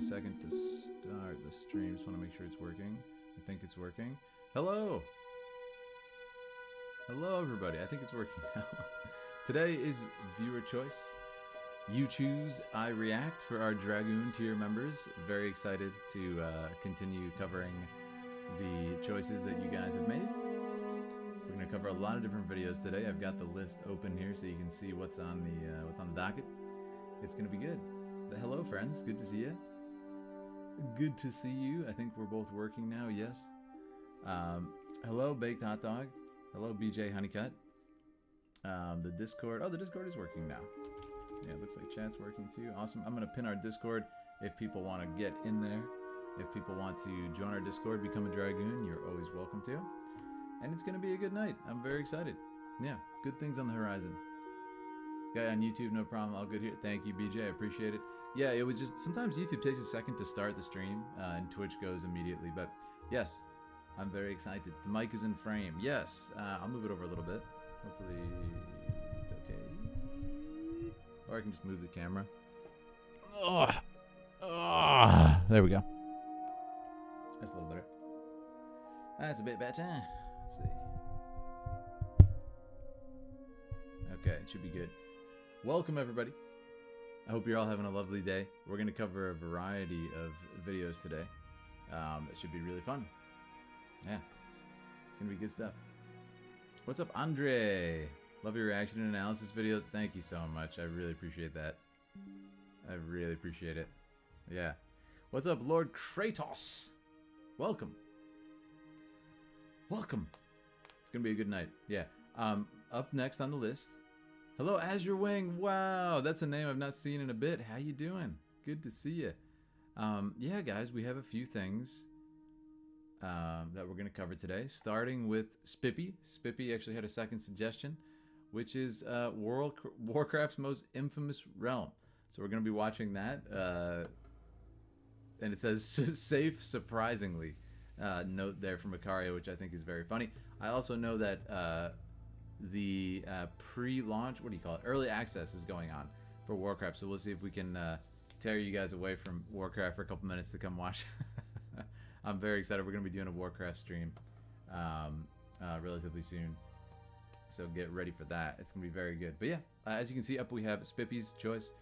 a second to start the stream. Just want to make sure it's working. I think it's working. Hello! Hello, everybody. I think it's working now. Today is viewer choice. You choose, I react for our Dragoon Tier members. Very excited to continue covering the choices that you guys have made. We're going to cover a lot of different videos today. I've got the list open here so you can see what's on the docket. It's going to be good. But hello, friends. Good to see you. Good to see you. I think we're both working now. Yes. Hello, Baked Hot Dog. Hello, BJ Honeycut. The Discord. Oh, the Discord is working now. Yeah, it looks like chat's working too. Awesome. I'm going to pin our Discord if people want to get in there. If people want to join our Discord, become a Dragoon, you're always welcome to. And it's going to be a good night. I'm very excited. Yeah, good things on the horizon. Guy on YouTube, no problem. All good here. Thank you, BJ. I appreciate it. Yeah, it was just, sometimes YouTube takes a second to start the stream, and Twitch goes immediately. But yes, I'm very excited. The mic is in frame. Yes, I'll move it over a little bit. Hopefully it's okay. Or I can just move the camera. There we go. That's a little better. That's a bit better. Let's see. Okay, it should be good. Welcome, everybody. I hope you're all having a lovely day. We're going to cover a variety of videos today. It should be really fun. Yeah, it's going to be good stuff. What's up, Andre? Love your reaction and analysis videos. Thank you so much. I really appreciate that. I really appreciate it. Yeah. What's up, Lord Kratos? Welcome. Welcome. It's going to be a good night. Yeah. Up next on the list. Hello, Azure Wing. Wow, that's a name I've not seen in a bit. How you doing? Good to see you. Yeah, guys, we have a few things that we're going to cover today, starting with Spippy. Spippy actually had a second suggestion, which is Warcraft's most infamous realm. So we're going to be watching that. And it says, safe surprisingly. Note there from Icaria, which I think is very funny. I also know that the pre-launch, what do you call it? Early access is going on for Warcraft. So we'll see if we can tear you guys away from Warcraft for a couple minutes to come watch. I'm very excited. We're going to be doing a Warcraft stream relatively soon. So get ready for that. It's going to be very good. But yeah, as you can see up, we have Spippy's Choice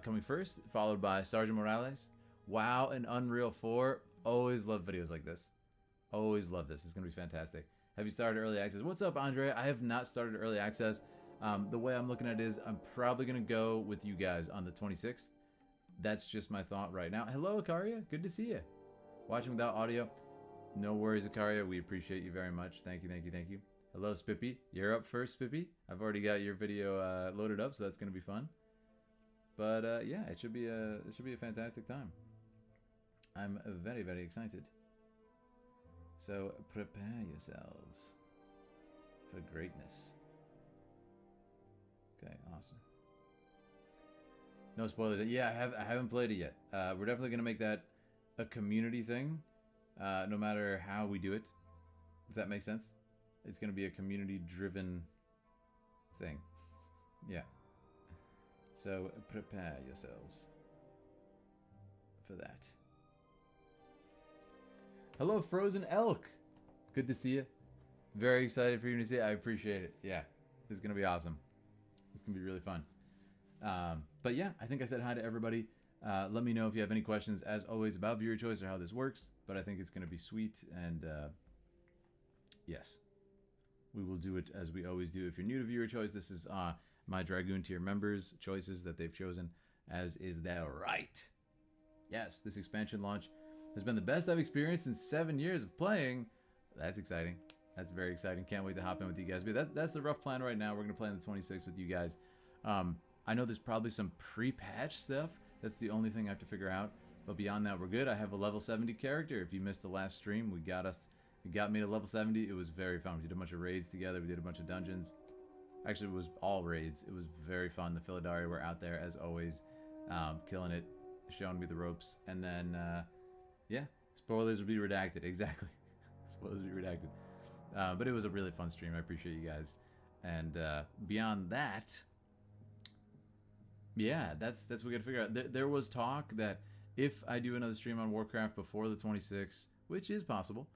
coming first, followed by Sergeant Morales. WoW and Unreal 4. Always love videos like this. Always love this. It's going to be fantastic. Have you started early access? What's up, Andre? I have not started early access. The way I'm looking at it is I'm probably going to go with you guys on the 26th. That's just my thought right now. Hello, Icaria. Good to see you. Watching without audio. No worries, Icaria. We appreciate you very much. Thank you, thank you, thank you. Hello, Spippy. You're up first, Spippy. I've already got your video loaded up, so that's going to be fun. But yeah, it should be a fantastic time. I'm very, very excited. So prepare yourselves for greatness. Okay, awesome. No spoilers. Yeah, I haven't played it yet. We're definitely gonna make that a community thing, no matter how we do it. If that makes sense, it's gonna be a community-driven thing. Yeah. So prepare yourselves for that. Hello, Frozen Elk. Good to see you. Very excited for you to see it. I appreciate it. Yeah, this is going to be awesome. It's going to be really fun. But yeah, I think I said hi to everybody. Let me know if you have any questions, as always, about viewer choice or how this works. But I think it's going to be sweet. And yes, we will do it as we always do. If you're new to viewer choice, this is my Dragoon Tier members' choices that they've chosen, as is their right. Yes, this expansion launch has been the best I've experienced in 7 years of playing. That's exciting. That's very exciting. Can't wait to hop in with you guys. But that's the rough plan right now. We're going to play on the 26th with you guys. I know there's probably some pre-patch stuff. That's the only thing I have to figure out. But beyond that, we're good. I have a level 70 character. If you missed the last stream, it got me to level 70. It was very fun. We did a bunch of raids together. We did a bunch of dungeons. Actually, it was all raids. It was very fun. The Philadelphia were out there, as always, killing it, showing me the ropes. And then... yeah, spoilers will be redacted. Exactly. Spoilers will be redacted. But it was a really fun stream. I appreciate you guys. And beyond that, yeah, that's what we got to figure out. There was talk that if I do another stream on Warcraft before the 26th, which is possible,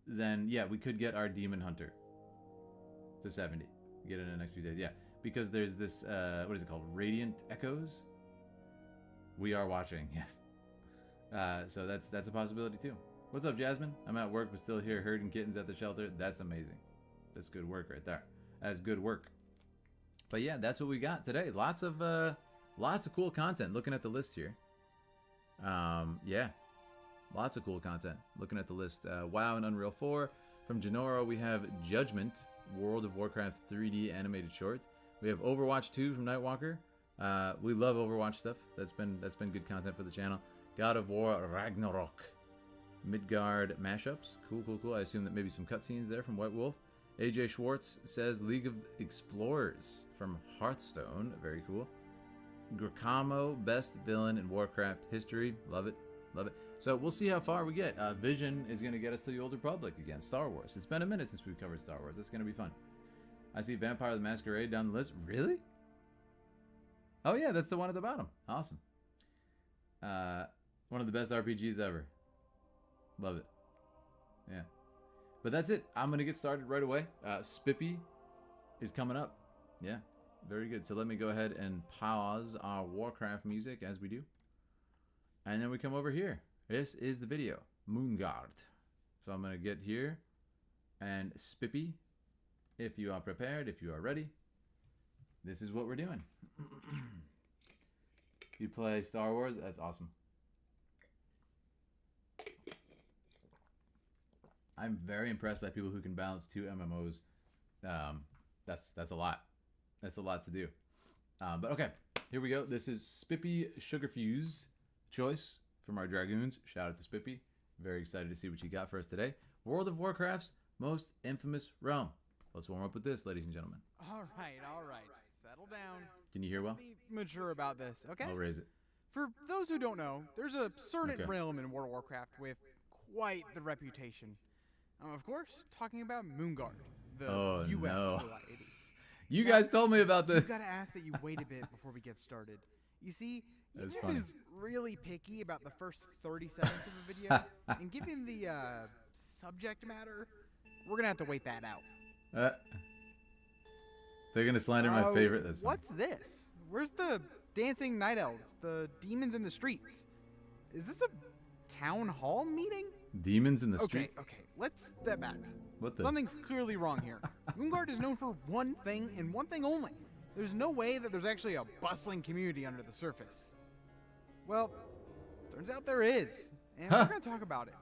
then yeah, we could get our Demon Hunter to 70. Get it in the next few days. Yeah, because there's this, what is it called? Radiant Echoes? We are watching, yes. So that's a possibility too. What's up, Jasmine? I'm at work, but still here herding kittens at the shelter. That's amazing. That's good work right there. That's good work. But yeah, that's what we got today. Lots of cool content. Looking at the list here. Yeah, lots of cool content. Looking at the list. WoW and Unreal 4. From Genoro, we have Judgment, World of Warcraft 3D animated short. We have Overwatch 2 from Nightwalker. We love Overwatch stuff. That's been good content for the channel. God of War Ragnarok. Midgard mashups. Cool. I assume that maybe some cutscenes there from White Wolf. AJ Schwartz says League of Explorers from Hearthstone. Very cool. Grakamo, best villain in Warcraft history. Love it. So we'll see how far we get. Vision is going to get us to the Old Republic again. Star Wars. It's been a minute since we've covered Star Wars. That's going to be fun. I see Vampire the Masquerade down the list. Really? Oh yeah, that's the one at the bottom. Awesome. One of the best RPGs ever. Love it. Yeah. But that's it. I'm going to get started right away. Spippy is coming up. Yeah. Very good. So let me go ahead and pause our Warcraft music as we do. And then we come over here. This is the video. Moonguard. So I'm going to get here. And Spippy, if you are prepared, if you are ready, this is what we're doing. You play Star Wars? That's awesome. I'm very impressed by people who can balance 2 MMOs. That's a lot. That's a lot to do. But okay, here we go. This is Spippy Sugarfuse choice from our Dragoons. Shout out to Spippy. Very excited to see what you got for us today. World of Warcraft's most infamous realm. Let's warm up with this, ladies and gentlemen. All right. Settle down. Can you hear well? Be mature about this, okay? I'll raise it. For those who don't know, there's a certain realm in World of Warcraft with quite the reputation. I'm, of course, talking about Moonguard, the US variety. You guys told me about this. You've got to ask that you wait a bit before we get started. You see, YouTube is really picky about the first 30 seconds of a video, and given the subject matter, we're going to have to wait that out. They're going to slander my favorite. That's what's this? Where's the dancing night elves, the demons in the streets? Is this a town hall meeting? Demons in the street? Okay, let's step back. What the? Something's clearly wrong here. Moonguard is known for one thing and one thing only. There's no way that there's actually a bustling community under the surface. Well, turns out there is, and we're going to talk about it.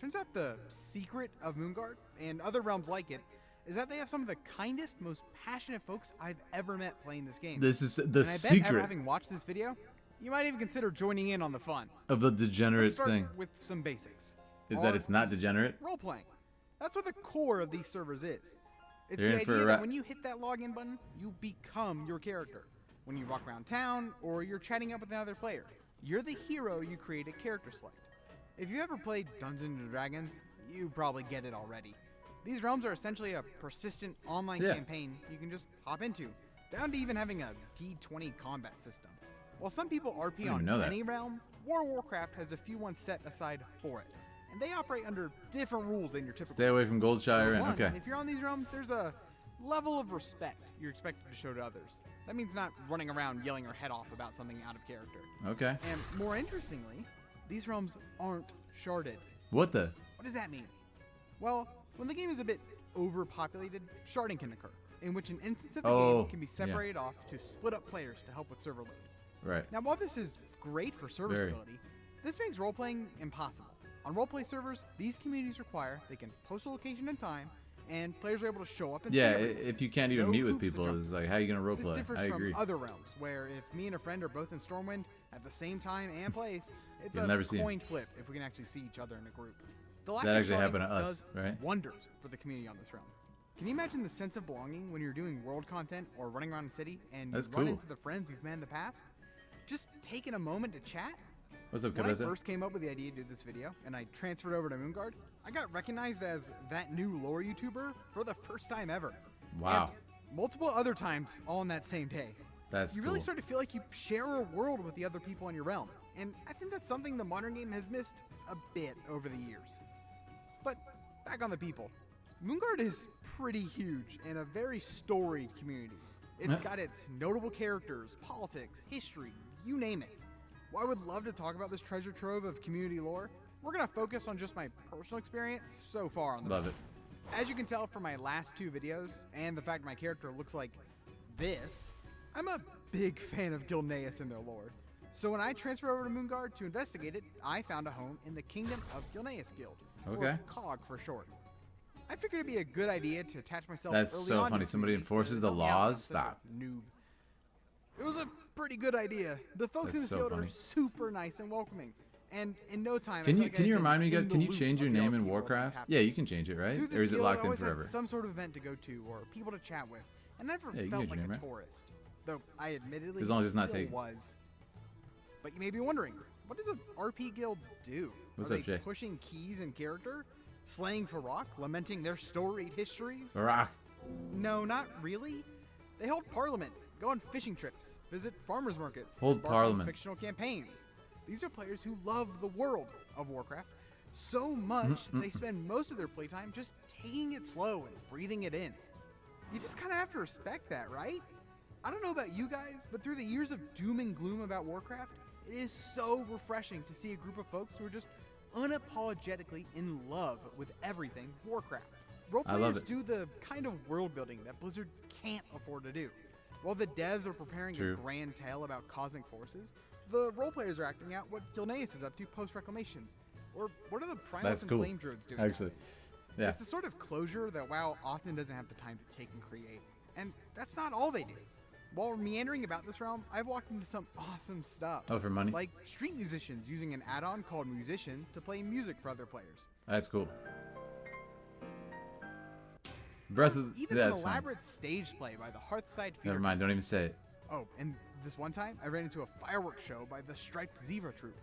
Turns out the secret of Moonguard and other realms like it is that they have some of the kindest, most passionate folks I've ever met playing this game. This is the and I secret. bet after having watched this video, you might even consider joining in on the fun. Of the degenerate Let's start thing. with some basics. Is that it's not degenerate? Role-playing. That's what the core of these servers is. It's You're the in for idea a that rap. when you hit that login button, you become your character. When you walk around town or you're chatting up with another player, you're the hero you create a character select. If you ever played Dungeons & Dragons, you probably get it already. These realms are essentially a persistent online campaign you can just hop into, down to even having a D20 combat system. While some people RP on any realm, World of Warcraft has a few ones set aside for it. And they operate under different rules than your typical. Stay away from Goldshire and okay. If you're on these realms, there's a level of respect you're expected to show to others. That means not running around yelling your head off about something out of character. Okay. And more interestingly, these realms aren't sharded. What the? What does that mean? Well, when the game is a bit overpopulated, sharding can occur, in which an instance of the game can be separated off to split up players to help with server load. Right. Now, while this is great for serviceability, this makes role-playing impossible. On roleplay servers, these communities require they can post a location and time, and players are able to show up and see everything. If you can't even meet with people, it's like, how are you going to roleplay? This differs I agree. from other realms, where if me and a friend are both in Stormwind at the same time and place, it's You'll a never see coin flip if we can actually see each other in a group. The lack That of actually sharding happened to us, does right? wonders for the community on this realm. Can you imagine the sense of belonging when you're doing world content or running around a city and you run into the friends you've met in the past? Just taking a moment to chat. What's up, When I Cabeza? first came up with the idea to do this video, and I transferred over to Moonguard, I got recognized as that new lore YouTuber for the first time ever. Wow. And multiple other times all on that same day. That's You really start to feel like you share a world with the other people in your realm. and I think that's something the modern game has missed a bit over the years. But back on the people. Moonguard is pretty huge and a very storied community. It's got its notable characters, politics, history, you name it. While I would love to talk about this treasure trove of community lore, we're going to focus on just my personal experience so far on the Love map. it. As you can tell from my last 2 videos, and the fact my character looks like this, I'm a big fan of Gilneas and their lore. So when I transferred over to Moonguard to investigate it, I found a home in the Kingdom of Gilneas Guild, Okay. or COG for short. I figured it'd be a good idea to attach myself That's early so on funny. to Somebody community enforces to the help me out when I'm laws? such a Stop. Noob. It was a pretty good idea. The folks in That's this so guild are funny. super nice and welcoming. And in no time, I Can feel you like can I've you been remind me, in guys? the Can you loop change your of the name in RP world that's Warcraft? happening. Yeah, you can change it, right? Through this Or is it guild, locked I in always forever? had some sort of event to go to or people to chat with, and I never Yeah, you can felt change like your a name, right? tourist. Though I admittedly As long as it's not still taken. was. But you may be wondering, what does an RP guild do? What's are up, they Jay? pushing keys and character? Slaying for rock? Lamenting their storied histories? Rock. No, not really. They hold parliament, go on fishing trips, visit farmers markets, Hold embark on parliament. fictional campaigns. These are players who love the world of Warcraft so much they spend most of their playtime just taking it slow and breathing it in. You just kind of have to respect that, right? I don't know about you guys, but through the years of doom and gloom about Warcraft, it is so refreshing to see a group of folks who are just unapologetically in love with everything Warcraft. Role I love players it. do the kind of world building that Blizzard can't afford to do. While the devs are preparing True. a grand tale about cosmic forces, the role players are acting out what Gilneas is up to post-Reclamation. Or what are the Primus That's and cool, Flame Druids doing? actually. nowadays? Yeah. It's the sort of closure that WoW often doesn't have the time to take and create. And that's not all they do. While meandering about this realm, I've walked into some awesome stuff. Oh, for money? Like street musicians using an add-on called Musician to play music for other players. That's cool. Breath of Even yeah, an that's fine. elaborate stage play by the Hearthside Feeder. Never mind. Don't even say it. Oh, and this one time, I ran into a fireworks show by the Striped Zebra Troupe.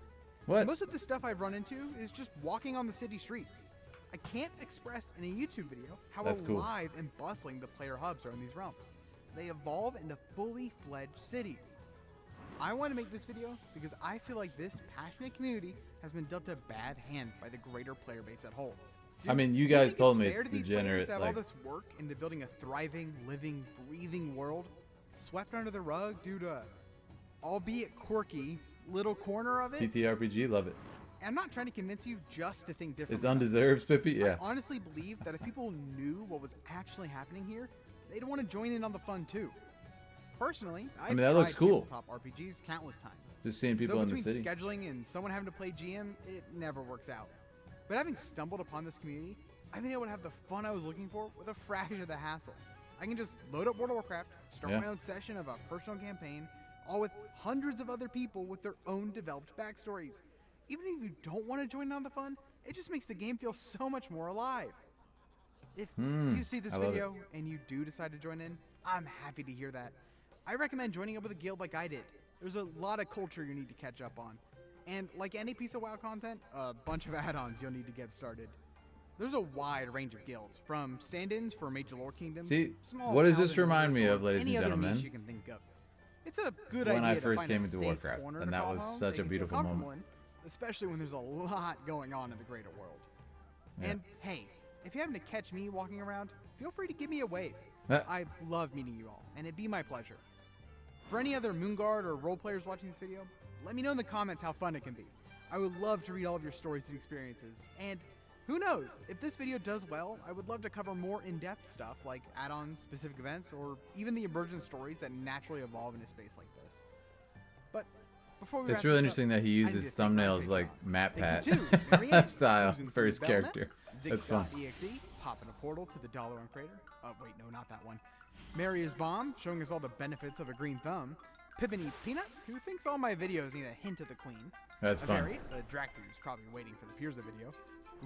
What? Most of the stuff I've run into is just walking on the city streets. I can't express in a YouTube video how That's cool. alive and bustling the player hubs are in these realms. They evolve into fully fledged cities. I want to make this video because I feel like this passionate community has been dealt a bad hand by the greater player base at whole. I mean, you do guys think it's told me fair it's to these players degenerate, to have like- all this work into building a thriving, living, breathing world swept under the rug due to, albeit quirky, little corner of it? TTRPG, love it. I'm not trying to convince you just to think differently. It's undeserved, Pippi. Yeah. I honestly believe that if people knew what was actually happening here, they'd want to join in on the fun too. Personally, I've mean, that looks tried cool. tabletop RPGs countless times. Just seeing people Though in the between city. scheduling and someone having to play GM, it never works out. But having stumbled upon this community, I've been able to have the fun I was looking for with a fraction of the hassle. I can just load up World of Warcraft, start Yeah. my own session of a personal campaign, all with hundreds of other people with their own developed backstories. Even if you don't want to join in on the fun, it just makes the game feel so much more alive. If you see this I love video and you do decide to join in, I'm happy to hear that. I recommend joining up with a guild like I did. There's a lot of culture you need to catch up on. And like any piece of WoW content, a bunch of add-ons you'll need to get started. There's a wide range of guilds, from stand-ins for major lore kingdoms, See, small what does this paladin remind me orders, of, or ladies any and other gentlemen? niche you can think of. It's a good When idea I to first find came a into safe Warcraft, corner and to that call was home such that a you feel beautiful comfortable moment. in, especially when there's a lot going on in the greater world. Yeah. And hey, if you happen to catch me walking around, feel free to give me a wave. Ah. I love meeting you all, and it'd be my pleasure. For any other Moonguard or role players watching this video, let me know in the comments how fun it can be. I would love to read all of your stories and experiences. And who knows, if this video does well, I would love to cover more in-depth stuff like add-ons, specific events, or even the emergent stories that naturally evolve in a space like this. But before we It's wrap really this interesting up, that he I need uses to thank my thumbnails like patrons. Matt Pat Thank you too, Marianne, style Cruising for his through Belknap, character. That's fun. Ziggs.exe, popping a portal to the $1 Crater. Oh, wait, no, not that one. Mary is Bomb, showing us all the benefits of a green thumb. Pippin eats peanuts, who thinks all my videos need a hint of the queen. That's fun. Avarius, a Dracthru who's probably waiting for the Pirza video.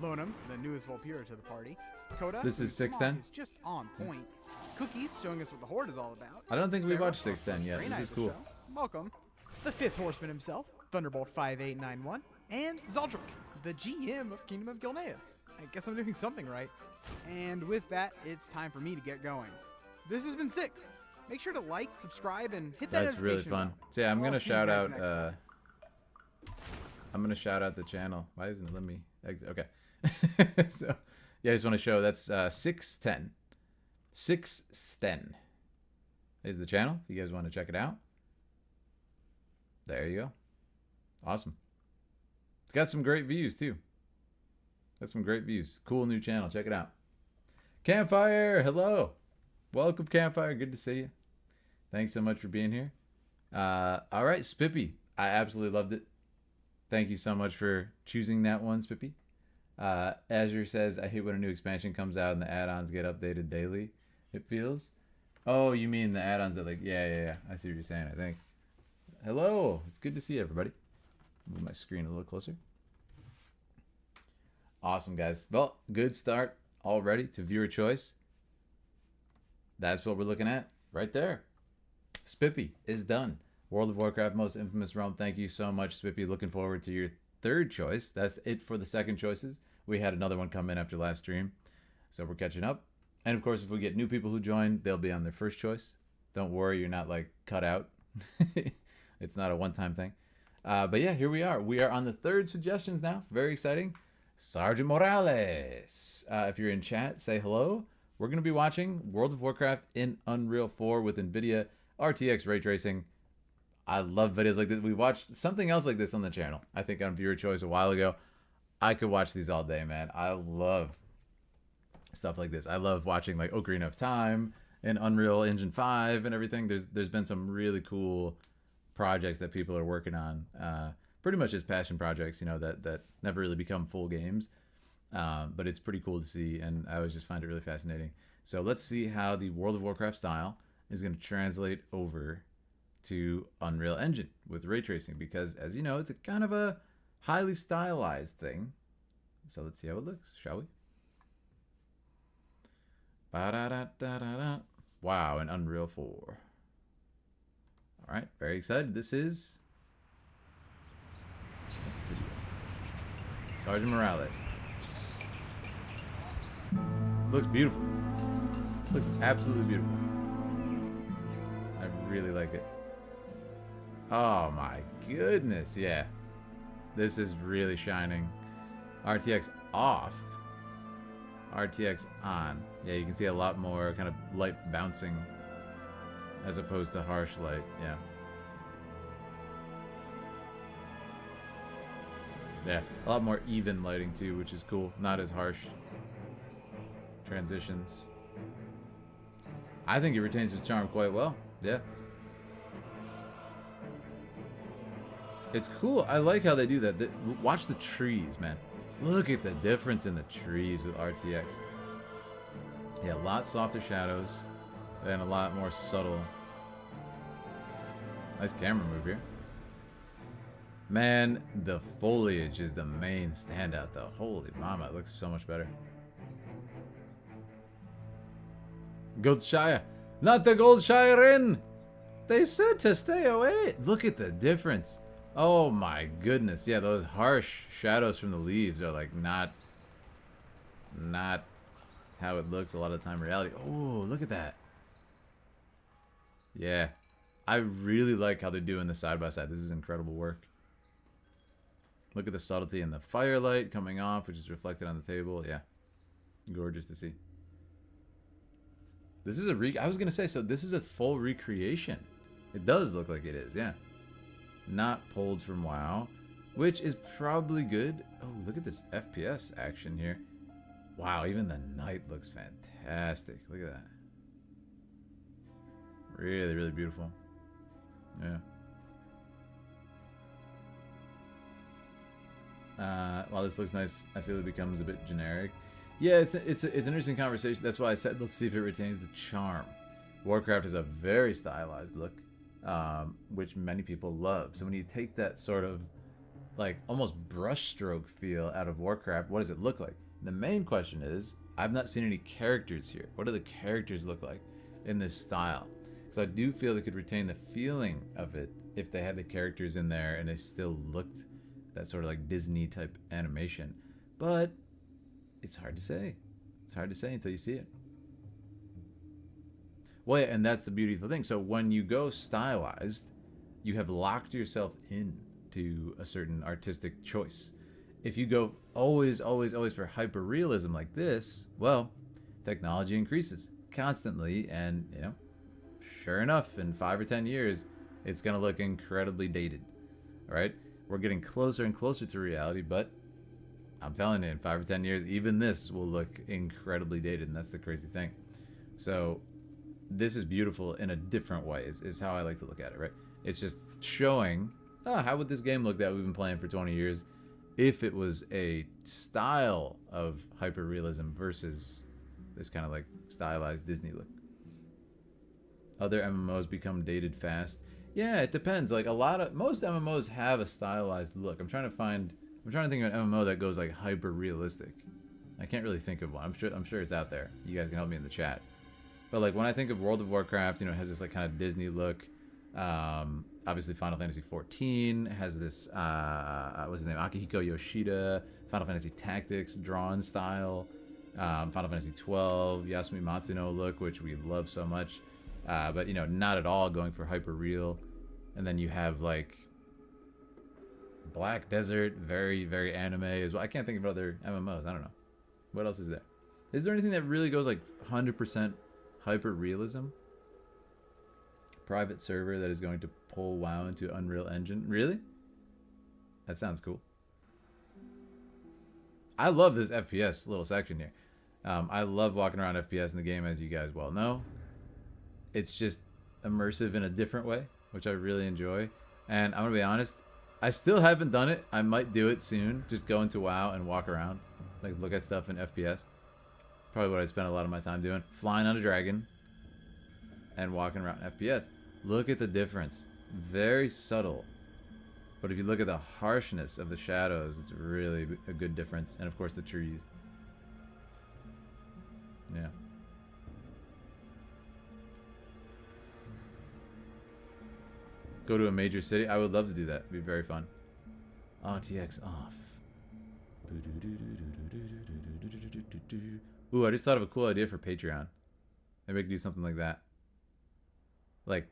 Lonum, the newest Volpira to the party. Coda, This is whose 610? song is just on point. Cookies, showing us what the Horde is all about. I don't think we Sarah, watched our 610 yet. Grey This Knight is of the cool. show. Welcome. The fifth horseman himself, Thunderbolt 5891, and Zaldric, the GM of Kingdom of Gilneas. I guess I'm doing something right. And with that, it's time for me to get going. This has been 6. Make sure to like, subscribe, and hit that That's really notification fun. bell. So yeah, I'm I'll gonna see you shout guys out next time. I'm gonna shout out the channel. Why isn't it letting me exit? Okay. So yeah, I just want to show that's 610. 610 is the channel. If you guys want to check it out. There you go. Awesome. It's got some great views too. Got some great views. Cool new channel. Check it out. Campfire, hello. Welcome, Campfire. Good to see you. Thanks so much for being here. All right, Spippy. I absolutely loved it. Thank you so much for choosing that one, Spippy. Azure says, I hate when a new expansion comes out and the add-ons get updated daily. It feels. Oh, you mean the add-ons that yeah. I see what you're saying, I think. Hello. It's good to see everybody. Move my screen a little closer. Awesome, guys. Well, good start already to viewer choice. That's what we're looking at right there. Spippy is done. World of Warcraft Most Infamous Realm. Thank you so much, Spippy. Looking forward to your third choice. That's it for the second choices. We had another one come in after last stream, so we're catching up. And of course, if we get new people who join, they'll be on their first choice. Don't worry, you're not like cut out. It's not a one-time thing. But yeah, here we are. We are on the third suggestions now. Very exciting. Sergeant Morales. If you're in chat, say hello. We're going to be watching World of Warcraft in Unreal 4 with NVIDIA RTX ray tracing. I love videos like this. We watched something else like this on the channel. I think on Viewer Choice a while ago. I could watch these all day, man. I love stuff like this. I love watching like Ocarina of Time and Unreal Engine 5 and everything. There's been some really cool projects that people are working on. Pretty much as passion projects, you know, that never really become full games. But it's pretty cool to see, and I always just find it really fascinating. So let's see how the World of Warcraft style is going to translate over to Unreal Engine with ray tracing, because as you know, it's a kind of a highly stylized thing. So let's see how it looks, shall we? Ba-da-da-da-da-da. Wow, in Unreal 4. All right, very excited. This is next video. Sergeant Morales. Looks beautiful. Looks absolutely beautiful. I really like it. Oh my goodness, yeah. This is really shining. RTX off. RTX on. Yeah, you can see a lot more kind of light bouncing as opposed to harsh light, yeah. Yeah, a lot more even lighting too, which is cool. Not as harsh. Transitions. I think it retains its charm quite well, yeah. It's cool. I like how they do that. Watch the trees, man. Look at the difference in the trees with RTX. Yeah, a lot softer shadows and a lot more subtle. Nice camera move here. Man, the foliage is the main standout though. Holy mama, it looks so much better. Goldshire. Not the Goldshire Inn! They said to stay away. Look at the difference. Oh my goodness. Yeah, those harsh shadows from the leaves are like not how it looks a lot of the time in reality. Oh, look at that. Yeah. I really like how they're doing the side by side. This is incredible work. Look at the subtlety and the firelight coming off, which is reflected on the table. Yeah. Gorgeous to see. This is I was going to say, so this is a full recreation. It does look like it is, yeah. Not pulled from WoW, which is probably good. Oh, look at this FPS action here. Wow, even the night looks fantastic. Look at that. Really, really beautiful. Yeah. While this looks nice, I feel it becomes a bit generic. Yeah, it's an interesting conversation. That's why I said let's see if it retains the charm. Warcraft has a very stylized look, which many people love. So when you take that sort of like almost brushstroke feel out of Warcraft, what does it look like? The main question is, I've not seen any characters here. What do the characters look like in this style? Because I do feel they could retain the feeling of it if they had the characters in there and they still looked that sort of like Disney type animation. But it's hard to say. It's hard to say until you see it. Well, yeah, and that's the beautiful thing. So when you go stylized, you have locked yourself in to a certain artistic choice. If you go always, always, always for hyper realism like this, well, technology increases constantly, and sure enough, in 5 or 10 years, it's gonna look incredibly dated. Right? We're getting closer and closer to reality, but I'm telling you, in 5 or 10 years, even this will look incredibly dated, and that's the crazy thing. So this is beautiful in a different way, is how I like to look at it, right? It's just showing, how would this game look that we've been playing for 20 years if it was a style of hyper-realism versus this kind of like stylized Disney look. Other MMOs become dated fast. Yeah, it depends. Like most MMOs have a stylized look. I'm trying to think of an MMO that goes like hyper-realistic. I can't really think of one. I'm sure it's out there. You guys can help me in the chat. But like when I think of World of Warcraft, it has this like kind of Disney look. Obviously Final Fantasy XIV has this what's his name, Akihiko Yoshida. Final Fantasy Tactics drawn style. Final Fantasy XII Yasumi Matsuno look, which we love so much, but not at all going for hyper real. And then you have like Black Desert, very, very anime as well. I can't think of other MMOs. I don't know. What else is there? Is there anything that really goes like 100% hyper realism? Private server that is going to pull WoW into Unreal Engine. Really? That sounds cool. I love this FPS little section here. I love walking around FPS in the game, as you guys well know. It's just immersive in a different way, which I really enjoy. And I'm going to be honest, I still haven't done it. I might do it soon. Just go into WoW and walk around. Like, look at stuff in FPS. Probably what I spend a lot of my time doing. Flying on a dragon and walking around FPS. Look at the difference. Very subtle. But if you look at the harshness of the shadows, it's really a good difference. And of course the trees. Yeah. Go to a major city. I would love to do that. It'd be very fun. RTX off. Ooh, I just thought of a cool idea for Patreon. Maybe I could do something like that. Like,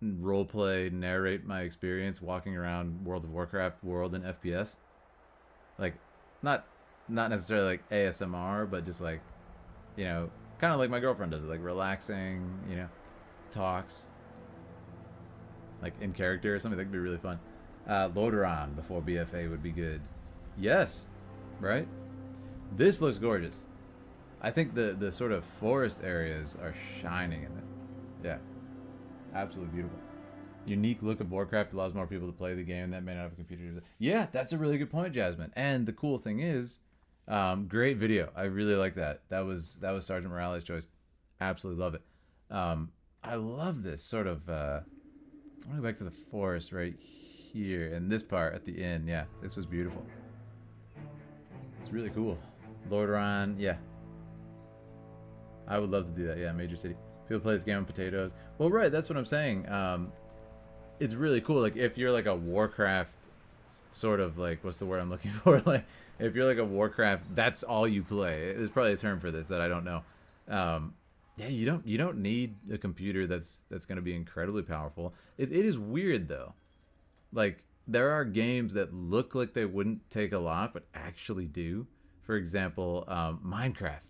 roleplay, narrate my experience walking around World of Warcraft world in FPS. Like, not necessarily like ASMR, but just like, kind of like my girlfriend does it. Like, relaxing, talks. Like, in character or something. That could be really fun. Loderon before BFA would be good. Yes. Right? This looks gorgeous. I think the sort of forest areas are shining in it. Yeah. Absolutely beautiful. Unique look of Warcraft allows more people to play the game that may not have a computer. Yeah, that's a really good point, Jasmine. And the cool thing is, great video. I really like that. That was Sergeant Morales' choice. Absolutely love it. I love this sort of. I'm gonna go back to the forest right here in this part at the inn. Yeah, this was beautiful. It's really cool. Lordaeron, yeah. I would love to do that. Yeah, major city. People play this game on potatoes. Well, right, that's what I'm saying. It's really cool. Like, if you're like a Warcraft sort of like, what's the word I'm looking for? Like, if you're like a Warcraft, that's all you play. There's probably a term for this that I don't know. Yeah, you don't need a computer that's going to be incredibly powerful. It is weird though. Like, there are games that look like they wouldn't take a lot, but actually do. For example, Minecraft.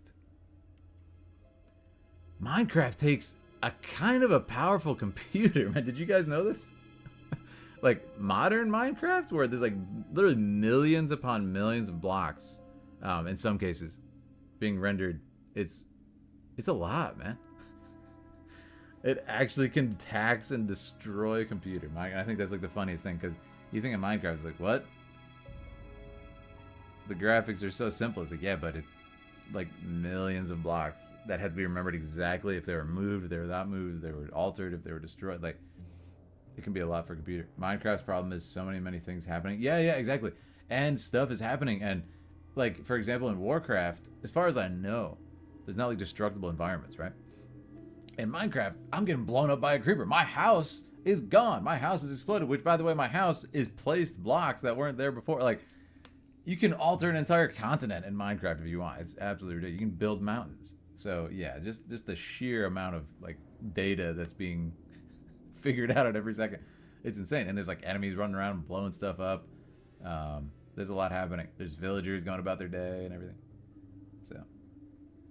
Minecraft takes a kind of a powerful computer, man. Did you guys know this? Like, modern Minecraft, where there's like literally millions upon millions of blocks, in some cases, being rendered. It's a lot, man. It actually can tax and destroy a computer. I think that's like the funniest thing, because you think of Minecraft, it's like, what? The graphics are so simple. It's like, yeah, but it's like millions of blocks that had to be remembered exactly if they were moved, if they were not moved, if they were altered, if they were destroyed. Like, it can be a lot for a computer. Minecraft's problem is so many things happening. Yeah, exactly. And stuff is happening. And, like, for example, in Warcraft, as far as I know, there's not, like, destructible environments, right? In Minecraft, I'm getting blown up by a creeper. My house is gone. My house is exploded, which, by the way, my house is placed blocks that weren't there before. Like, you can alter an entire continent in Minecraft if you want. It's absolutely ridiculous. You can build mountains. So, yeah, just the sheer amount of, like, data that's being figured out at every second. It's insane. And there's like enemies running around blowing stuff up. There's a lot happening. There's villagers going about their day and everything. So,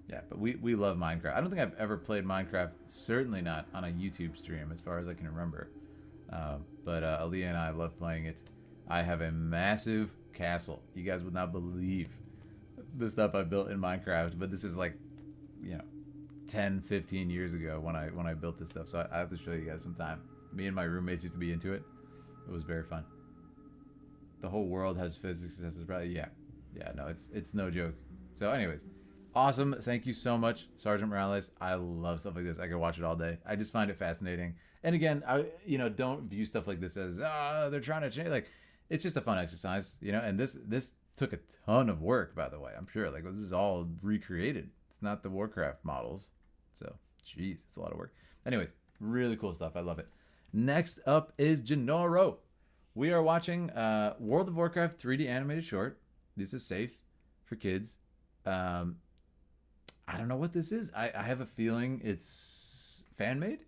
yeah, but we love Minecraft. I don't think I've ever played Minecraft, certainly not on a YouTube stream as far as I can remember. But Aaliyah and I love playing it. I have a massive castle. You guys would not believe the stuff I built in Minecraft, but this is like, 10, 15 years ago when I built this stuff. So I have to show you guys sometime. Me and my roommates used to be into it. It was very fun. The whole world has physics successes, probably. Yeah, no, it's no joke. So anyways, awesome. Thank you so much, Sergeant Morales. I love stuff like this. I could watch it all day. I just find it fascinating. And again, don't view stuff like this as they're trying to change. Like, it's just a fun exercise, And this took a ton of work, by the way. I'm sure. Like, this is all recreated. It's not the Warcraft models. So, jeez, it's a lot of work. Anyways, really cool stuff. I love it. Next up is Genoro. We are watching World of Warcraft 3D animated short. This is safe for kids. I don't know what this is. I have a feeling it's fan made.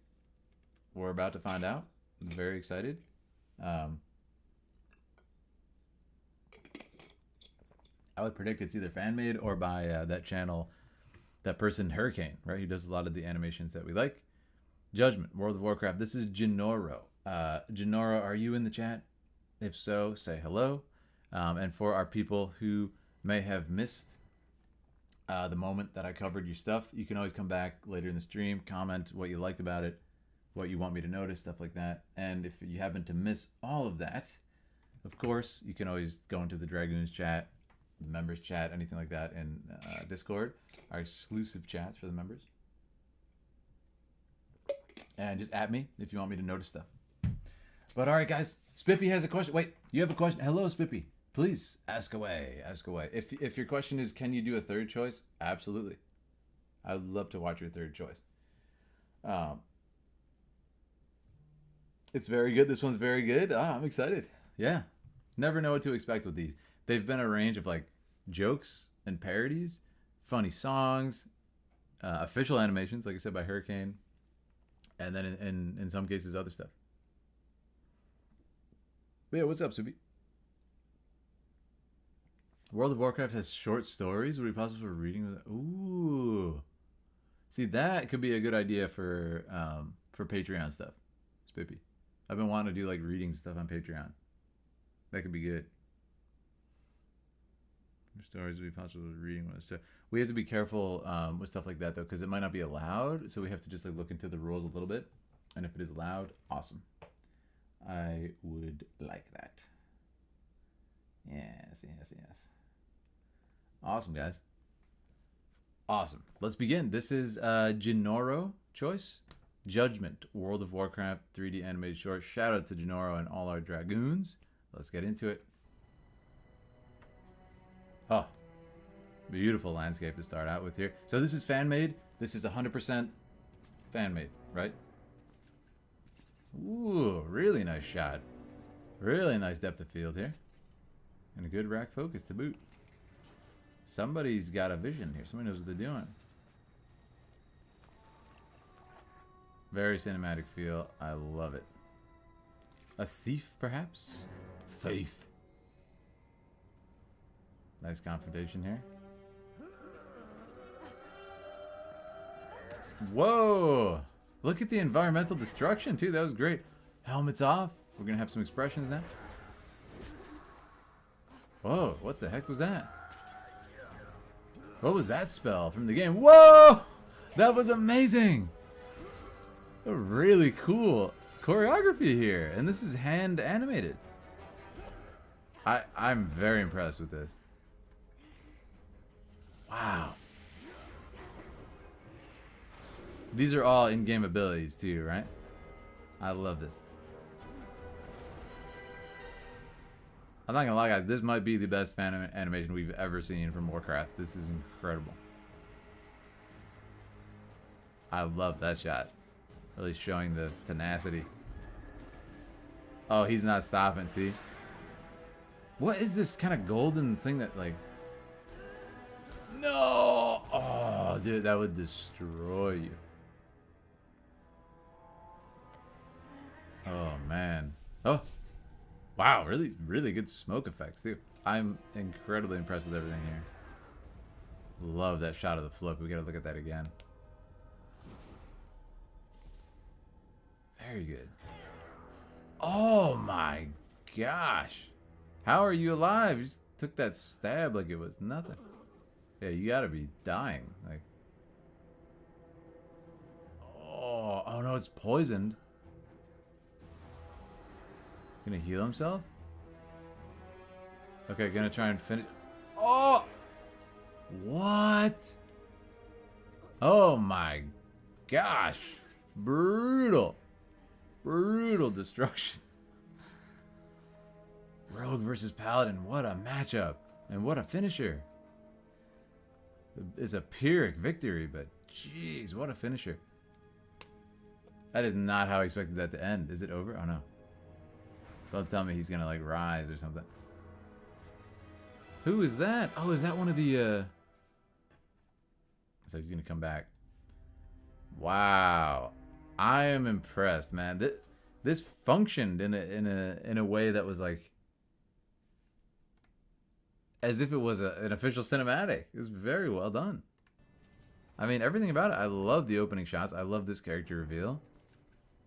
We're about to find out. I'm very excited. I would predict it's either fan made or by that channel, that person Hurricane, right? Who does a lot of the animations that we like. Judgment, World of Warcraft. This is Genoro. Genoro, are you in the chat? If so, say hello. And for our people who may have missed the moment that I covered your stuff, you can always come back later in the stream, comment what you liked about it, what you want me to notice, stuff like that. And if you happen to miss all of that, of course, you can always go into the Dragoons chat, members chat, anything like that in Discord, our exclusive chats for the members. And just at me if you want me to notice stuff. But all right, guys, Spippy has a question. Wait, you have a question? Hello, Spippy. Please ask away. Ask away. If your question is, can you do a third choice? Absolutely. I would love to watch your third choice. It's very good. This one's very good. I'm excited. Yeah. Never know what to expect with these. They've been a range of like jokes and parodies, funny songs, official animations, like I said, by Hurricane, and then in some cases other stuff. But yeah, what's up, Subi? World of Warcraft has short stories. Would it be possible for reading? Ooh, see, that could be a good idea for Patreon stuff. Spippy, I've been wanting to do like reading stuff on Patreon. That could be good. Stories would be possible for reading. So we have to be careful with stuff like that though, because it might not be allowed. So we have to just like look into the rules a little bit. And if it is allowed, awesome. I would like that. Yes. Awesome, guys. Awesome. Let's begin. This is Genoro choice. Judgment, World of Warcraft 3D animated short. Shout out to Genoro and all our Dragoons. Let's get into it. Oh, beautiful landscape to start out with here. So this is fan-made. This is 100% fan-made, right? Ooh, really nice shot. Really nice depth of field here. And a good rack focus to boot. Somebody's got a vision here. Somebody knows what they're doing. Very cinematic feel. I love it. A thief, perhaps? Thief. Nice confrontation here. Whoa! Look at the environmental destruction, too. That was great. Helmets off. We're going to have some expressions now. Whoa, what the heck was that? What was that spell from the game? Whoa! That was amazing! A really cool choreography here. And this is hand animated. I'm very impressed with this. Wow. These are all in-game abilities too, right? I love this. I'm not gonna lie, guys. This might be the best fan animation we've ever seen from Warcraft. This is incredible. I love that shot. Really showing the tenacity. Oh, he's not stopping, see? What is this kind of golden thing that, like... No! Oh, dude, that would destroy you. Oh, man. Wow, really, really good smoke effects, too. I'm incredibly impressed with everything here. Love that shot of the flip. We gotta look at that again. Very good. Oh my gosh. How are you alive? You just took that stab like it was nothing. Yeah, you gotta be dying. Like, oh no, it's poisoned. Gonna heal himself? Okay, gonna try and finish. Oh! What? Oh my gosh. Brutal. Brutal destruction. Rogue versus Paladin. What a matchup. And what a finisher. It's a Pyrrhic victory, but jeez, what a finisher. That is not how I expected that to end. Is it over? Oh no. Don't tell me he's gonna like rise or something. Who is that? Oh, is that one of the so he's gonna come back. Wow. I am impressed, man. This functioned in a way that was like as if it was an official cinematic. It was very well done. I mean, everything about it. I love the opening shots. I love this character reveal.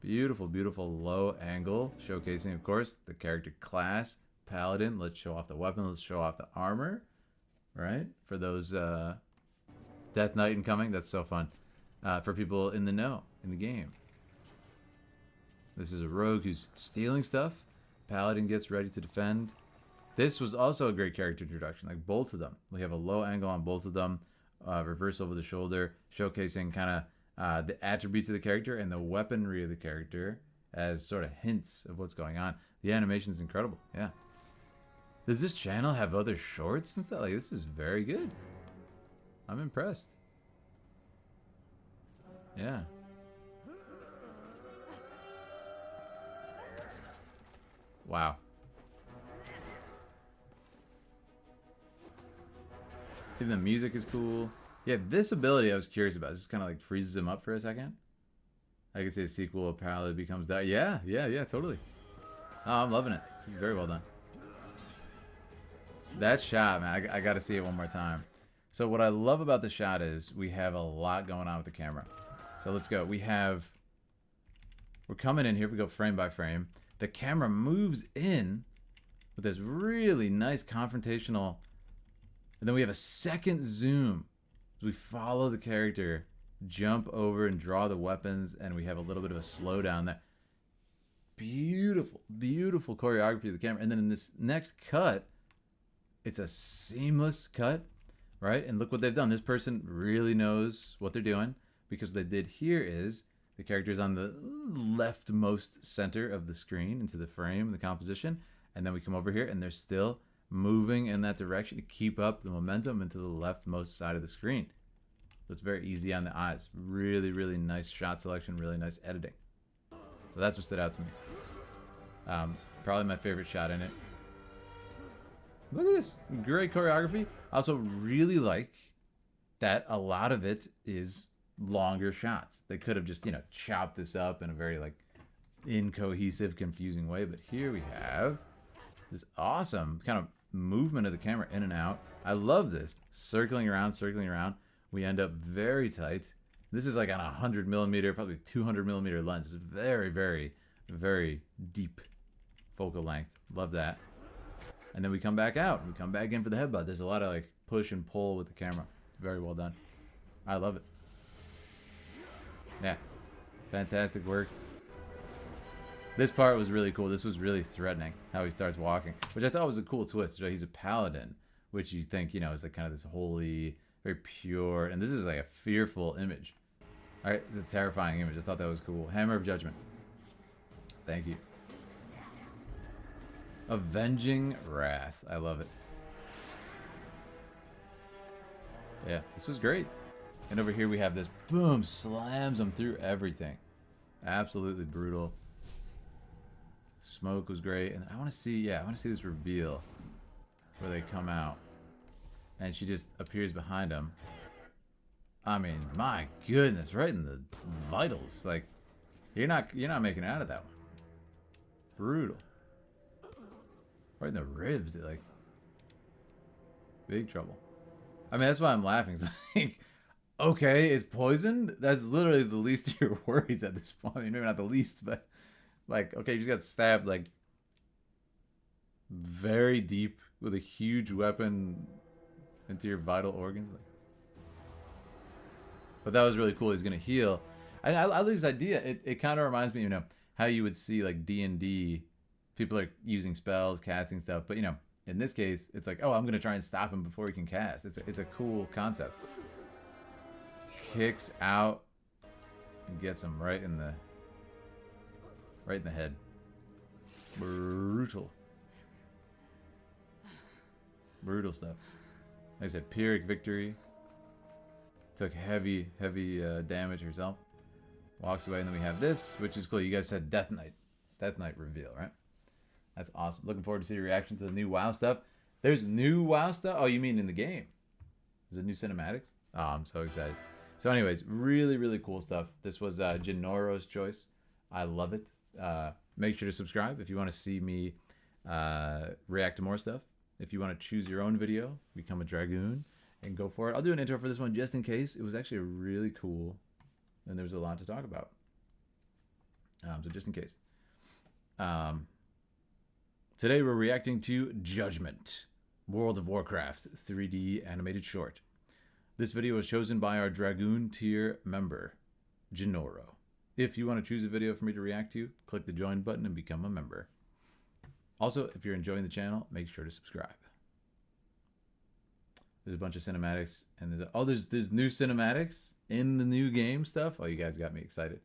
Beautiful, beautiful low angle, showcasing, of course, the character class. Paladin. Let's show off the weapon. Let's show off the armor. Right? For those Death Knight incoming. That's so fun. For people in the know, in the game. This is a rogue who's stealing stuff. Paladin gets ready to defend. This was also a great character introduction, like both of them. We have a low angle on both of them, reverse over the shoulder, showcasing kind of the attributes of the character and the weaponry of the character as sort of hints of what's going on. The animation's incredible, yeah. Does this channel have other shorts and stuff? Like, this is very good. I'm impressed. Yeah. Wow. Even the music is cool. Yeah, this ability I was curious about. It just kind of like freezes him up for a second. I could say a sequel of Paladin becomes that. Yeah, totally. Oh, I'm loving it. It's very well done. That shot, man, I got to see it one more time. So what I love about the shot is we have a lot going on with the camera. So let's go. We're coming in here. We go frame by frame. The camera moves in with this really nice confrontational. And then we have a second zoom. We follow the character, jump over and draw the weapons, and we have a little bit of a slowdown there. Beautiful, beautiful choreography of the camera. And then in this next cut, it's a seamless cut, right? And look what they've done. This person really knows what they're doing, because what they did here is the character's on the leftmost center of the screen into the frame, the composition, and then we come over here and they're still moving in that direction to keep up the momentum into the leftmost side of the screen. So it's very easy on the eyes. Really, really nice shot selection, really nice editing. So that's what stood out to me. Probably my favorite shot in it. Look at this. Great choreography. I also really like that a lot of it is longer shots. They could have just, chopped this up in a very like incohesive, confusing way. But here we have this awesome kind of movement of the camera in and out. I love this. Circling around, circling around. We end up very tight. This is like on a 100mm, probably 200mm lens. It's very, very, very deep focal length. Love that. And then we come back out. We come back in for the headbutt. There's a lot of like push and pull with the camera. Very well done. I love it. Yeah. Fantastic work. This part was really cool. This was really threatening, how he starts walking, which I thought was a cool twist. So he's a paladin, which you think, is like kind of this holy, very pure, and this is like a fearful image. All right, it's a terrifying image. I thought that was cool. Hammer of Judgment. Thank you. Avenging Wrath. I love it. Yeah, this was great. And over here we have this, boom, slams them through everything. Absolutely brutal. Smoke was great. And I want to see this reveal where they come out. And she just appears behind them. I mean, my goodness, right in the vitals. Like, you're not making it out of that one. Brutal. Right in the ribs, like big trouble. I mean, that's why I'm laughing. It's like, okay, it's poisoned. That's literally the least of your worries at this point. I mean, maybe not the least, but like, okay, you just got stabbed like very deep with a huge weapon into your vital organs. Like, but that was really cool. He's gonna heal. I like this idea. It kind of reminds me, you know, how you would see like D&D. People are using spells, casting stuff, but you know, in this case, it's like, oh, I'm gonna try and stop him before he can cast. It's a cool concept. Kicks out and gets him right in the head. Brutal stuff. Like I said, Pyrrhic victory. Took heavy damage herself. Walks away, and then we have this, which is cool. You guys said Death Knight reveal, right? That's awesome. Looking forward to see your reaction to the new WoW stuff. There's new WoW stuff? Oh, you mean in the game? Is it new cinematics? Oh, I'm so excited. So anyways, really cool stuff. This was Genoro's choice. I love it. Make sure to subscribe if you want to see me react to more stuff. If you want to choose your own video, become a Dragoon, and go for it. I'll do an intro for this one just in case. It was actually really cool, and there's a lot to talk about. So just in case. Today we're reacting to Judgment, World of Warcraft 3D animated short. This video was chosen by our Dragoon Tier member, Genoro. If you want to choose a video for me to react to, click the join button and become a member. Also, if you're enjoying the channel, make sure to subscribe. There's a bunch of cinematics, and there's new cinematics in the new game stuff. Oh, you guys got me excited.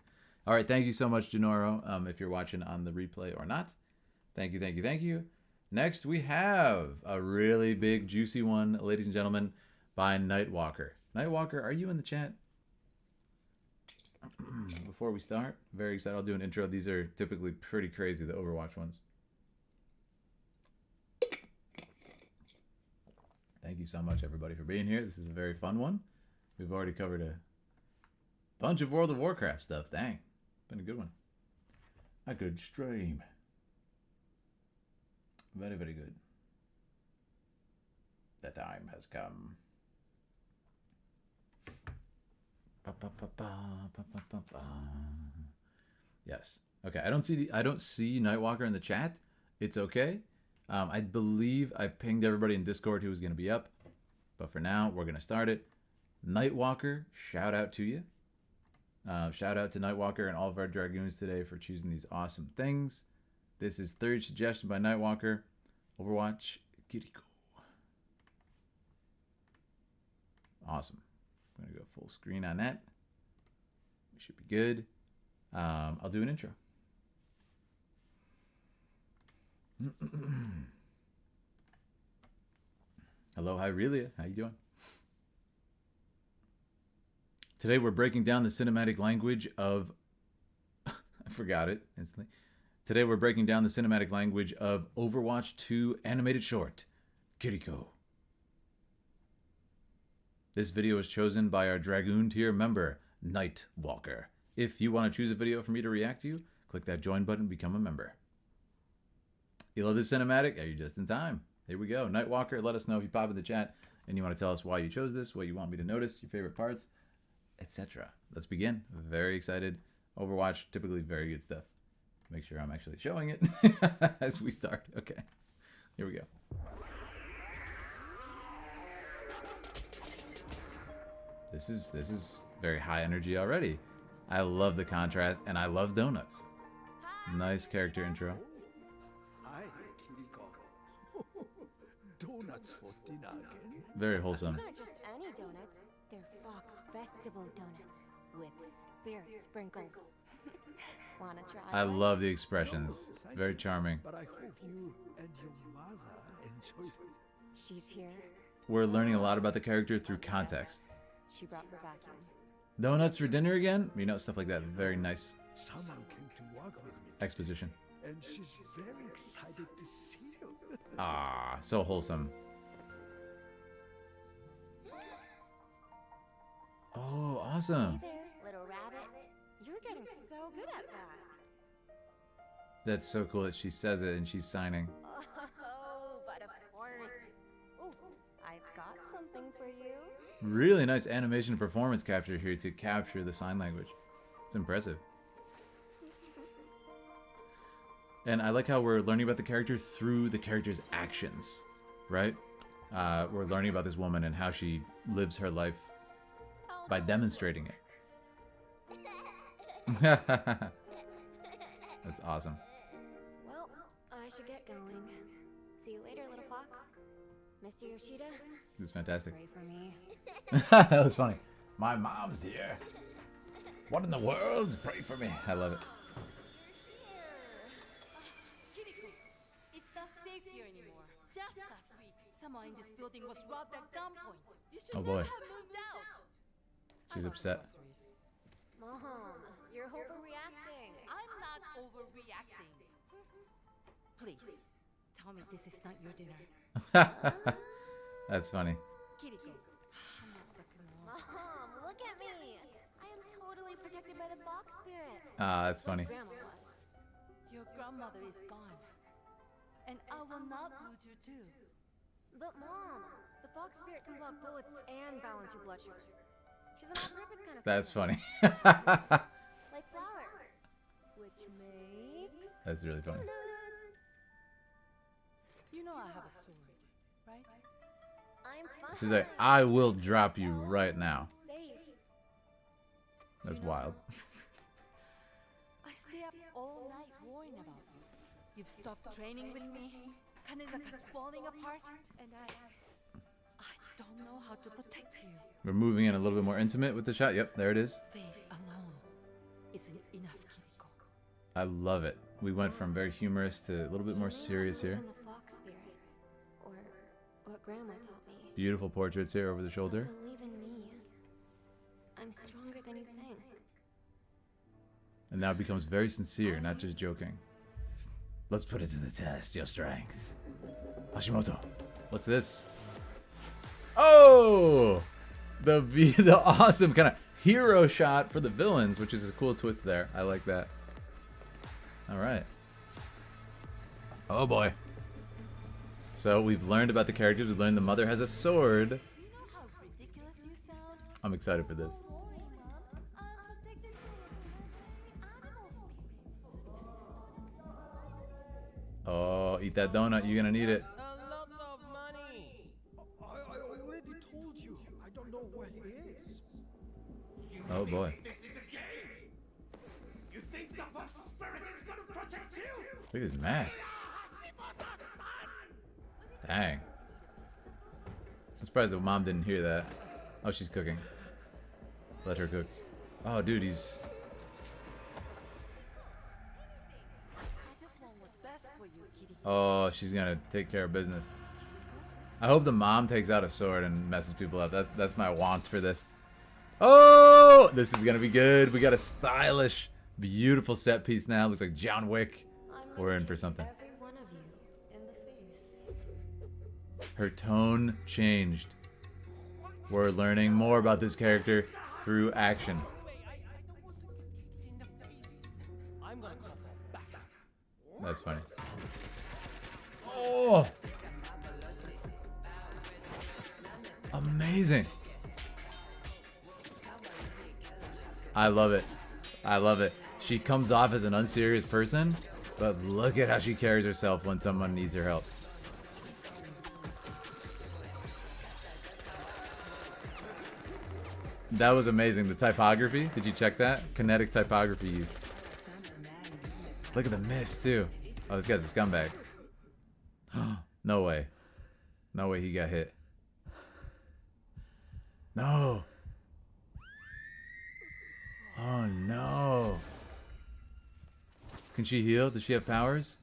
All right, thank you so much, Genoro. If you're watching on the replay or not, thank you. Next, we have a really big, juicy one, ladies and gentlemen, by Nightwalker. Nightwalker, are you in the chat? Before we start, very excited. I'll do an intro. These are typically pretty crazy, the Overwatch ones. Thank you so much, everybody, for being here. This is a very fun one. We've already covered a bunch of World of Warcraft stuff. Dang. Been a good one. A good stream. Very good. The time has come. Yes. Okay. I don't see Nightwalker in the chat. It's okay. I believe I pinged everybody in Discord who was going to be up. But for now, we're going to start it. Nightwalker, shout out to you. Shout out to Nightwalker and all of our Dragoons today for choosing these awesome things. This is third suggestion by Nightwalker. Overwatch, Kiriko. Awesome. I'm going to go full screen on that. We should be good. I'll do an intro. Hello, Hyrelia. How you doing? Today we're breaking down the cinematic language of... I forgot it instantly. Today we're breaking down the cinematic language of Overwatch 2 animated short, Kiriko. This video is chosen by our Dragoon Tier member, Nightwalker. If you want to choose a video for me to react to, click that join button and become a member. You love this cinematic? Are you just in time? Here we go. Nightwalker, let us know if you pop in the chat and you want to tell us why you chose this, what you want me to notice, your favorite parts, etc. Let's begin. Very excited. Overwatch, typically very good stuff. Make sure I'm actually showing it as we start. Okay. Here we go. This is very high energy already. I love the contrast, and I love donuts. Nice character intro. Hi, Kiriko. Donuts for dinner again? Very wholesome. These aren't just any donuts. They're Fox Festival donuts with spirit sprinkles. Wanna try? I love the expressions. Thank Very you. charming. But I hope you and your mother enjoyed it. She's here. We're learning a lot about the character through context. She brought her vacuum. Donuts for dinner again? You know, stuff like that. Very nice Someone came to work with me, exposition. and she's very excited to see you. Ah, so wholesome. Oh, awesome. Hey there, little rabbit. You're getting so good at that. That's so cool that she says it and she's signing. Oh, Really nice animation and performance capture here to capture the sign language. It's impressive. And I like how we're learning about the character through the character's actions, right? We're learning about this woman and how she lives her life by demonstrating it. That's awesome. Well, I should get going. See you later, little fox. Mr. Yoshida, It's fantastic. pray for me. That was funny. My mom's here. What in the world? Pray for me. I love it. Kiriko, it's not safe here anymore. Just last week, someone in this building was robbed at gunpoint. You should Oh, boy. never have moved out. She's upset. Mom, you're overreacting. I'm not overreacting. Please, tell me this is not your dinner. That's funny. Kiriko, Mom, look at me. I am totally protected by the fox spirit. Ah, that's funny. Grandma was. your grandmother is gone. And I will not lose you too. But Mom, the fox spirit can block bullets and balance your blood sugar. She's an all-purpose kind of That's spirit. funny. Like flour. Which makes... That's really funny. donuts. You know I have a sword, right? I'm fine. She's like, I will drop you right now. Safe. That's wild. I stay up all night worrying about you. You've stopped training with me. Kanezaka's falling apart, and I don't know how to protect you. We're moving in a little bit more intimate with the shot. Yep, there it is. Faith alone isn't enough, Kiriko. I love it. We went from very humorous to a little bit more serious here. In the fox spirit. Or what Grandma taught me. Beautiful portraits here over the shoulder. Believe in me. I'm stronger than you think. And now it becomes very sincere, not just joking. Let's put it to the test, your strength. Hashimoto. What's this? Oh! The awesome kind of hero shot for the villains, which is a cool twist there. I like that. Alright. Oh boy. So we've learned about the characters. We've learned the mother has a sword. Do you know how ridiculous you sound? I'm excited for this. Don't worry, Mom. I'm protected by your animal spirit. Oh, eat that donut. You're gonna need it. A lot of money. I already told you. I don't know where he is. Oh boy. You think the fox spirit is gonna protect you? Look at his mask. Dang. I'm surprised the mom didn't hear that. Oh, she's cooking. Let her cook. Oh, dude, he's... I just want what's best for you, Kiriko. Oh, she's gonna take care of business. I hope the mom takes out a sword and messes people up. That's my want for this. Oh, this is gonna be good. We got a stylish, beautiful set piece now. Looks like John Wick. I'm We're gonna in for kick something. Every one of you in the face. Her tone changed. We're learning more about this character through action. Wait, I don't want to get kicked in the face. I'm gonna call for backup. That's funny. Oh! Amazing. I love it. I love it. She comes off as an unserious person, but look at how she carries herself when someone needs her help. That was amazing. The typography. Did you check that? Kinetic typography used. Look at the mist, too. Oh, this guy's a scumbag. No way. No way he got hit. No. Oh, no. Can she heal? Does she have powers?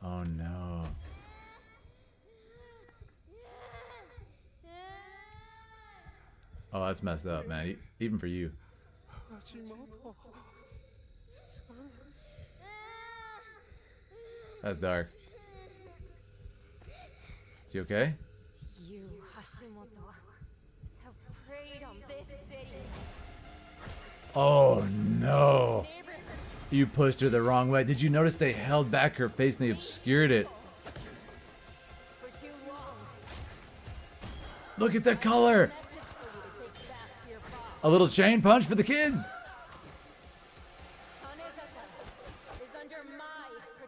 Oh, no. Oh, that's messed up, man. Even for you. Hashimoto. That's dark. Is he okay? You, Hashimoto, have preyed on this city. Oh, no. You pushed her the wrong way. Did you notice they held back her face and they obscured it? For too long. Look at the color. A little chain punch for the kids. Is under my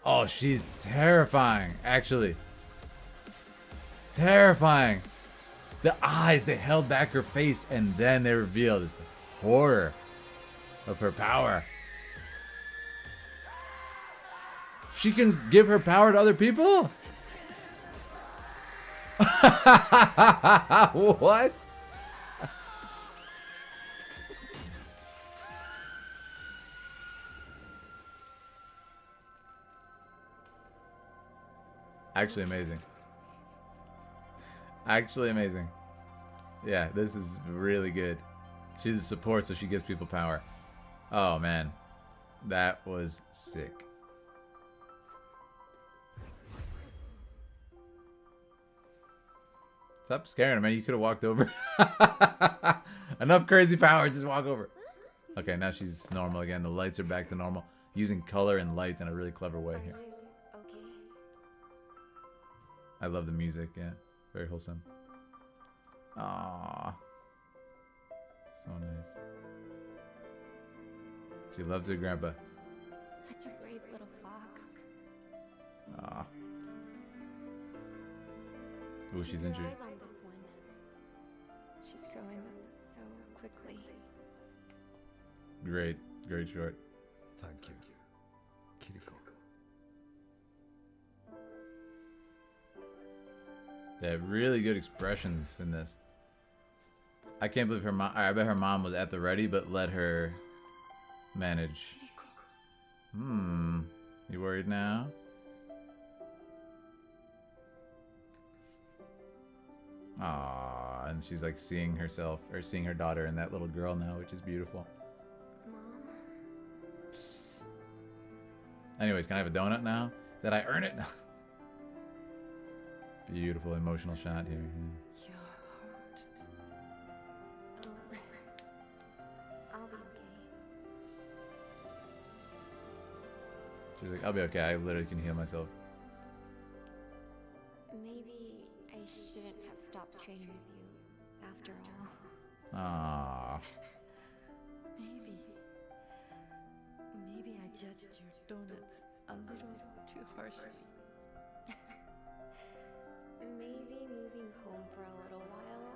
Oh, she's terrifying, actually. Terrifying. The eyes, they held back her face and then they revealed this horror of her power. She can give her power to other people? What? Actually amazing. Actually amazing. Yeah, this is really good. She's a support, so she gives people power. Oh, man. That was sick. Stop scaring him, man. You could have walked over. Enough crazy power. Just walk over. Okay, now she's normal again. The lights are back to normal. Using color and light in a really clever way here. okay? I love the music, yeah. Very wholesome. Aww. So nice. She loves her grandpa. Such a brave little fox. Aww. Ooh, she's Keep your injured. eyes on this one. She's growing up so quickly. Great. Great short. Thank you, Kiriko. They have really good expressions in this. I can't believe her mom. I bet her mom was at the ready, but let her manage. Hmm. You worried now? Aww, and she's like seeing herself or seeing her daughter and that little girl now, which is beautiful. Mom? Anyways, can I have a donut now? Did I earn it? Beautiful emotional shot here. Yeah. Your heart. Oh. I'll be okay. She's like, I'll be okay. I literally can heal myself. Maybe I shouldn't have stopped training with you, after all. Aww. Maybe I judged your donuts a little too harshly. Maybe moving home for a little while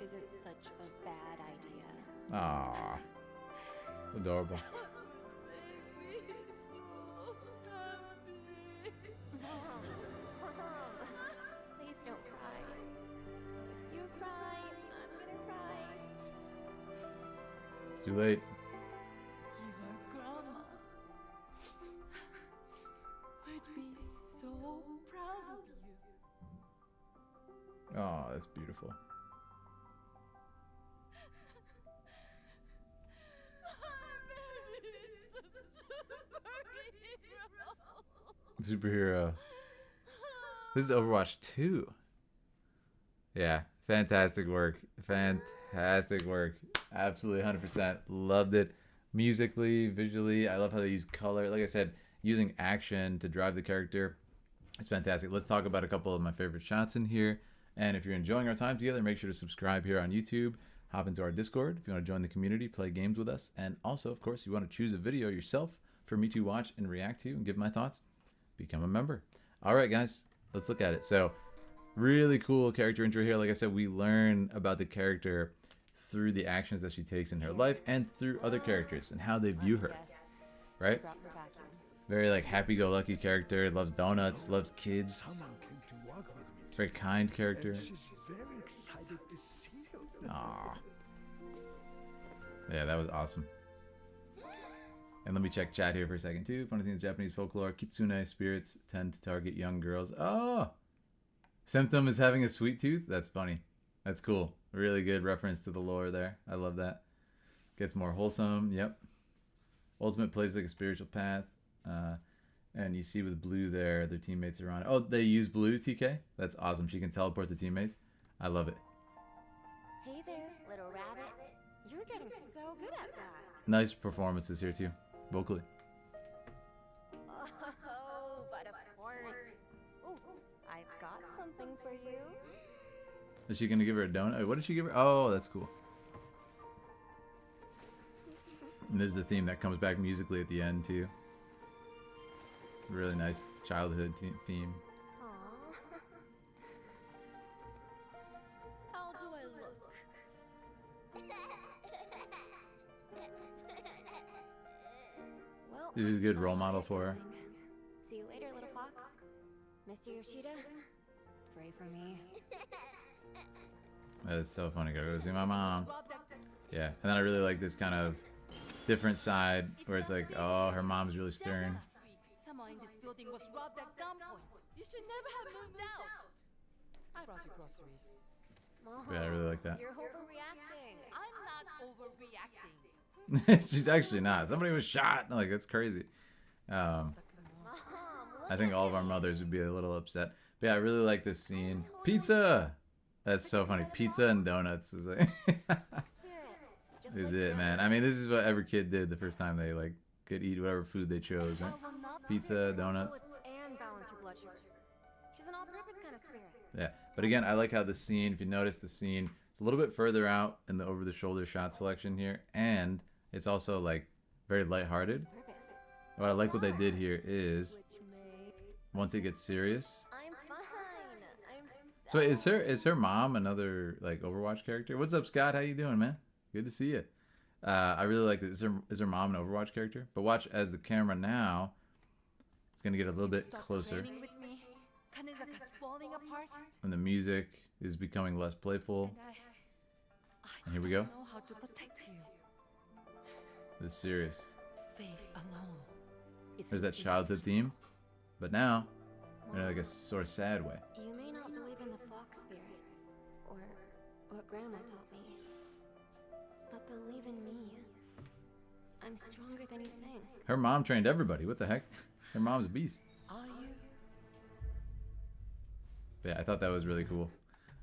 isn't such a bad idea. Aww. Adorable. Mom, please don't cry. If you cry, I'm gonna cry. It's too late. Your grandma would be so proud of you. Oh, that's beautiful. Superhero. This is Overwatch 2. Yeah, fantastic work. Fantastic work. Absolutely 100%. Loved it. Musically, visually, I love how they use color. Like I said, using action to drive the character. It's fantastic. Let's talk about a couple of my favorite shots in here. And if you're enjoying our time together, make sure to subscribe here on YouTube. Hop into our Discord if you want to join the community, play games with us. And also, of course, if you want to choose a video yourself for me to watch and react to and give my thoughts, become a member. All right, guys, let's look at it. So, really cool character intro here. Like I said, we learn about the character through the actions that she takes in her life and through other characters and how they view her, right? Brought her vacuum. Very like happy-go-lucky character, loves donuts, loves kids. Someone came to work with me. Very kind character. And she's very excited to see you. Aww. Yeah, that was awesome. And let me check chat here for a second too. Funny thing is Japanese folklore, kitsune spirits tend to target young girls. Oh! Symptom is having a sweet tooth? That's funny. That's cool. Really good reference to the lore there. I love that. Gets more wholesome. Yep. Ultimate plays like a spiritual path. And you see with blue there, their teammates are on it. Oh, they use blue, TK? That's awesome. She can teleport the teammates. I love it. Hey there, little rabbit. You're getting so good at that. Nice performances here too, vocally. Oh, but of course. Ooh, I've got something for you. Is she gonna give her a donut? What did she give her? Oh, that's cool. And this is the theme that comes back musically at the end too. Really nice childhood theme. Aww. How do I look? Well, This is a good role model for her. see you later, little fox. Mr. Yoshida, pray for me. That's so funny. Gotta go see my mom. Yeah, and then I really like this kind of different side where it's like, oh, her mom's really stern. Someone in this building was robbed at gunpoint. You should never have moved out. I brought you groceries. Mom, Yeah, I really like that. you're overreacting. I'm not overreacting. She's actually not. Somebody was shot. Like, that's crazy. Mom, I think all of our mothers would be a little upset. But yeah, I really like this scene. Pizza! That's so funny. Pizza and donuts is like spirit. Just is like it, that. man. I mean, this is what every kid did the first time they like could eat whatever food they chose, right? Pizza, donuts. Bullets and balance your blood sugar. She's an all-purpose kind of spirit. Yeah. But again, I like how the scene, if you notice the scene, it's a little bit further out in the over-the-shoulder shot selection here, and it's also like very lighthearted. Purpose. What I like what they did here is once it gets serious. I'm fine. I'm So is her mom another like Overwatch character? What's up, Scott? How you doing, man? Good to see you. I really like this. Is her mom an Overwatch character? But watch as the camera now is gonna get a little bit Stop closer, training with me. Kanezaka's falling apart. and the music is becoming less playful. And And here we go. don't know how to protect you. It's serious. Faith alone. is There's that enough. childhood theme, but now in like a sort of sad way. You may not believe in the fox spirit, or what Grandma taught me, but believe in me. I'm stronger than you think. Her mom trained everybody. What the heck? Her mom's a beast. Are you? But yeah, I thought that was really cool.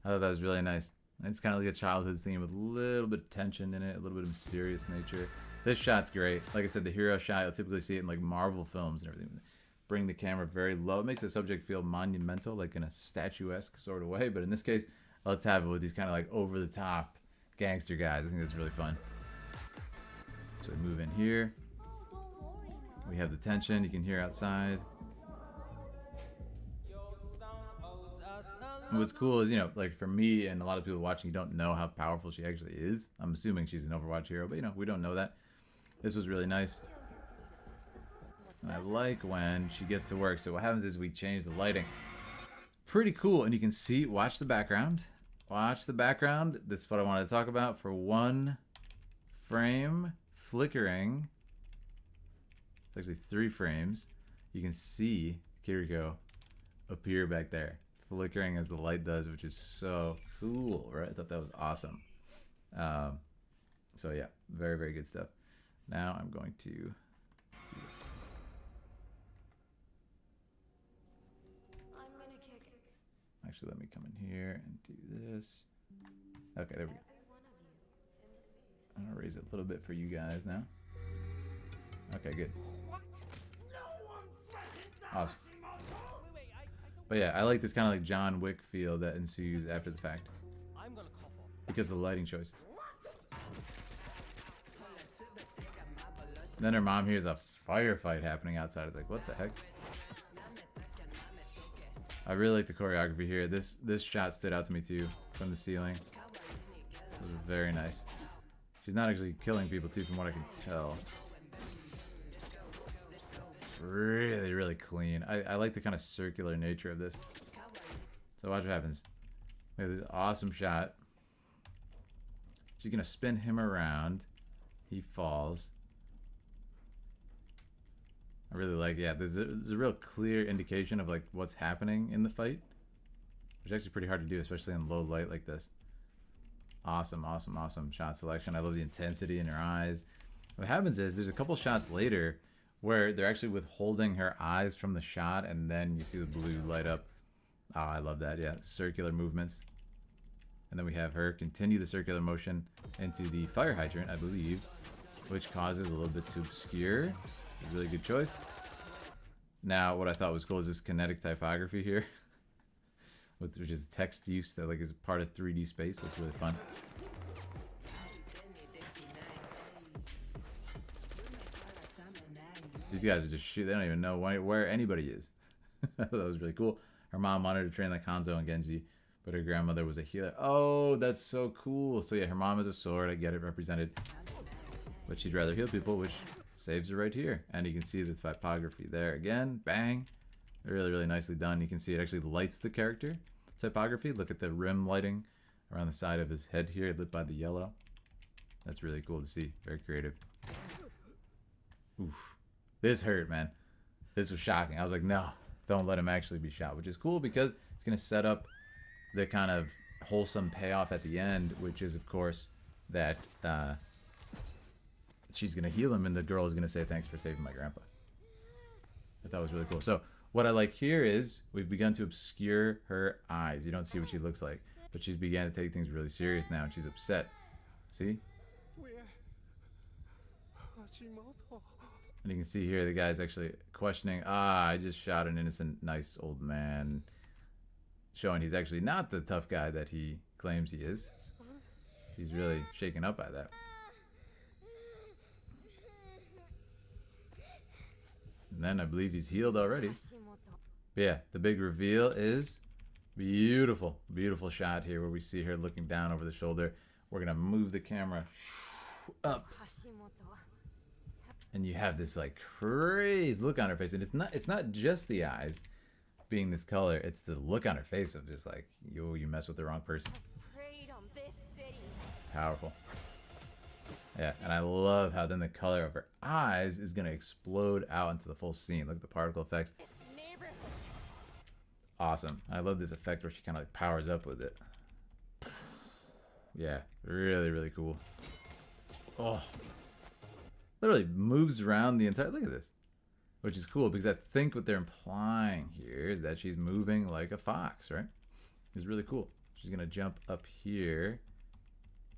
I thought that was really nice. And it's kind of like a childhood theme with a little bit of tension in it, a little bit of mysterious nature. This shot's great. Like I said, the hero shot, you'll typically see it in like Marvel films and everything. Bring the camera very low. It makes the subject feel monumental, like in a statuesque sort of way. But in this case, let's have it with these kind of like over-the-top gangster guys. I think that's really fun. So we move in here. We have the tension you can hear outside. And what's cool is, you know, like for me and a lot of people watching, you don't know how powerful she actually is. I'm assuming she's an Overwatch hero, but you know, we don't know that. This was really nice. And I like when she gets to work. So what happens is we change the lighting. Pretty cool. And you can see, watch the background. Watch the background. That's what I wanted to talk about for one frame. Flickering. It's actually 3 frames. You can see Kiriko appear back there. Flickering as the light does, which is so cool, right? I thought that was awesome. So yeah, very, very good stuff. Now I'm going to do this. I'm gonna kick Actually, let me come in here and do this. Okay, there we go. every one of you in the face. I'm gonna raise it a little bit for you guys now. Okay, good. What? No one threatens us, Awesome. immortal! Wait, I don't. But yeah, I like this kind of like John Wick feel that ensues after the fact I'm gonna call for. because of the lighting choices. Then her mom hears a firefight happening outside. It's like, what the heck? I really like the choreography here. This shot stood out to me too, from the ceiling. It was very nice. She's not actually killing people too, from what I can tell. Really, really clean. I like the kind of circular nature of this. So watch what happens. We have this awesome shot. She's gonna spin him around. He falls. I really like, yeah, there's a real clear indication of like what's happening in the fight, which is actually pretty hard to do, especially in low light like this. Awesome, awesome, awesome shot selection. I love the intensity in her eyes. What happens is there's a couple shots later where they're actually withholding her eyes from the shot, and then you see the blue light up. Oh, I love that. Yeah, circular movements. And then we have her continue the circular motion into the fire hydrant, I believe, which causes a little bit to obscure. Really good choice. Now, what I thought was cool is this kinetic typography here, which is text use that like is part of 3D space. That's really fun. These guys are just shoot. They don't even know where anybody is. That was really cool. Her mom wanted her to train like Hanzo and Genji, but her grandmother was a healer. Oh, that's so cool. So yeah, her mom is a sword. I get it represented. But she'd rather heal people, which saves her right here. And you can see the typography there again. Bang. Really, really nicely done. You can see it actually lights the character typography. Look at the rim lighting around the side of his head here, lit by the yellow. That's really cool to see. Very creative. Oof. This hurt, man. This was shocking. I was like, no, don't let him actually be shot, which is cool because it's going to set up the kind of wholesome payoff at the end, which is, of course, that she's going to heal him and the girl is going to say, thanks for saving my grandpa. I thought it was really cool. So what I like here is we've begun to obscure her eyes. You don't see what she looks like, but she's began to take things really serious now and she's upset. See? And you can see here the guy's actually questioning, I just shot an innocent, nice old man. Showing he's actually not the tough guy that he claims he is. He's really shaken up by that. And then I believe he's healed already. But yeah, the big reveal is beautiful. Beautiful shot here where we see her looking down over the shoulder. We're going to move the camera up. And you have this like crazy look on her face. And it's not just the eyes being this color. It's the look on her face of just like, yo, you mess with the wrong person. Powerful. Yeah, and I love how then the color of her eyes is going to explode out into the full scene. Look at the particle effects. Awesome. I love this effect where she kind of like powers up with it. Yeah, really, really cool. Oh. Literally moves around the entire... Look at this. Which is cool because I think what they're implying here is that she's moving like a fox, right? It's really cool. She's going to jump up here.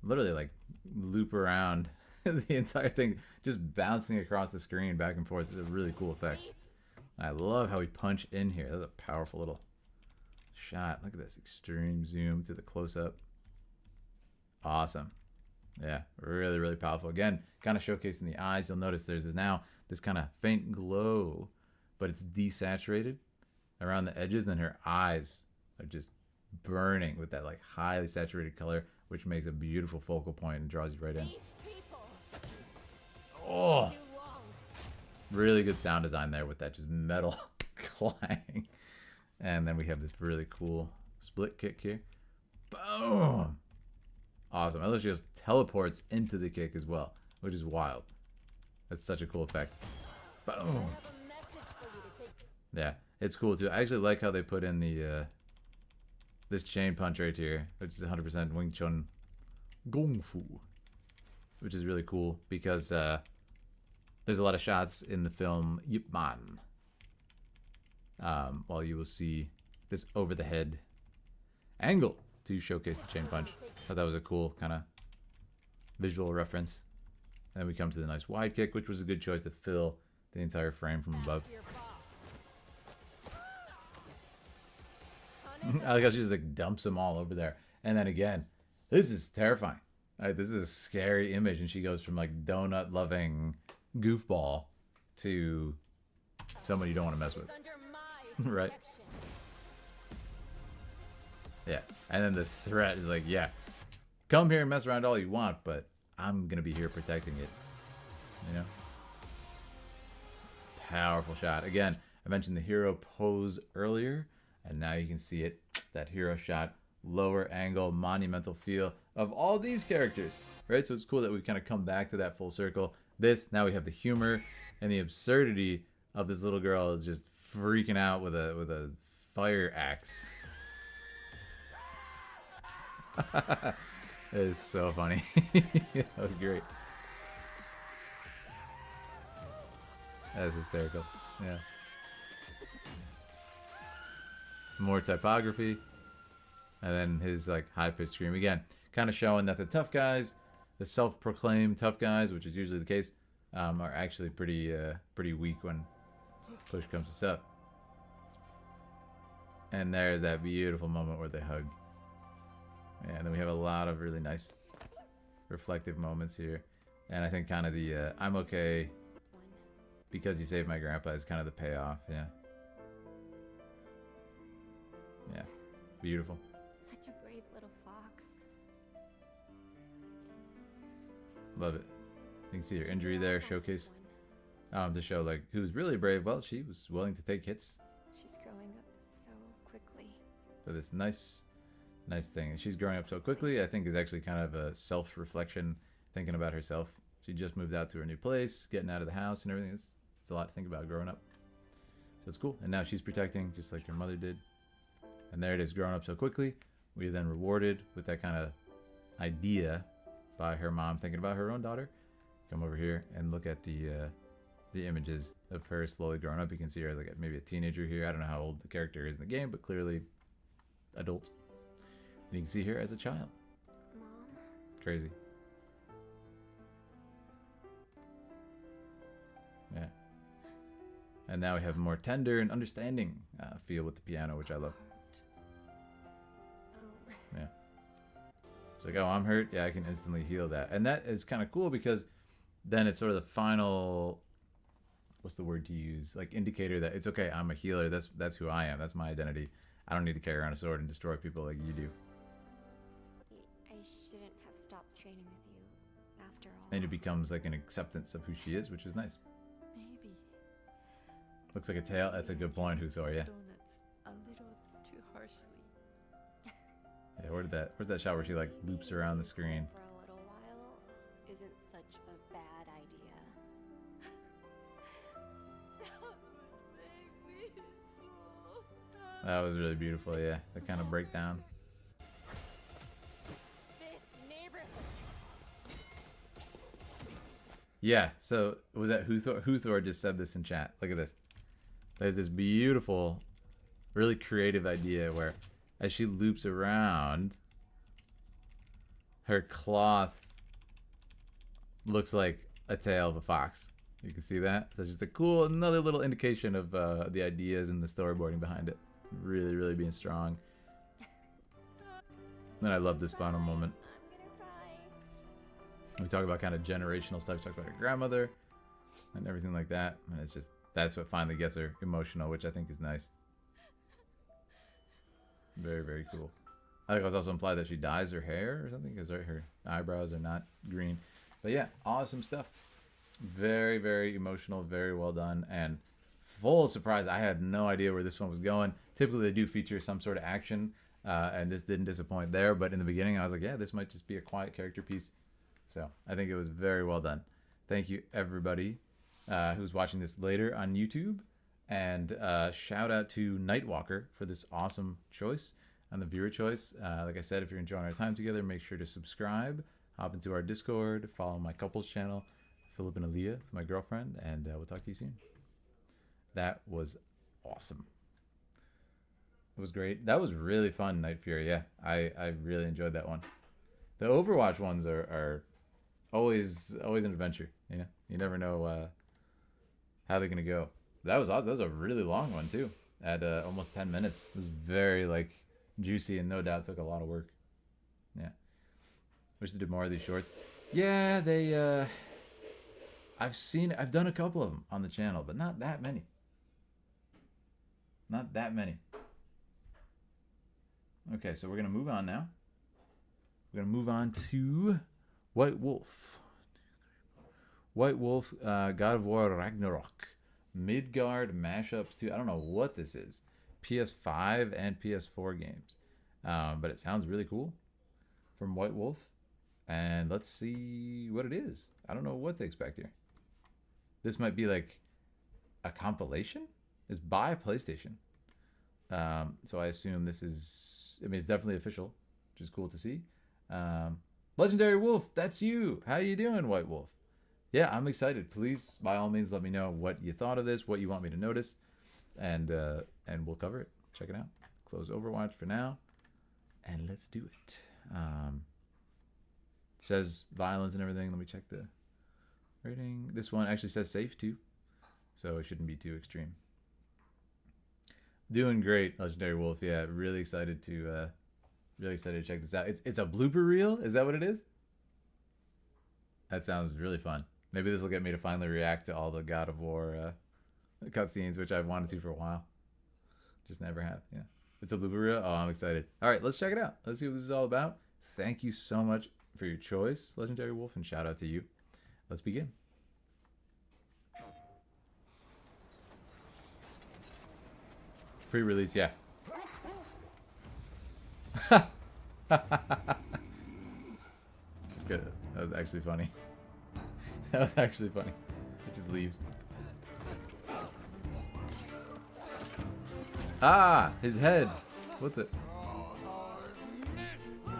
Literally like loop around the entire thing, just bouncing across the screen back and forth. It's a really cool effect. I love how we punch in here. That's a powerful little shot. Look at this extreme zoom to the close-up. Awesome. Yeah, really, really powerful. Again, kind of showcasing the eyes. You'll notice there's now this kind of faint glow, but it's desaturated around the edges. Then her eyes are just burning with that like highly saturated color, which makes a beautiful focal point and draws you right in. Oh, really good sound design there with that just metal clang. And then we have this really cool split kick here. Boom. Awesome. I love she just teleports into the kick as well, which is wild. That's such a cool effect. Boom. Yeah, it's cool too. I actually like how they put in the this chain punch right here, which is 100% Wing Chun Gong Fu, which is really cool because there's a lot of shots in the film Yip Man. While you will see this over the head angle to showcase the chain punch. Thought that was a cool kind of visual reference. And then we come to the nice wide kick, which was a good choice to fill the entire frame from above. I like how she just like dumps them all over there. And then again, this is terrifying. All right, this is a scary image, and she goes from like donut loving goofball to someone you don't want to mess with. Right? Yeah. And then the threat is like, yeah, come here and mess around all you want, but I'm gonna be here protecting it. You know? Powerful shot. Again, I mentioned the hero pose earlier, and now you can see it. That hero shot, lower angle, monumental feel of all these characters. Right? So it's cool that we kind of come back to that full circle. This, now we have the humor and the absurdity of this little girl just freaking out with a fire axe. It is so funny. That was great. That is hysterical. Yeah. More typography. And then his like high-pitched scream again. Kind of showing that the tough guys, the self-proclaimed tough guys, which is usually the case, are actually pretty weak when push comes to shove. And there's that beautiful moment where they hug. Yeah, and then we have a lot of really nice reflective moments here. And I think kind of the I'm okay because you saved my grandpa is kind of the payoff. Yeah. Yeah. Beautiful. Such a brave little fox. Love it. You can see her injury there showcased to show like who's really brave. Well, she was willing to take hits She's growing up so quickly. for this nice thing. And she's growing up so quickly, I think is actually kind of a self-reflection, thinking about herself. She just moved out to her new place, getting out of the house and everything. It's a lot to think about growing up. So it's cool. And now she's protecting just like her mother did. And there it is, growing up so quickly. We are then rewarded with that kind of idea by her mom thinking about her own daughter. Come over here and look at the images of her slowly growing up. You can see her as like maybe a teenager here. I don't know how old the character is in the game, but clearly adult. And you can see her as a child. Mom? Crazy. Yeah. And now we have more tender and understanding feel with the piano, which I love. Oh. Yeah. It's like, oh, I'm hurt. Yeah, I can instantly heal that. And that is kind of cool because then it's sort of the final, what's the word to use? Like indicator that it's okay, I'm a healer. That's who I am. That's my identity. I don't need to carry around a sword and destroy people like you do. I shouldn't have stopped training with you after all. And it becomes like an acceptance of who she is, which is nice. Maybe. Looks like a tail. That's a good point, Huthor, yeah. Donuts a little too harshly. Yeah, where's that shot where she like loops around the screen? For a little while isn't such a bad idea. That would make me so happy. That was really beautiful, yeah. The kind of breakdown. This neighborhood. Yeah, so was that Huthor? Huthor just said this in chat. Look at this. There's this beautiful, really creative idea where as she loops around, her cloth looks like a tail of a fox. You can see that? So it's just a cool, another little indication of the ideas and the storyboarding behind it. Really, really being strong. And I love this final moment. I'm gonna cry. We talk about kind of generational stuff. She talks about her grandmother and everything like that. And it's just, that's what finally gets her emotional, which I think is nice. Very, very cool. I think it was also implied that she dyes her hair or something because her eyebrows are not green. But yeah, awesome stuff. Very, very emotional, very well done, and full surprise. I had no idea where this one was going. Typically, they do feature some sort of action, and this didn't disappoint there. But in the beginning, I was like, yeah, this might just be a quiet character piece. So I think it was very well done. Thank you, everybody who's watching this later on YouTube. And shout out to Nightwalker for this awesome choice and the viewer choice. Like I said, if you're enjoying our time together, make sure to subscribe, hop into our Discord, follow my couples channel, Philip and Aaliyah, my girlfriend, and we'll talk to you soon. That was awesome. It was great. That was really fun, Night Fury. Yeah, I really enjoyed that one. The Overwatch ones are always an adventure. You know, you never know how they're gonna go. That was awesome. That was a really long one too, at almost 10 minutes. It was very like juicy and no doubt took a lot of work. Yeah, wish they did more of these shorts. Yeah, they. I've done a couple of them on the channel, but not that many. Not that many. Okay, so we're gonna move on now. We're gonna move on to White Wolf. White Wolf, God of War Ragnarok. Midgard mashups too. I don't know what this is. PS5 and PS4 games. But it sounds really cool from White Wolf. And let's see what it is. I don't know what to expect here. This might be like a compilation? It's by PlayStation. So I assume this is, I mean, it's definitely official, which is cool to see. Legendary Wolf, that's you. How you doing, White Wolf? Yeah, I'm excited. Please, by all means, let me know what you thought of this, what you want me to notice, and we'll cover it. Check it out. Close Overwatch for now, and let's do it. It says violence and everything. Let me check the rating. This one actually says safe too, so it shouldn't be too extreme. Doing great, Legendary Wolf. Yeah, really excited to check this out. It's a blooper reel. Is that what it is? That sounds really fun. Maybe this will get me to finally react to all the God of War cutscenes, which I've wanted to for a while. Just never have. Yeah. It's a Luberia. Oh, I'm excited. All right, let's check it out. Let's see what this is all about. Thank you so much for your choice, Legendary Wolf, and shout out to you. Let's begin. Pre-release, yeah. Good. That was actually funny. That was actually funny. It just leaves. Ah, his head. What the?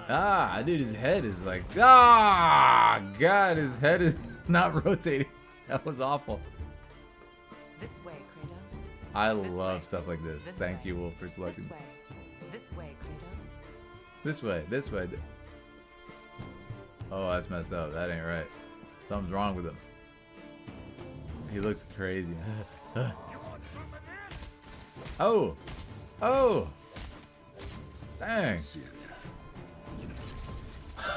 Ah, dude, his head is like. Ah, God, his head is not rotating. That was awful. This way, Kratos. I This love way. stuff like this. This Thank way. you, Wolf, for This selecting. way. This way, Kratos. This way, this way. Oh, that's messed up. That ain't right. Something's wrong with him. He looks crazy. Oh! Oh! Dang!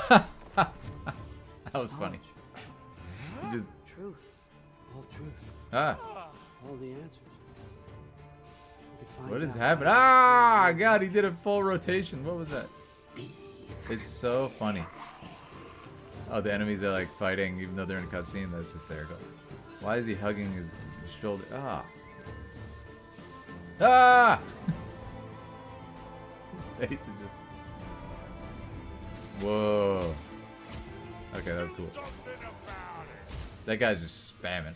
That was funny. He just Truth. All truth. ah! All the answers. We could find What is out. happening? Ah! God, he did a full rotation. What was that? It's so funny. Oh, the enemies are like fighting even though they're in a cutscene. That's hysterical. Why is he hugging his shoulder? Ah! Ah! His face is just. Whoa. Okay, that was cool. That guy's just spamming.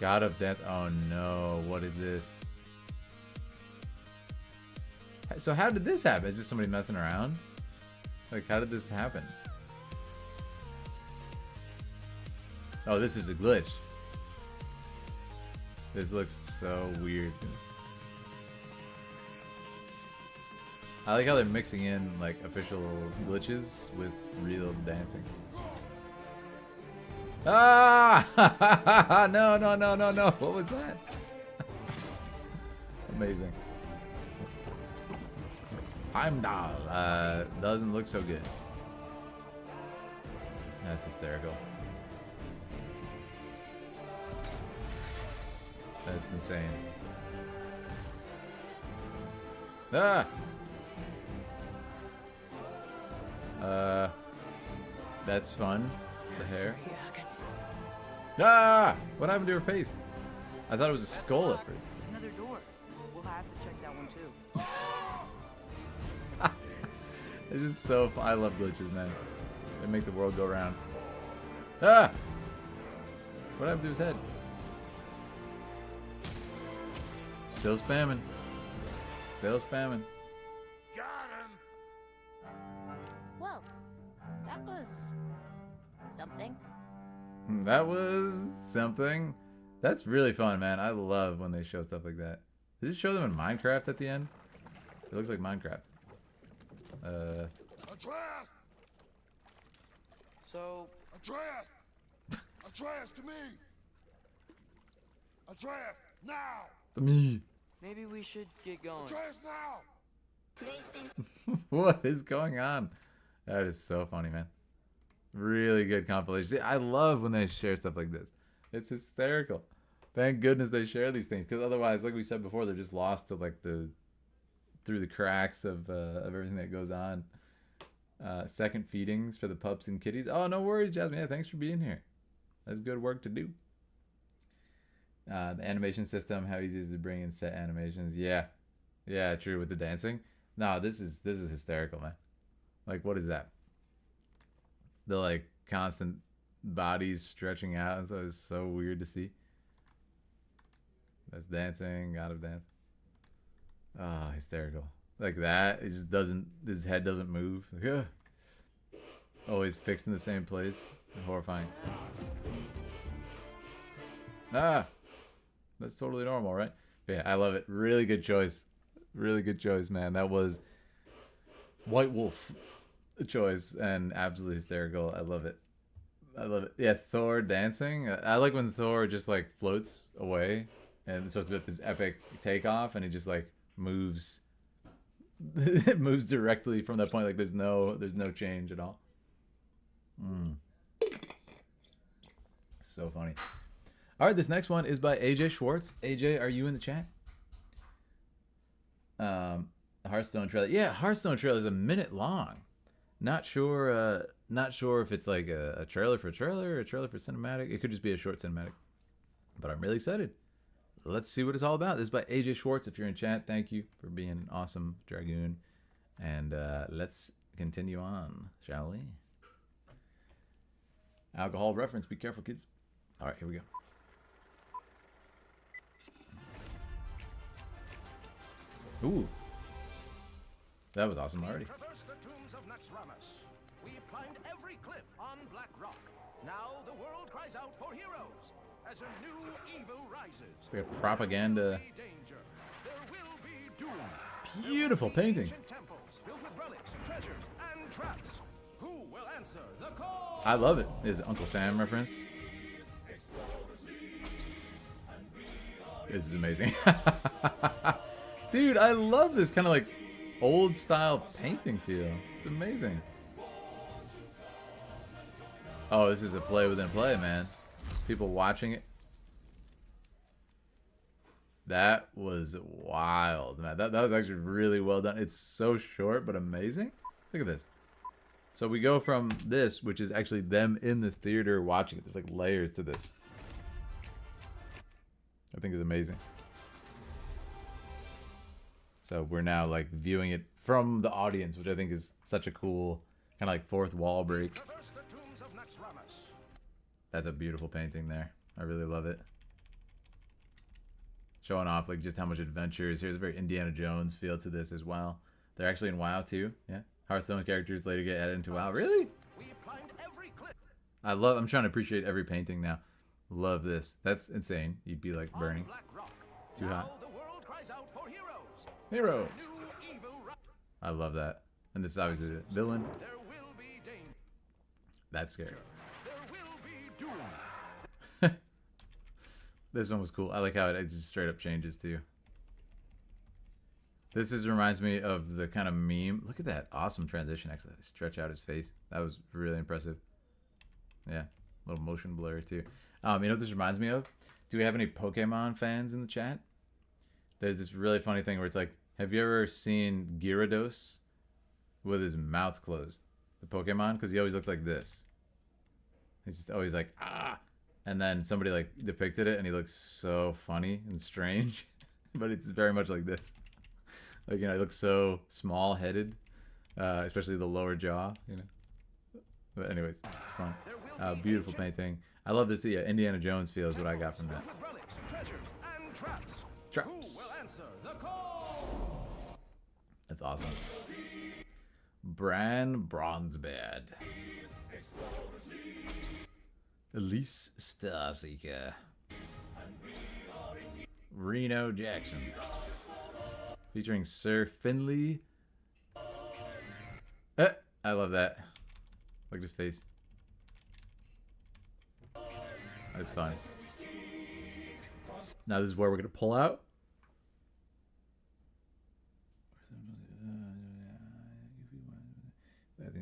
God of Dance. Oh no, what is this? So how did this happen? Is just somebody messing around? Like, how did this happen? Oh, this is a glitch. This looks so weird. I like how they're mixing in like official glitches with real dancing. Ah! No, no, no, no, no. What was that? Amazing. Heimdall. Doesn't look so good. That's hysterical. That's insane. Ah! That's fun. The hair. Ah! What happened to her face? I thought it was a skull at first. Another door. We'll have to check that one too. It's just so fun. I love glitches, man. They make the world go round. Ah! What happened to his head? Still spamming. Still spamming. Got him. Well, that was something. That was something. That's really fun, man. I love when they show stuff like that. Did it show them in Minecraft at the end? It looks like Minecraft. Atreus! So, Atreus! Atreus, to me! Atreus, now! Me. maybe we should get going. Atreus, now! What is going on? That is so funny, man. Really good compilation. See, I love when they share stuff like this. It's hysterical. Thank goodness they share these things, because otherwise, like we said before, they're just lost to like through the cracks of everything that goes on. Second feedings for the pups and kitties. Oh, no worries, Jasmine. Yeah, thanks for being here. That's good work to do. The animation system, how easy is it to bring in set animations? Yeah, yeah, true with the dancing. No, this is hysterical, man. Like, what is that? The like constant bodies stretching out, and so it's so weird to see. That's dancing, God of Dance. Ah, hysterical. Like that, it just doesn't. His head doesn't move. Like, ugh. Always fixed in the same place. Horrifying. Ah, that's totally normal, right? But yeah, I love it. Really good choice. Really good choice, man. That was White Wolf choice and absolutely hysterical. I love it. I love it. Yeah, Thor dancing. I like when Thor just like floats away and it's supposed to be this epic takeoff and he just like moves. It moves directly from that point. Like there's no change at all. So funny. All right, this next one is by AJ Schwartz. AJ, are you in the chat? Hearthstone trailer. Yeah, Hearthstone trailer is a minute long. Not sure. Not sure if it's like a trailer for trailer or a trailer for cinematic. It could just be a short cinematic. But I'm really excited. Let's see what it's all about. This is by AJ Schwartz. If you're in chat, thank you for being an awesome Dragoon. And let's continue on, shall we? Alcohol reference. Be careful, kids. All right, here we go. Ooh. That was awesome already. Traverse the tombs of Naxxramas. We climbed every cliff on Black Rock. Now the world cries out for heroes as a new evil rises. It's like a propaganda. Danger. There will be doom. Beautiful painting. Temples filled with relics, treasures, and traps. Who will answer the call? I love it. Is the Uncle Sam reference? This is amazing. Dude, I love this kind of like old style painting feel. It's amazing. Oh, this is a play within a play, man. People watching it. That was wild, man. That was actually really well done. It's so short, but amazing. Look at this. So we go from this, which is actually them in the theater watching it. There's like layers to this. I think it's amazing. So we're now like viewing it from the audience, which I think is such a cool kind of like fourth wall break. That's a beautiful painting there. I really love it. Showing off like just how much adventure is. Here's a very Indiana Jones feel to this as well. They're actually in WoW too. Yeah. Hearthstone characters later get added into WoW. Really? I'm trying to appreciate every painting now. Love this. That's insane. You'd be like burning. Too hot. Heroes. I love that. And this is obviously the villain. That's scary. This one was cool. I like how it just straight up changes too. This reminds me of the kind of meme. Look at that awesome transition. Actually, stretch out his face. That was really impressive. Yeah, a little motion blur too. You know what this reminds me of? Do we have any Pokemon fans in the chat? There's this really funny thing where it's like, have you ever seen Gyarados with his mouth closed? The Pokemon? Because he always looks like this. He's just always like, ah. And then somebody like depicted it and he looks so funny and strange. But it's very much like this. Like, you know, he looks so small-headed. Especially the lower jaw, you know. But anyways, it's fun. Beautiful painting. I love this. Yeah, Indiana Jones feels what I got from that. Traps. That's awesome. Bran Bronzebeard. Elise Starseeker. Reno Jackson. Featuring Sir Finley. I love that. Look at his face. That's funny. Now this is where we're going to pull out.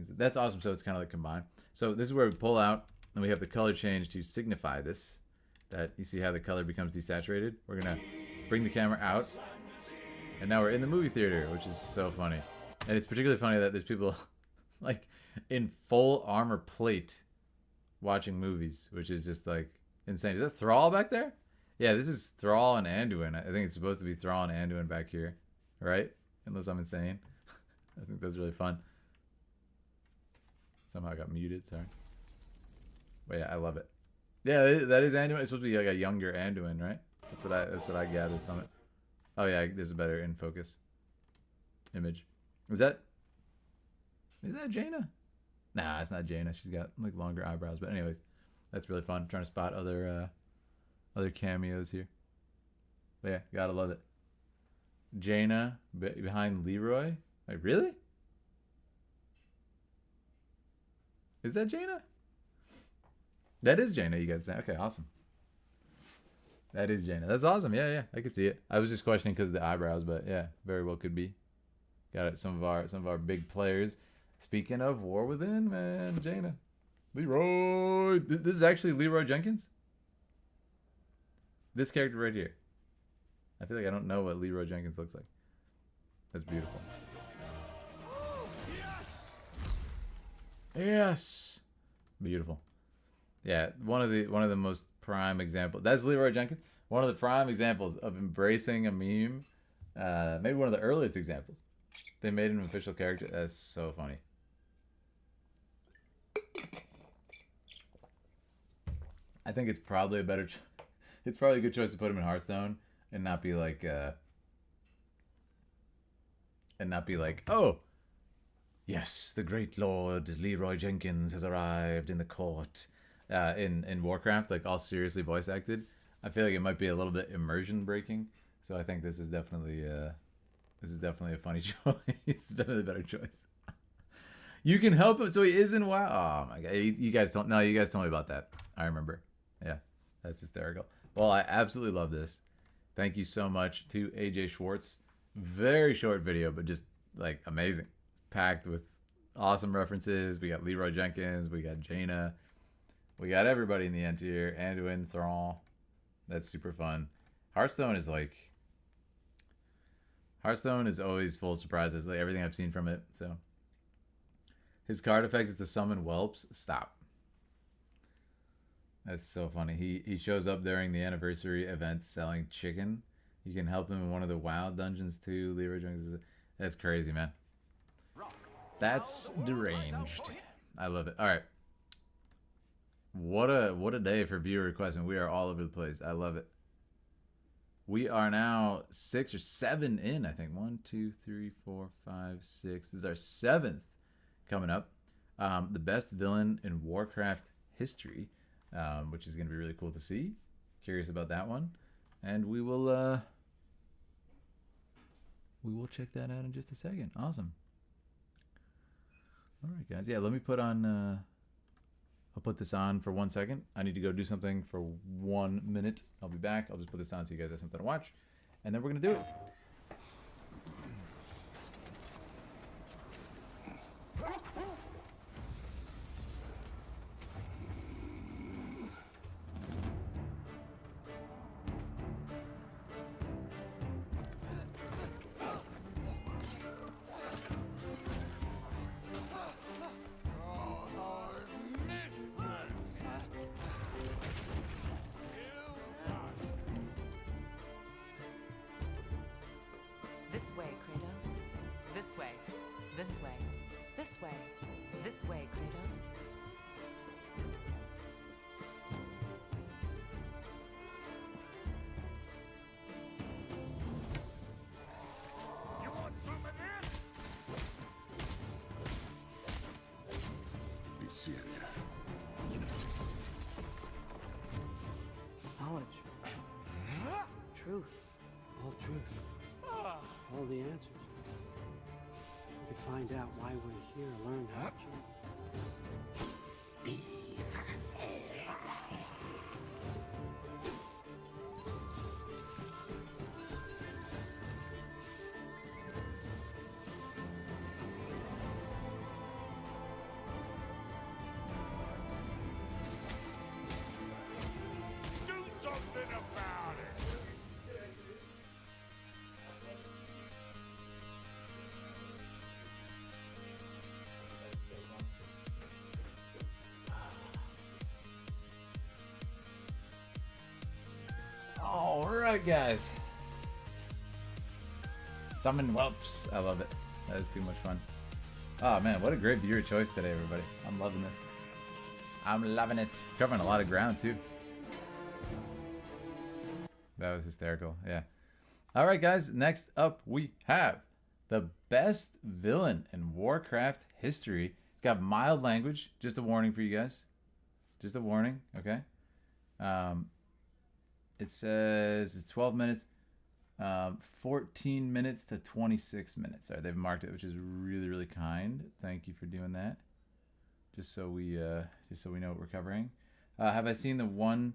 That's awesome. So it's kind of like combined. So this is where we pull out and we have the color change to signify this. That you see how the color becomes desaturated. We're going to bring the camera out. And now we're in the movie theater, which is so funny. And it's particularly funny that there's people like in full armor plate watching movies, which is just like insane. Is that Thrall back there? Yeah, this is Thrall and Anduin. I think it's supposed to be Thrall and Anduin back here, right? Unless I'm insane. I think that's really fun. Somehow I got muted, sorry. But yeah, I love it. Yeah, that is Anduin. It's supposed to be like a younger Anduin, right? That's what I gathered from it. Oh yeah, there's a better in focus image. Is that Jaina? Nah, it's not Jaina. She's got like longer eyebrows. But anyways, that's really fun. I'm trying to spot other cameos here. But yeah, gotta love it. Jaina behind Leroy. Like really? Is that Jaina? That is Jaina. You guys say okay, awesome. That is Jaina. That's awesome. Yeah, I could see it. I was just questioning because of the eyebrows, but yeah, very well could be. Got it. Some of our big players. Speaking of War Within, man, Jaina. Leroy. This is actually Leroy Jenkins. This character right here. I feel like I don't know what Leroy Jenkins looks like. That's beautiful. Yes. Beautiful. Yeah, one of the most prime examples. That's Leroy Jenkins. One of the prime examples of embracing a meme. Maybe one of the earliest examples. They made him an official character. That's so funny. I think it's probably a better. It's probably a good choice to put him in Hearthstone and not be like. Oh, yes, the great Lord Leroy Jenkins has arrived in the court. In Warcraft, like all seriously voice acted. I feel like it might be a little bit immersion breaking. So I think this is definitely a funny choice. It's definitely a better choice. You can help him, so he is in WoW. Oh my god, you guys don't know. You guys told me about that. I remember. Yeah, that's hysterical. Well, I absolutely love this. Thank you so much to AJ Schwartz. Very short video, but just like amazing. Packed with awesome references. We got Leroy Jenkins. We got Jaina. We got everybody in the end tier. Anduin, Thrall. That's super fun. Hearthstone is always full of surprises. Like everything I've seen from it. So his card effect is to summon whelps. Stop. That's so funny. He shows up during the anniversary event selling chicken. You can help him in one of the WoW dungeons too. Leroy Jenkins. That's crazy, man. That's deranged. I love it. All right. What a day for viewer requests, and we are all over the place. I love it. We are now 6 or 7 in, I think. 1, 2, 3, 4, 5, 6. This is our 7th coming up. The best villain in Warcraft history, which is going to be really cool to see. Curious about that one, and we will check that out in just a second. Awesome. All right, guys. Yeah, let me put on. I'll put this on for 1 second. I need to go do something for 1 minute. I'll be back. I'll just put this on so you guys have something to watch. And then we're going to do it. This way, Kratos. This way. This way. This way. This way, Kratos. You want some of this? Be seeing ya. Knowledge. Truth. All truth. All the answers. We could find out why we're here, learn how to choose. Do something about it! All right, guys. Summon whelps. I love it. That is too much fun. Oh man, what a great viewer choice today, everybody. I'm loving this. I'm loving it. Covering a lot of ground too. That was hysterical. Yeah. All right, guys. Next up, we have the best villain in Warcraft history. It's got mild language. Just a warning for you guys. Just a warning. Okay. It says it's 12 minutes, 14 minutes to 26 minutes. All right, they've marked it, which is really, really kind. Thank you for doing that. Just so we know what we're covering. Have I seen the one,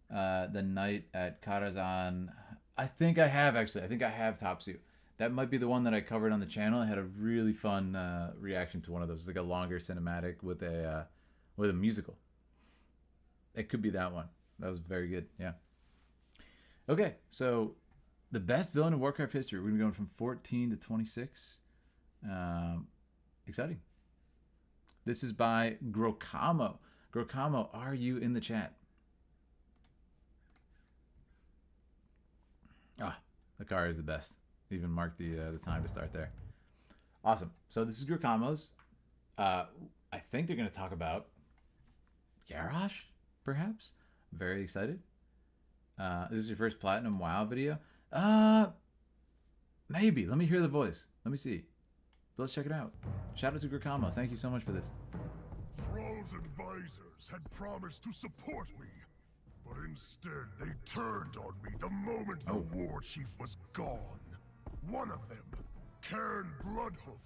the night at Karazhan? I think I have, actually. I think I have Topsu. That might be the one that I covered on the channel. I had a really fun reaction to one of those. It's like a longer cinematic with with a musical. It could be that one. That was very good. Yeah. Okay, so the best villain in Warcraft history. We're gonna be going from 14 to 26. Exciting. This is by Grokamo. Grokamo, are you in the chat? Ah, the car is the best. Even marked the time to start there. Awesome. So this is Grokamo's. I think they're going to talk about Garrosh, perhaps. Very excited. Is this your first Platinum WoW video? Maybe. Let me hear the voice. Let me see. Let's check it out. Shout out to Grokamo. Thank you so much for this. Thrall's advisors had promised to support me, but instead they turned on me the moment the war chief was gone. One of them, Cairn Bloodhoof,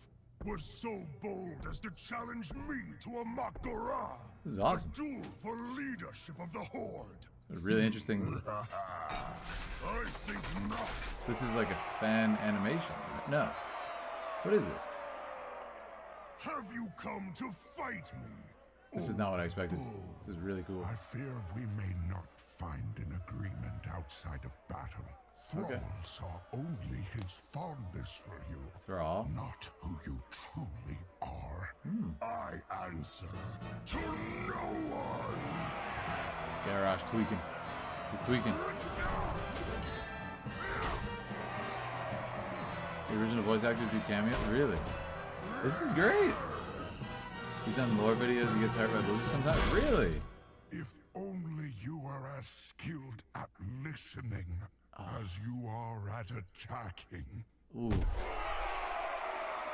was so bold as to challenge me to a Mak'gora. This is awesome. A duel for leadership of the Horde. Really interesting. I think not. This is like a fan animation. No. What is this? Have you come to fight me? This is not what I expected. This is really cool. I fear we may not find an agreement outside of battle. Thrall saw only his fondness for you. Thrall? Not who you truly are. I answer to no one. Garrosh tweaking. He's tweaking. The original voice actors do cameo? Really? This is great. He's done lore videos. He gets hurt by blizzards sometimes. Really? If only you are as skilled at listening as you are at attacking. Ooh.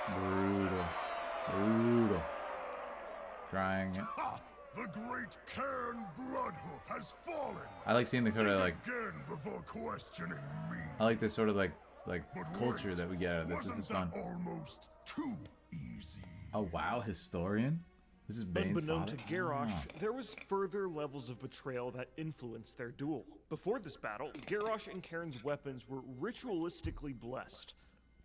Brutal. Brutal. Crying. Ha! The great Cairn Bloodhoof has fallen. I like seeing the sort of like. Again before questioning me. I like this sort of like But culture wait, that we get out of this. This is fun. Almost too easy. A WoW historian? This is Bane's Unbeknown father? to Garrosh, there was further levels of betrayal that influenced their duel. Before this battle, Garrosh and Cairn's weapons were ritualistically blessed.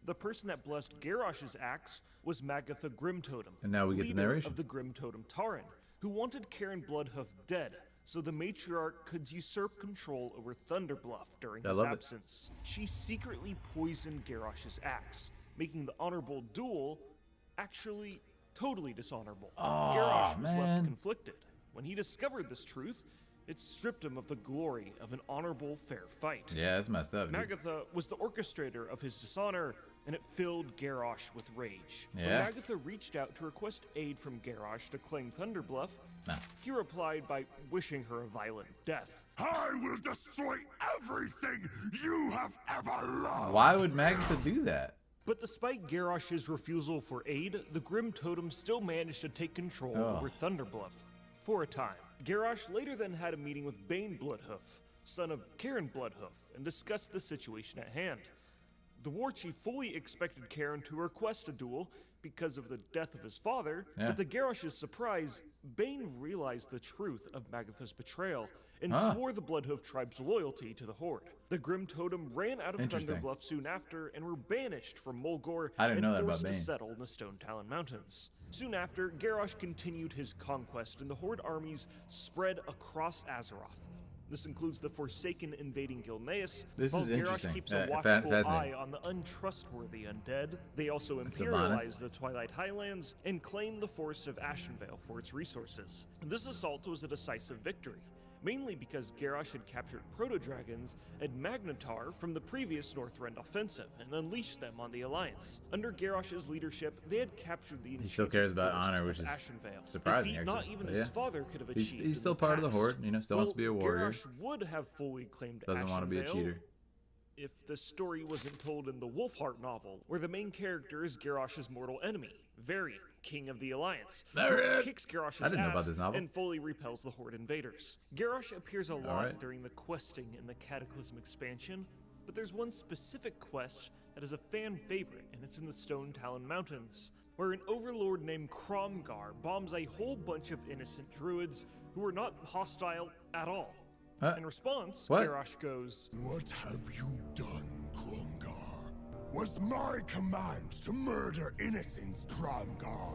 The person that blessed Garrosh's axe was Magatha Grimtotem, And now we get the leader narration. of the Grimtotem Tauren, who wanted Cairn Bloodhoof dead, so the matriarch could usurp control over Thunderbluff during I his love it. absence. She secretly poisoned Garrosh's axe, making the honorable duel actually totally dishonorable. Garrosh was man. left conflicted. When he discovered this truth, it stripped him of the glory of an honorable, fair fight. Yeah, that's messed up. Dude. Magatha was the orchestrator of his dishonor, and it filled Garrosh with rage. Yeah. When Magatha reached out to request aid from Garrosh to claim Thunderbluff, Nah. he replied by wishing her a violent death. I will destroy everything you have ever loved. Why would Magatha do that? But despite Garrosh's refusal for aid, the Grim Totem still managed to take control Oh. over Thunderbluff for a time. Garrosh later then had a meeting with Bane Bloodhoof, son of Cairn Bloodhoof, and discussed the situation at hand. The war chief fully expected Cairn to request a duel because of the death of his father, Yeah. but to Garrosh's surprise, Bane realized the truth of Magatha's betrayal and swore the Bloodhoof tribe's loyalty to the Horde. The Grim Totem ran out of Interesting. Thunderbluff soon after and were banished from Mulgore I didn't and know that about forced to Bane. settle in the Stone Talon Mountains. Soon after, Garrosh continued his conquest and the Horde armies spread across Azeroth. This includes the Forsaken invading Gilneas, This while is Garrosh interesting. keeps a Fa- watchful eye fascinating. on the untrustworthy undead. They also Sylvanas? imperialized the Twilight Highlands and claimed the Forest of Ashenvale for its resources. This assault was a decisive victory, mainly because Garrosh had captured proto-dragons and Magnetar from the previous Northrend offensive and unleashed them on the Alliance. Under Garrosh's leadership, they had captured the He still cares about Forest honor, of which is Ashenvale, surprising, a feat not actually, even but his yeah. father could have He's achieved. he's in still the part of the past. Horde, you know, still wants to be a warrior. Garrosh would have fully claimed Doesn't want to be a Ashenvale cheater. if the story wasn't told in the Wolfheart novel, where the main character is Garrosh's mortal enemy, Varian, King of the Alliance, who Varian! kicks Garrosh's I didn't know ass about this novel. and fully repels the Horde invaders. Garrosh appears a lot right. during the questing in the Cataclysm expansion, but there's one specific quest that is a fan favorite, and it's in the Stone Talon Mountains, where an overlord named Kromgar bombs a whole bunch of innocent druids who are not hostile at all. In response, What? Garrosh goes, What have you done, Kromgar? Was my command to murder innocents, Kromgar?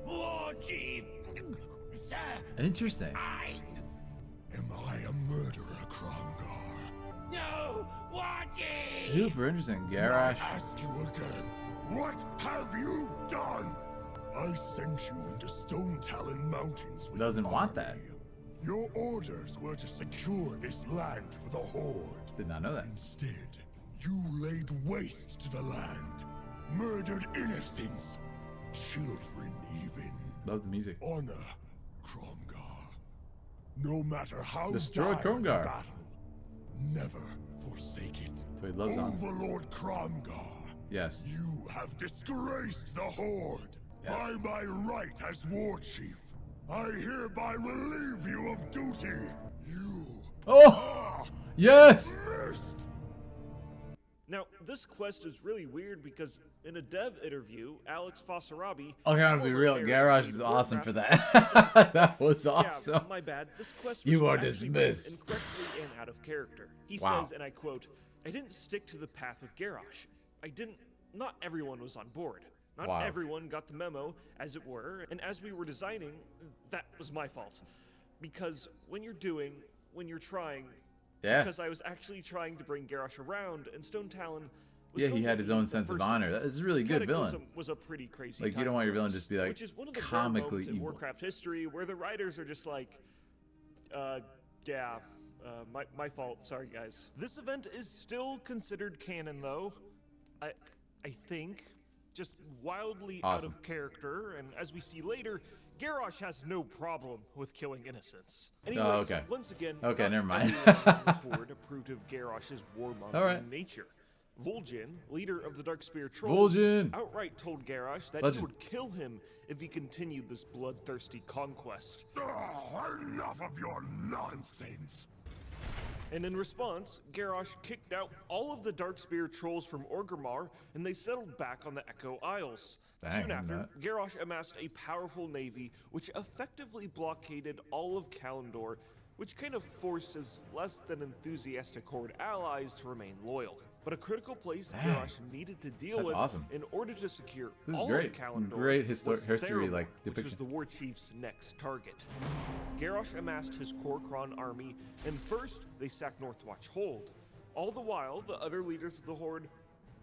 War Chief! Sir, Interesting. Am I a murderer, Kromgar? No! Watch it! Super interesting. I Garrosh. ask you again, what have you done? I sent you into Stone Talon Mountains with Doesn't an want that. army. Your orders were to secure this land for the Horde. Did not know that. Instead, you laid waste to the land, murdered innocents, children even. Love the music. Honor, Kromgar. No matter how Destroy dire the Kromgar. battle, never forsake it. So he loves on. Overlord Kromgar, Yes. you have disgraced the Horde. Yes. By my right as War Chief, I hereby relieve you of duty. You Oh! Yes! missed. Now, this quest is really weird because in a dev interview, Alex Fossarabi... Okay, I'm gonna be real. Garrosh is awesome for that. That was awesome. Yeah, my bad. This quest was You are actually dismissed. incorrectly and out of character. He Wow. says, and I quote, I didn't stick to the path with Garrosh. Not everyone was on board. Not Wow. everyone got the memo, as it were, and as we were designing, that was my fault. Because when you're trying, Yeah. because I was actually trying to bring Garrosh around, and Stone Talon was Yeah, he had only his own the sense of first honor. one. That is a really good villain. Cataclysm was a pretty crazy Like, you time don't want your for villain us, just be, like, which is one of the rare comically moments in evil. Warcraft history where the writers are just like, my fault. Sorry, guys. This event is still considered canon, though. I think, just wildly out Awesome. of character, and as we see later, Garrosh has no problem with killing innocents. Anyways, okay. once again, Okay, not never mind. everyone on the Horde approved of Garrosh's warmongering All right. nature. Vol'jin, leader of the Darkspear Trolls, Vol'jin! outright told Garrosh that he Legend. would kill him if he continued this bloodthirsty conquest. Oh, enough of your nonsense. And in response, Garrosh kicked out all of the Darkspear Trolls from Orgrimmar, and they settled back on the Echo Isles. Dang, Soon after, that- Garrosh amassed a powerful navy, which effectively blockaded all of Kalimdor, which kind of forced his less than enthusiastic Horde allies to remain loyal. But a critical place Dang. Garrosh needed to deal That's with awesome. in order to secure This is all great. of Kalimdor Great was history, Theramore, like, which was depiction. the War Chief's next target. Garrosh amassed his Kor'kron army, and first they sacked Northwatch Hold. All the while, the other leaders of the Horde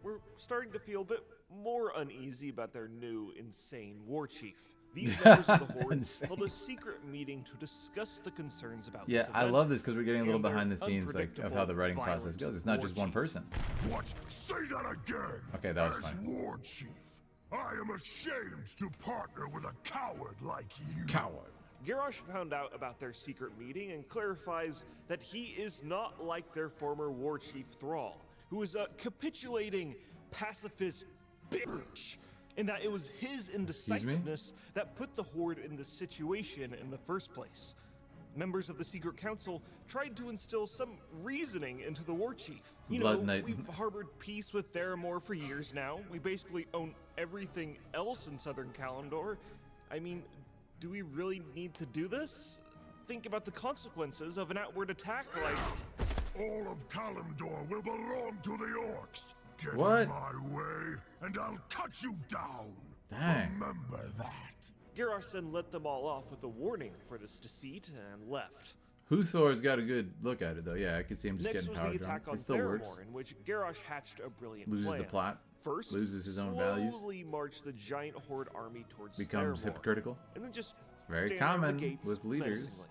were starting to feel a bit more uneasy about their new, insane War Chief. These members of the Horde Insane. held a secret meeting to discuss the concerns about Yeah, this I event love this because we're getting a little and their behind the scenes, like, of how the writing process violent goes. It's not war just one chief. person. What? Say that again. Okay, that was As fine. War Chief, I am ashamed to partner with a coward like you. Coward. Garrosh found out about their secret meeting and clarifies that he is not like their former war chief Thrall, who is a capitulating pacifist bitch, and that it was his indecisiveness that put the Horde in this situation in the first place. Members of the Secret Council tried to instill some reasoning into the war chief. You know, Blood Knight. we've harbored peace with Theramore for years now. We basically own everything else in Southern Kalimdor. I mean, do we really need to do this? Think about the consequences of an outward attack like... All of Kalimdor will belong to the orcs. Get What? in my way, and I'll cut you down. Dang. Remember that. Garrosh then let them all off with a warning for this deceit and left. Huthor's got a good look at it, though. Yeah, I could see him just Next getting was power the drunk. attack on It still works. Theramore, in which Garrosh hatched a brilliant Loses plan. the plot. First, loses his own values. slowly march the giant Horde army towards Becomes Theramore, hypocritical. and then just very stand there on common the gates with leaders. menacingly.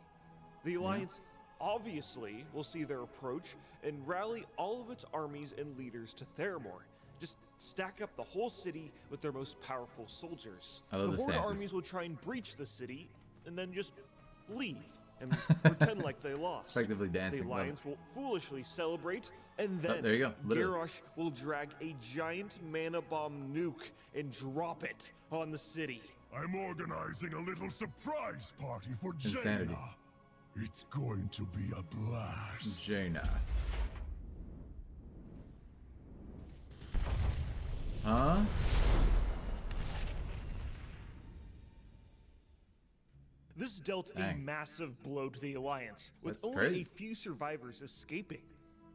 The Alliance obviously will see their approach and rally all of its armies and leaders to Theramore. Just stack up the whole city with their most powerful soldiers. I love the the Horde stances. armies will try and breach the city and then just leave and pretend like they lost. Effectively dancing. The Love it. Alliance will foolishly celebrate, and then there you go. Literally. Garrosh will drag a giant mana bomb nuke and drop it on the city. I'm organizing a little surprise party for Insanity. Jaina. It's going to be a blast. Jaina. Huh? This dealt a Dang. massive blow to the Alliance, with That's only crazy. a few survivors escaping.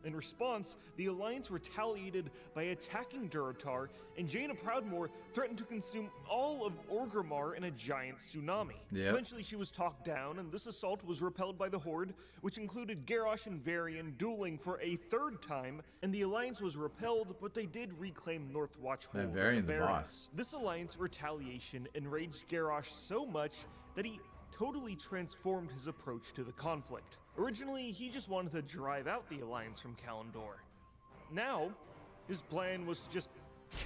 In response, the Alliance retaliated by attacking Durotar, and Jaina Proudmoore threatened to consume all of Orgrimmar in a giant tsunami. Yep. Eventually she was talked down, and this assault was repelled by the Horde, which included Garrosh and Varian dueling for a third time, and the Alliance was repelled, but they did reclaim North Watchhold. Man, Varian's the boss. This Alliance retaliation enraged Garrosh so much that he totally transformed his approach to the conflict. Originally, he just wanted to drive out the Alliance from Kalimdor. Now, his plan was to just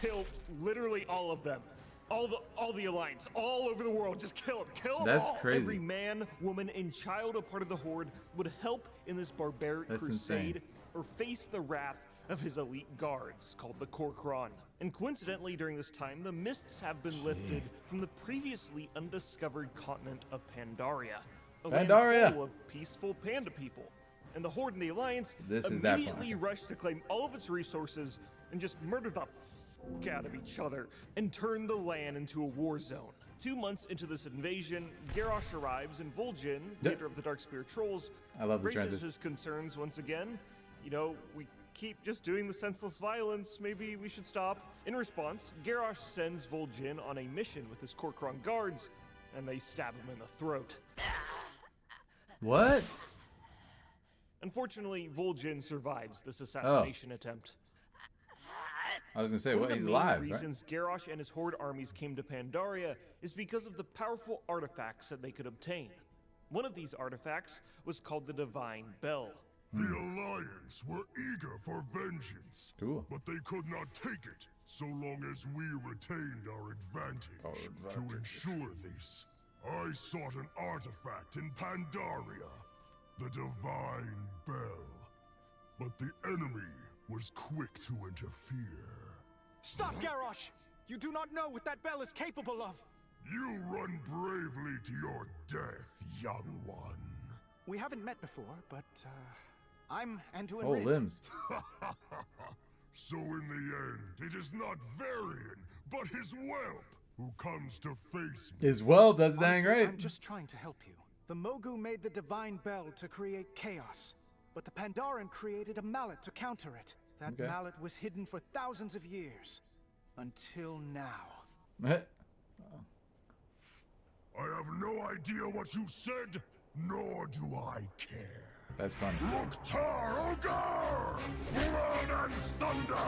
kill literally all of them. All the Alliance, all over the world, just kill them all. That's crazy. Every man, woman, and child a part of the Horde would help in this barbaric crusade or face the wrath of his elite guards, called the Korkron. And coincidentally, during this time, the mists have been lifted from the previously undiscovered continent of Pandaria. A land full of peaceful panda people. And the Horde and the Alliance immediately rushed to claim all of its resources and just murder the f*** out of each other and turn the land into a war zone. 2 months into this invasion, Garrosh arrives and Vol'jin, leader of the Darkspear Trolls, raises his concerns once again. You know, we keep just doing the senseless violence, maybe we should stop. In response, Garrosh sends Vol'jin on a mission with his Korkron guards, and they stab him in the throat. What? Unfortunately, Vol'jin survives this assassination attempt. I was gonna say, One what? of He's the main alive, reasons Garrosh and his Horde armies came to Pandaria is because of the powerful artifacts that they could obtain. One of these artifacts was called the Divine Bell. The Alliance were eager for vengeance, but they could not take it so long as we retained our advantage. To ensure this, I sought an artifact in Pandaria, the Divine Bell. But the enemy was quick to interfere. Stop, Garrosh! You do not know what that bell is capable of! You run bravely to your death, young one. We haven't met before, but, I'm Anduin Oh, Rin. limbs. So in the end, it is not Varian, but his whelp who comes to face me. His whelp, that's dang Honestly, right. I'm just trying to help you. The Mogu made the Divine Bell to create chaos, but the Pandaren created a mallet to counter it. That mallet was hidden for thousands of years, until now. I have no idea what you said, nor do I care. That's funny. Mukhtar Ogar! Blood and thunder!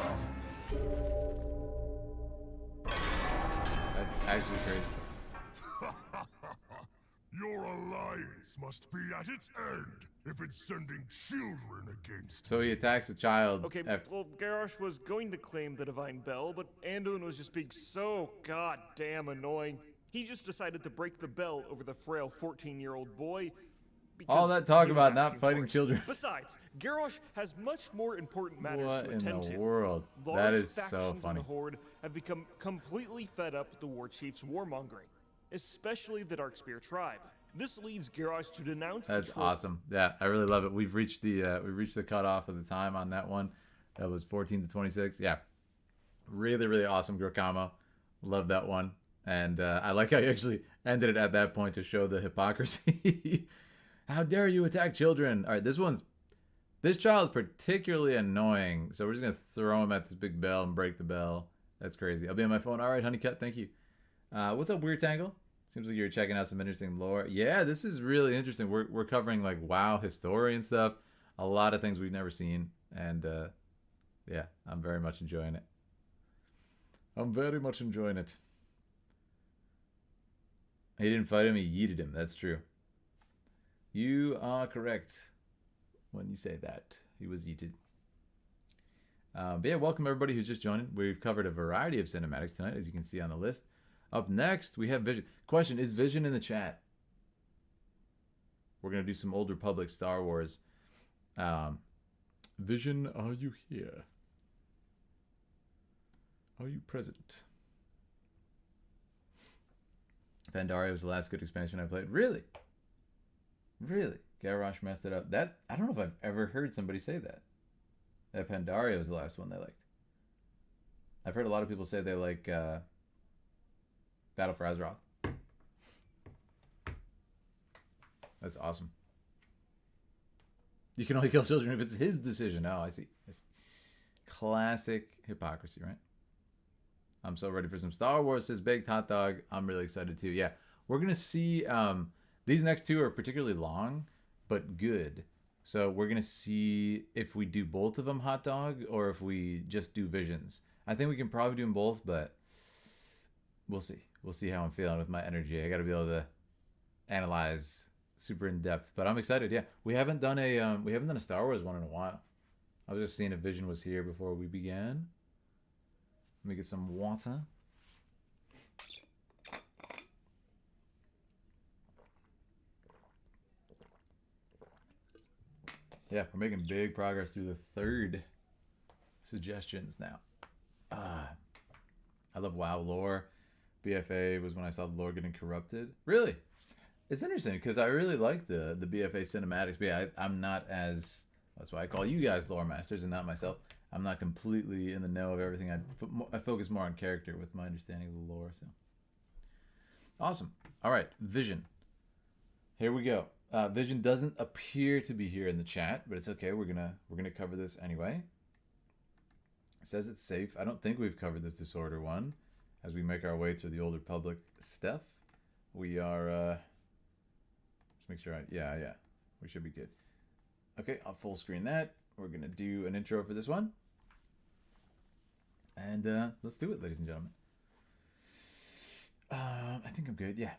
That's actually crazy. Your alliance must be at its end if it's sending children against So he attacks a child. Okay, well, Garrosh was going to claim the Divine Bell, but Anduin was just being so goddamn annoying. He just decided to break the bell over the frail 14-year-old boy. All that talk about not fighting children. Besides, Garrosh has much more important matters What to in attend the to. world? Large That is so factions funny. in the Horde have become completely fed up with the War Chief's warmongering, especially the Darkspear tribe. This leads Garrosh to denounce That's the troll. awesome. Yeah, I really love it. We've reached the cutoff of the time on that one. That was 14 to 26. Yeah, really, really awesome Gorkamo. Love that one. And I like how you actually ended it at that point to show the hypocrisy. How dare you attack children? All right, this child is particularly annoying. So we're just gonna throw him at this big bell and break the bell. That's crazy. I'll be on my phone. All right, Honeycut, thank you. What's up, Weird Tangle? Seems like you're checking out some interesting lore. Yeah, this is really interesting. We're covering like WoW history and stuff. A lot of things we've never seen. And yeah, I'm very much enjoying it. I'm very much enjoying it. He didn't fight him, he yeeted him. That's true. You are correct when you say that. He was yeeted. But yeah, welcome everybody who's just joining. We've covered a variety of cinematics tonight, as you can see on the list. Up next, we have Vision. Question, is Vision in the chat? We're going to do some Old Republic Star Wars. Vision, are you here? Are you present? Pandaria was the last good expansion I played. Really? Really? Garrosh messed it up. That, I don't know if I've ever heard somebody say that. That Pandaria was the last one they liked. I've heard a lot of people say they like Battle for Azeroth. That's awesome. You can only kill children if it's his decision. Oh, I see. Classic hypocrisy, right? I'm so ready for some Star Wars, says Baked Hot Dog. I'm really excited too. Yeah, we're going to see... these next two are particularly long, but good. So we're going to see if we do both of them Hot Dog or if we just do Visions. I think we can probably do them both, but we'll see. We'll see how I'm feeling with my energy. I got to be able to analyze super in depth, but I'm excited. Yeah, we haven't done a Star Wars one in a while. I was just seeing if Vision was here before we began. Let me get some water. Yeah, we're making big progress through the third suggestions now. I love WoW lore. BFA was when I saw the lore getting corrupted. Really? It's interesting because I really like the BFA cinematics. But yeah, I'm not as... That's why I call you guys lore masters and not myself. I'm not completely in the know of everything. I focus more on character with my understanding of the lore. So awesome. All right, Vision. Here we go. Vision doesn't appear to be here in the chat, but it's okay. We're gonna cover this anyway. It says it's safe. I don't think we've covered this disorder one. As we make our way through the Old Republic stuff, we are. Just make sure. Yeah. We should be good. Okay, I'll full screen that. We're gonna do an intro for this one, and let's do it, ladies and gentlemen. I think I'm good. Yeah.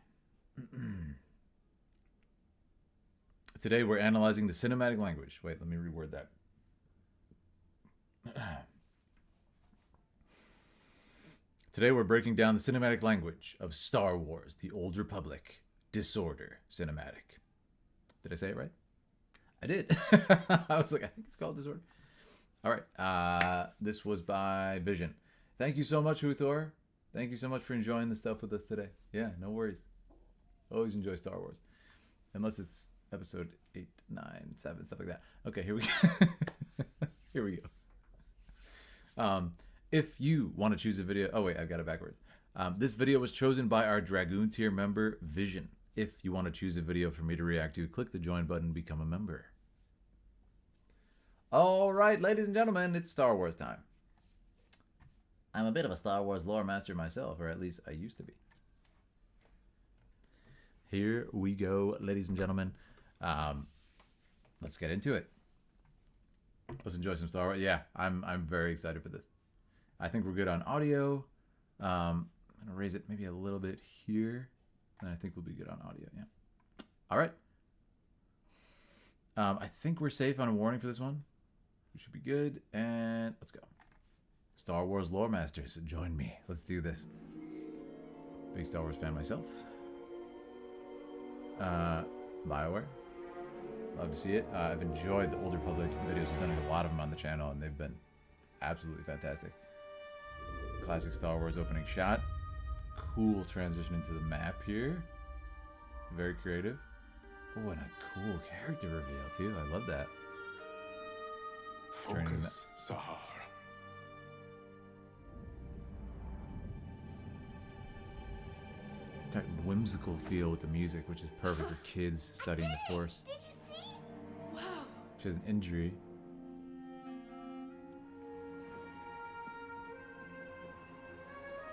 Today we're analyzing the cinematic language. Wait, let me reword that. Today we're breaking down the cinematic language of Star Wars, The Old Republic, Disorder Cinematic. Did I say it right? I did. I was like, I think it's called Disorder. All right. This was by Vision. Thank you so much, Huthor. Thank you so much for enjoying the stuff with us today. Yeah, no worries. Always enjoy Star Wars. Unless it's episode 8, 9, 7, stuff like that. Okay, here we go. Here we go. If you want to choose a video... Oh, wait, I've got it backwards. This video was chosen by our Dragoon Tier member, Vision. If you want to choose a video for me to react to, click the join button, become a member. All right, ladies and gentlemen, it's Star Wars time. I'm a bit of a Star Wars lore master myself, or at least I used to be. Here we go, ladies and gentlemen. Let's get into it. Let's enjoy some Star Wars. Yeah, I'm very excited for this. I think we're good on audio. I'm gonna raise it maybe a little bit here, and I think we'll be good on audio. Yeah. All right. I think we're safe on a warning for this one. We should be good, and let's go. Star Wars lore masters, join me. Let's do this. Big Star Wars fan myself. BioWare. Love to see it. I've enjoyed the Old Republic videos. I've done a lot of them on the channel, and they've been absolutely fantastic. Classic Star Wars opening shot. Cool transition into the map here. Very creative. Oh, and a cool character reveal, too. I love that. Focus, Sahar. Got whimsical feel with the music, which is perfect for kids studying the Force. Did you see? Wow. She has an injury.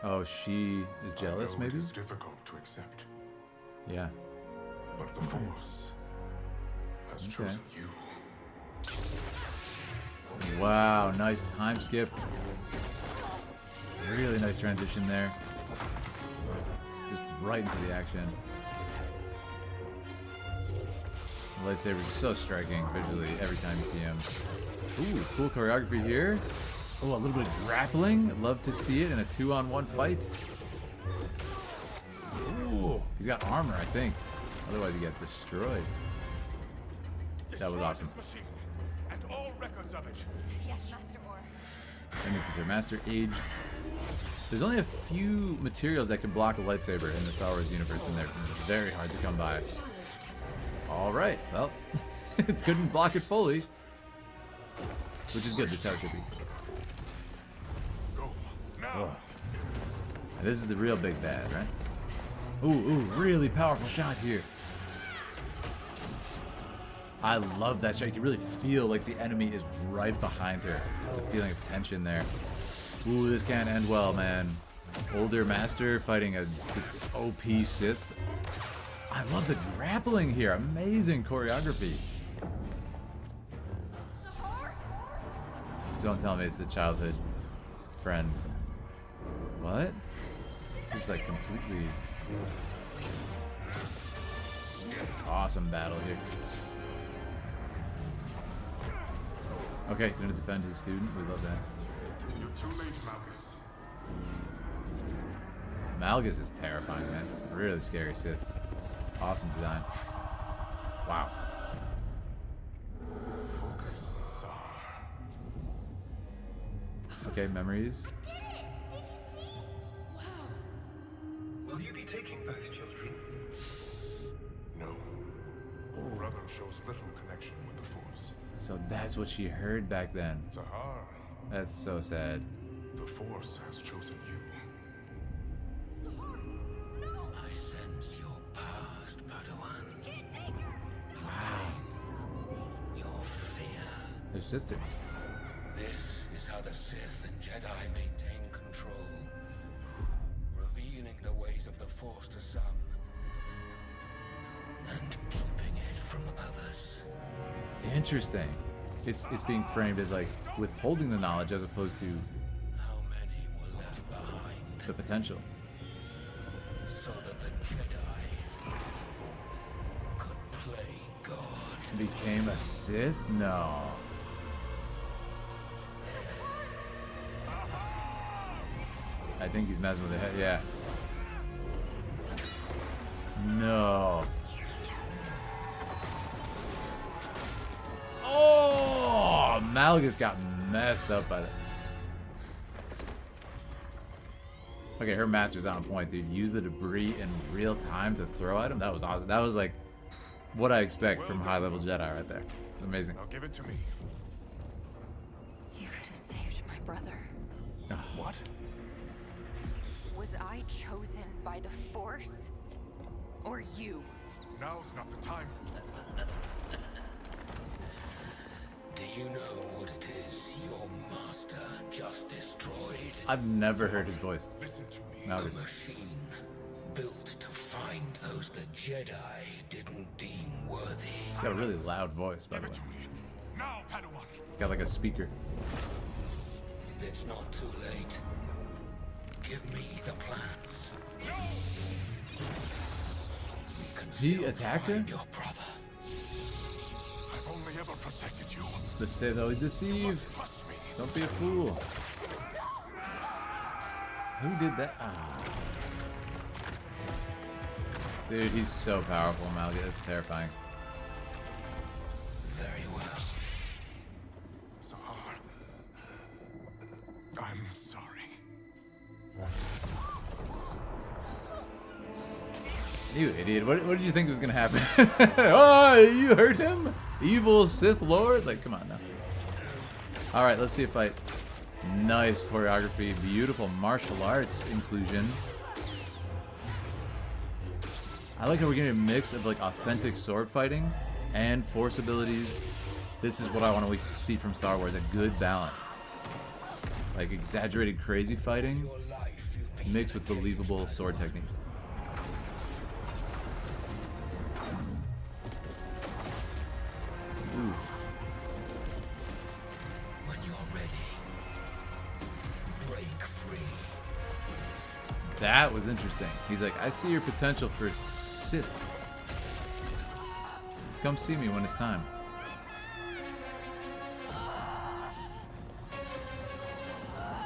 Oh, she is jealous, maybe? It is difficult to accept. Yeah. But the Force has chosen you. Wow, nice time skip. Really nice transition there. Just right into the action. The lightsaber is so striking visually every time you see him. Ooh, cool choreography here. Oh, a little bit of grappling. I'd love to see it in a 2-on-1 fight. Ooh, he's got armor, I think. Otherwise, he gets destroyed. That was awesome. And all records of it. Yes, Master Orr. And this is her Master Age. There's only a few materials that can block a lightsaber in the Star Wars universe, and they're very hard to come by. Alright, well, it couldn't block it fully. Which is good, that's how it should be. Go now. Oh. And this is the real big bad, right? Ooh, really powerful shot here. I love that shot. You can really feel like the enemy is right behind her. There's a feeling of tension there. Ooh, this can't end well, man. Older master fighting a OP Sith. I love the grappling here. Amazing choreography. Don't tell me it's the childhood friend. What? Just like completely awesome battle here. Okay, gonna defend his student. We love that. You're too late, Malgus. Malgus is terrifying, man. Really scary Sith. Awesome design. Wow. Focus, Sar. Okay, memories. I did it! Did you see? Wow. Will you be taking both children? No. Brother shows little connection with the Force. So that's what she heard back then. Zahar, That's so sad. the Force has chosen you. I sense your past, Padawan. Can't take her! Wow. Your fear. Their sister. This is how the Sith and Jedi maintain control. Revealing the ways of the Force to some, and keeping it from others. Interesting. It's being framed as like withholding the knowledge as opposed to How many were left behind the potential. so that the Jedi could play God? Became a Sith? No. I think he's messing with the head. Yeah. No. Oh, Malgus got messed up by that. Okay, her master's on point, dude. Use the debris in real time to throw at him. That was awesome. That was like what I expect from high-level Jedi right there. Amazing. Now give it to me. You could have saved my brother. What? Was I chosen by the Force? Or you? Now's not the time. Do you know what it is your master just destroyed? I've never heard his voice. Listen to me. Malgus. A machine built to find those the Jedi didn't deem worthy. He's got a really loud voice, by the way. Now, Padawan. He's got like a speaker. It's not too late. Give me the plans. We can He still attacked her? find your brother. I've only ever protected you. The Sith always deceive. Trust me. Don't be a fool. Who did that? Ah. Dude, he's so powerful, Malgus. That's terrifying. Very well. Zahar. I'm sorry. You idiot. What did you think was going to happen? Oh, you heard him? Evil Sith Lord? Like, come on now. Alright, let's see a fight. Nice choreography. Beautiful martial arts inclusion. I like how we're getting a mix of like authentic sword fighting and force abilities. This is what I want to see from Star Wars. A good balance. Like exaggerated crazy fighting mixed with believable sword techniques. Ooh. When you're ready, break free. That was interesting. He's like, I see your potential for Sith. Come see me when it's time.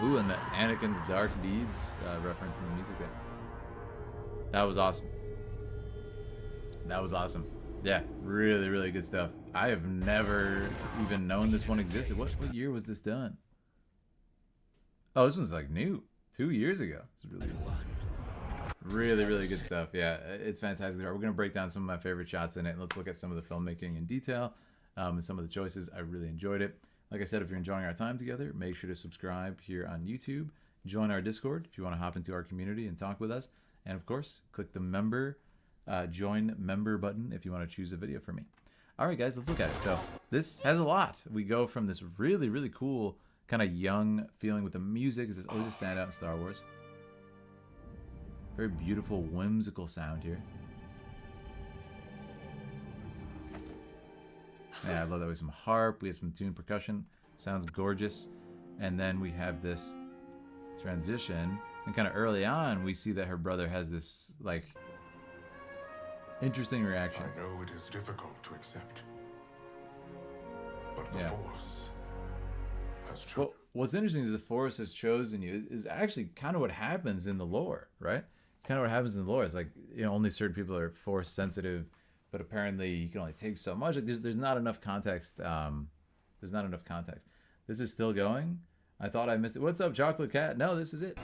Ooh, and the Anakin's Dark Deeds reference in the music there. That was awesome. That was awesome. Yeah, really, really good stuff. I have never even known this one existed. What year was this done? Oh, this one's like new. 2 years ago. It's really good. Really, really good stuff. Yeah, it's fantastic. We're going to break down some of my favorite shots in it. And let's look at some of the filmmaking in detail and some of the choices. I really enjoyed it. Like I said, if you're enjoying our time together, make sure to subscribe here on YouTube. Join our Discord if you want to hop into our community and talk with us. And of course, click the join member button if you want to choose a video from me. All right, guys, let's look at it. So this has a lot. We go from this really, really cool kind of young feeling with the music. This is always a standout in Star Wars. Very beautiful, whimsical sound here. Yeah, I love that. We have some harp. We have some tuned percussion. Sounds gorgeous. And then we have this transition. And kind of early on, we see that her brother has this, like, interesting reaction. I know it is difficult to accept, but the Yeah. Force has chosen. Well, what's interesting is the Force has chosen you is actually kind of what happens in the lore, right? It's kind of what happens in the lore. It's like, you know, only certain people are Force sensitive, but apparently you can only take so much. Like, there's not enough context. There's not enough context. This is still going. I thought I missed it. What's up, Chocolate Cat? No, this is it.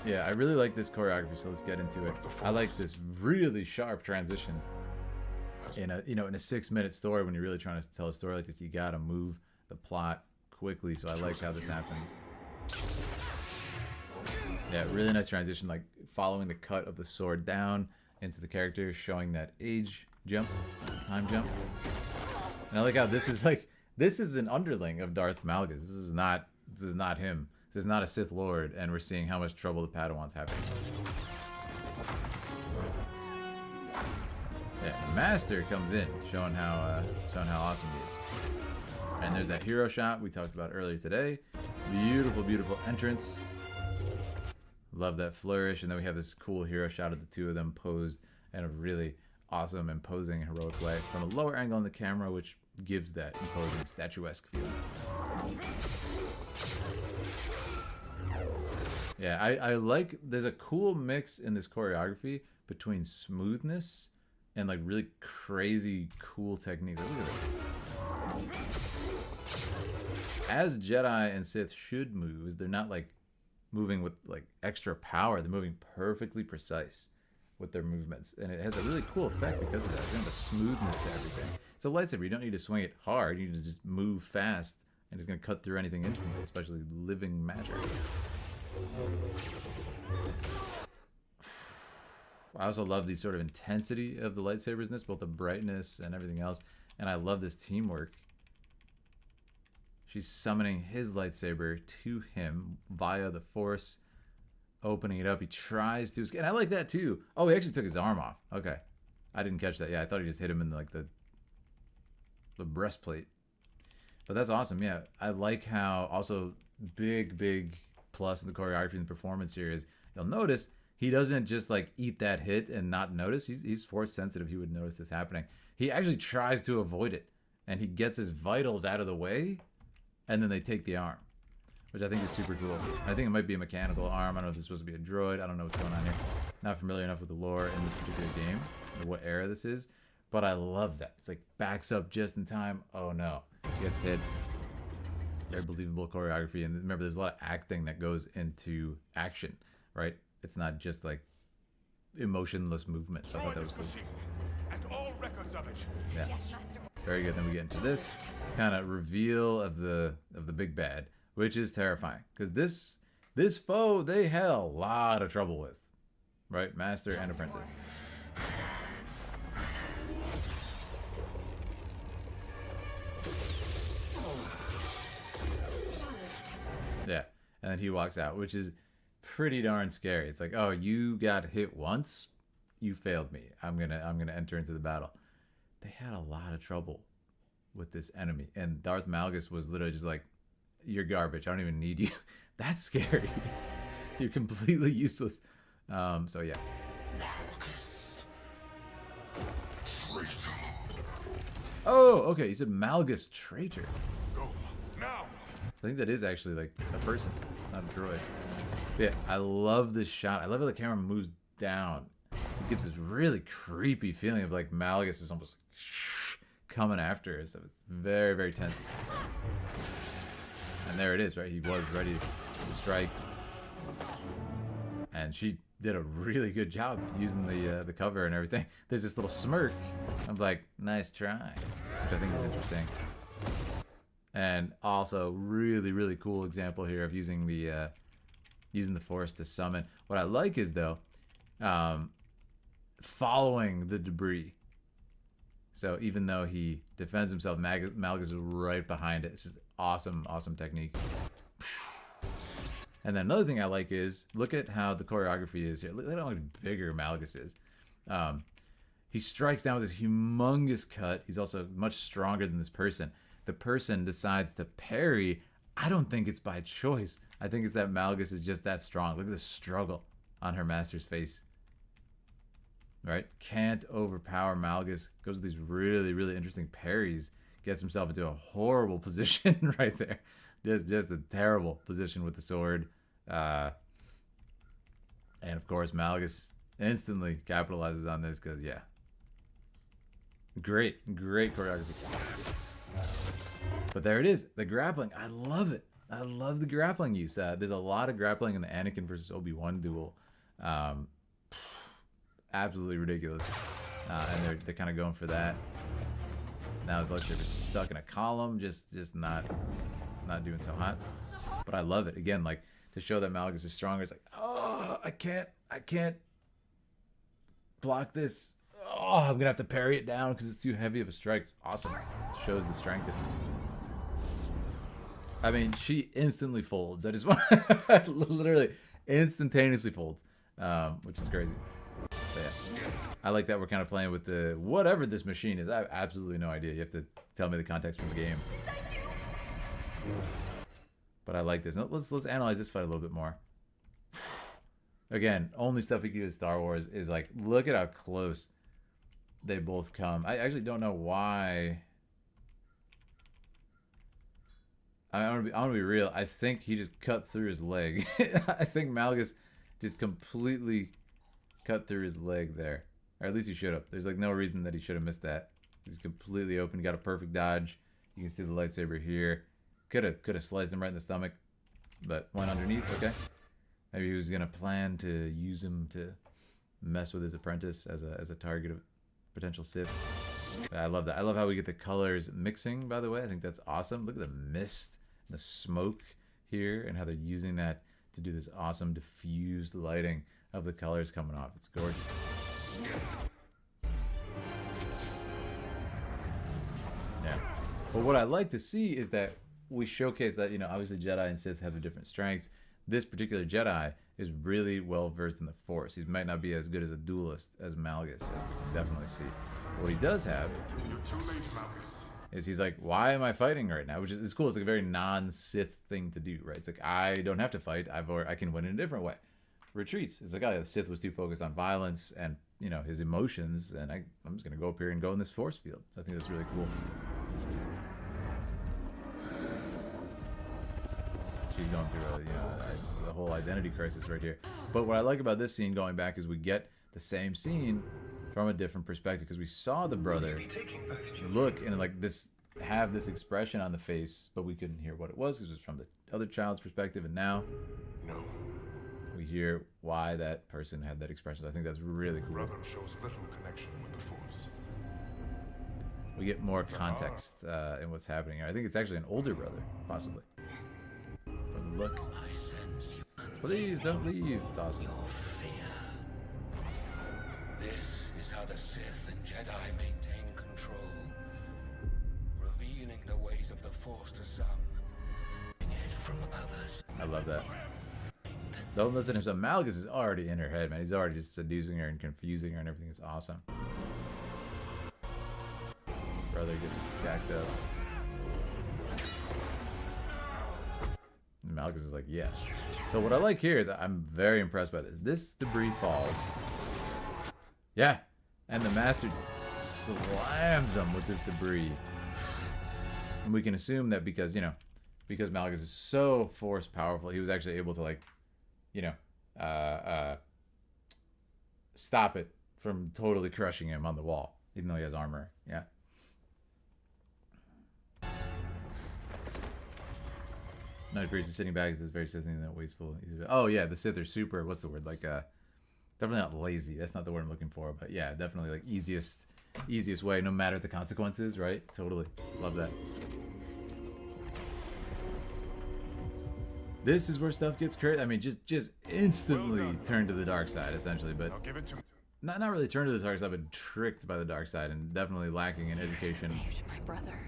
Yeah, I really like this choreography, so let's get into it. I like this really sharp transition. In a, you know, in a 6-minute story, when you're really trying to tell a story like this, you gotta move the plot quickly. So I like how this happens. Yeah, really nice transition, like following the cut of the sword down into the character, showing that age jump, time jump. And I like how this is like, this is an underling of Darth Malgus. This is not him. This is not a Sith Lord, and we're seeing how much trouble the Padawans have. Yeah, the Master comes in, showing how awesome he is. And there's that hero shot we talked about earlier today. Beautiful, beautiful entrance. Love that flourish, and then we have this cool hero shot of the two of them posed in a really awesome, imposing, heroic way from a lower angle on the camera, which gives that imposing, statuesque feeling. Yeah, I like, there's a cool mix in this choreography between smoothness and like really crazy cool techniques. Like, look at this. As Jedi and Sith should move, is they're not like moving with like extra power. They're moving perfectly precise with their movements, and it has a really cool effect because of that. There's a smoothness to everything. It's a lightsaber. You don't need to swing it hard. You need to just move fast, and it's gonna cut through anything instantly, especially living matter. I also love the sort of intensity of the lightsabers in this, both the brightness and everything else, and I love this teamwork. She's summoning his lightsaber to him via the Force, opening it up. He tries to escape, and I like that too. Oh, he actually took his arm off. Okay, I didn't catch that. Yeah, I thought he just hit him in like the breastplate. But that's awesome. Yeah, I like how also big plus in the choreography and the performance here is, you'll notice he doesn't just like eat that hit and not notice. He's Force sensitive. He would notice this happening. He actually tries to avoid it, and he gets his vitals out of the way, and then they take the arm, which I think is super cool. I think it might be a mechanical arm. I don't know if this is supposed to be a droid. I don't know what's going on here. Not familiar enough with the lore in this particular game or what era this is, but I love that. It's like backs up just in time. Oh no, gets hit. Very believable choreography, and remember, there's a lot of acting that goes into action, right? It's not just like emotionless movement. So I thought that was cool. And all records of it. Yeah. Very good. Then we get into this kind of reveal of the big bad, which is terrifying because this foe they had a lot of trouble with, right? Master and apprentice. Yeah, and then he walks out, which is pretty darn scary. It's like, oh, you got hit once, you failed me. I'm gonna enter into the battle. They had a lot of trouble with this enemy, and Darth Malgus was literally just like, you're garbage. I don't even need you. That's scary. You're completely useless. So yeah. Malgus. Traitor. Oh, okay. He said Malgus traitor. Go now. I think that is actually like a person, not a droid. But yeah, I love this shot. I love how the camera moves down. It gives this really creepy feeling of like Malgus is almost coming after her. So it's very, very tense. And there it is, right? He was ready to strike. And she did a really good job using the cover and everything. There's this little smirk. I'm like, nice try, which I think is interesting. And also, really, really cool example here of using the Force to summon. What I like is though, following the debris, So even though he defends himself, Malgus is right behind it. It's just awesome, awesome technique. And then another thing I like is, look at how the choreography is here. Look at how much bigger Malgus is. He strikes down with this humongous cut. He's also much stronger than this person. The person decides to parry. I don't think it's by choice. I think it's that Malgus is just that strong. Look at the struggle on her master's face. Right? Can't overpower Malgus. Goes with these really, really interesting parries. Gets himself into a horrible position right there. Just a terrible position with the sword. And of course, Malgus instantly capitalizes on this because, yeah. Great choreography. But there it is. The grappling. I love it. I love the grappling use. There's a lot of grappling in the Anakin versus Obi-Wan duel. Absolutely ridiculous. And they're kind of going for that. Now it's like they're just stuck in a column, just not doing so hot. But I love it. Again, like, to show that Malgus is stronger. It's like, oh, I can't block this. Oh, I'm gonna have to parry it down because it's too heavy of a strike. It's awesome. It shows the strength of it. I mean, she instantly folds. I just want literally instantaneously folds, which is crazy. But yeah, I like that we're kind of playing with the whatever this machine is. I have absolutely no idea. You have to tell me the context from the game. But I like this. Let's analyze this fight a little bit more. Again, only stuff we can do with Star Wars is like, look at how close they both come. I actually don't know why. I'm gonna be real. I think he just cut through his leg. I think Malgus just completely cut through his leg there. Or at least he should have. There's like no reason that he should have missed that. He's completely open. Got a perfect dodge. You can see the lightsaber here. Could have sliced him right in the stomach, but went underneath. Okay. Maybe he was gonna plan to use him to mess with his apprentice as a target of potential Sith. But I love that. I love how we get the colors mixing, by the way. I think that's awesome. Look at the mist, the smoke here, and how they're using that to do this awesome diffused lighting of the colors coming off. It's gorgeous. Yeah. But what I like to see is that we showcase that, you know, obviously Jedi and Sith have their different strengths. This particular Jedi is really well versed in the Force. He might not be as good as a duelist as Malgus, as we can definitely see. What he does have is he's like, why am I fighting right now? Which is, it's cool. It's like a very non-Sith thing to do, right? It's like, I don't have to fight. I can win in a different way. Retreats. It's like, oh, the Sith was too focused on violence and, you know, his emotions, and I'm just gonna go up here and go in this force field. So I think that's really cool. She's going through the whole identity crisis right here. But what I like about this scene going back is we get the same scene from a different perspective, because we saw the brother look and like this, have this expression on the face, but we couldn't hear what it was because it was from the other child's perspective, and now we hear why that person had that expression. I think that's really cool. Brother shows little connection with the Force. We get more context in what's happening here. I think it's actually an older brother, possibly. From the look. Please don't leave. It's awesome. This is how the Sith and Jedi maintain control, revealing the ways of the Force to some, hiding it from others. I love that. Don't listen to him. So Malgus is already in her head, man. He's already just seducing her and confusing her and everything. It's awesome. Brother gets jacked up. And Malgus is like, yes. So what I like here is I'm very impressed by this. This debris falls. Yeah. And the Master slams him with this debris. And we can assume that because, you know, because Malgus is so force powerful, he was actually able to, like, you know, stop it from totally crushing him on the wall, even though he has armor. Yeah. Night Priest is sitting back. It's very Sith thing that wasteful. Oh yeah, the Sith are super. What's the word? Like, definitely not lazy. That's not the word I'm looking for. But yeah, definitely like easiest way, no matter the consequences. Right? Totally. Love that. This is where stuff gets crazy. I mean, just instantly turn to the dark side, essentially. But not really turned to the dark side, but tricked by the dark side, and definitely lacking in education. Saved my brother.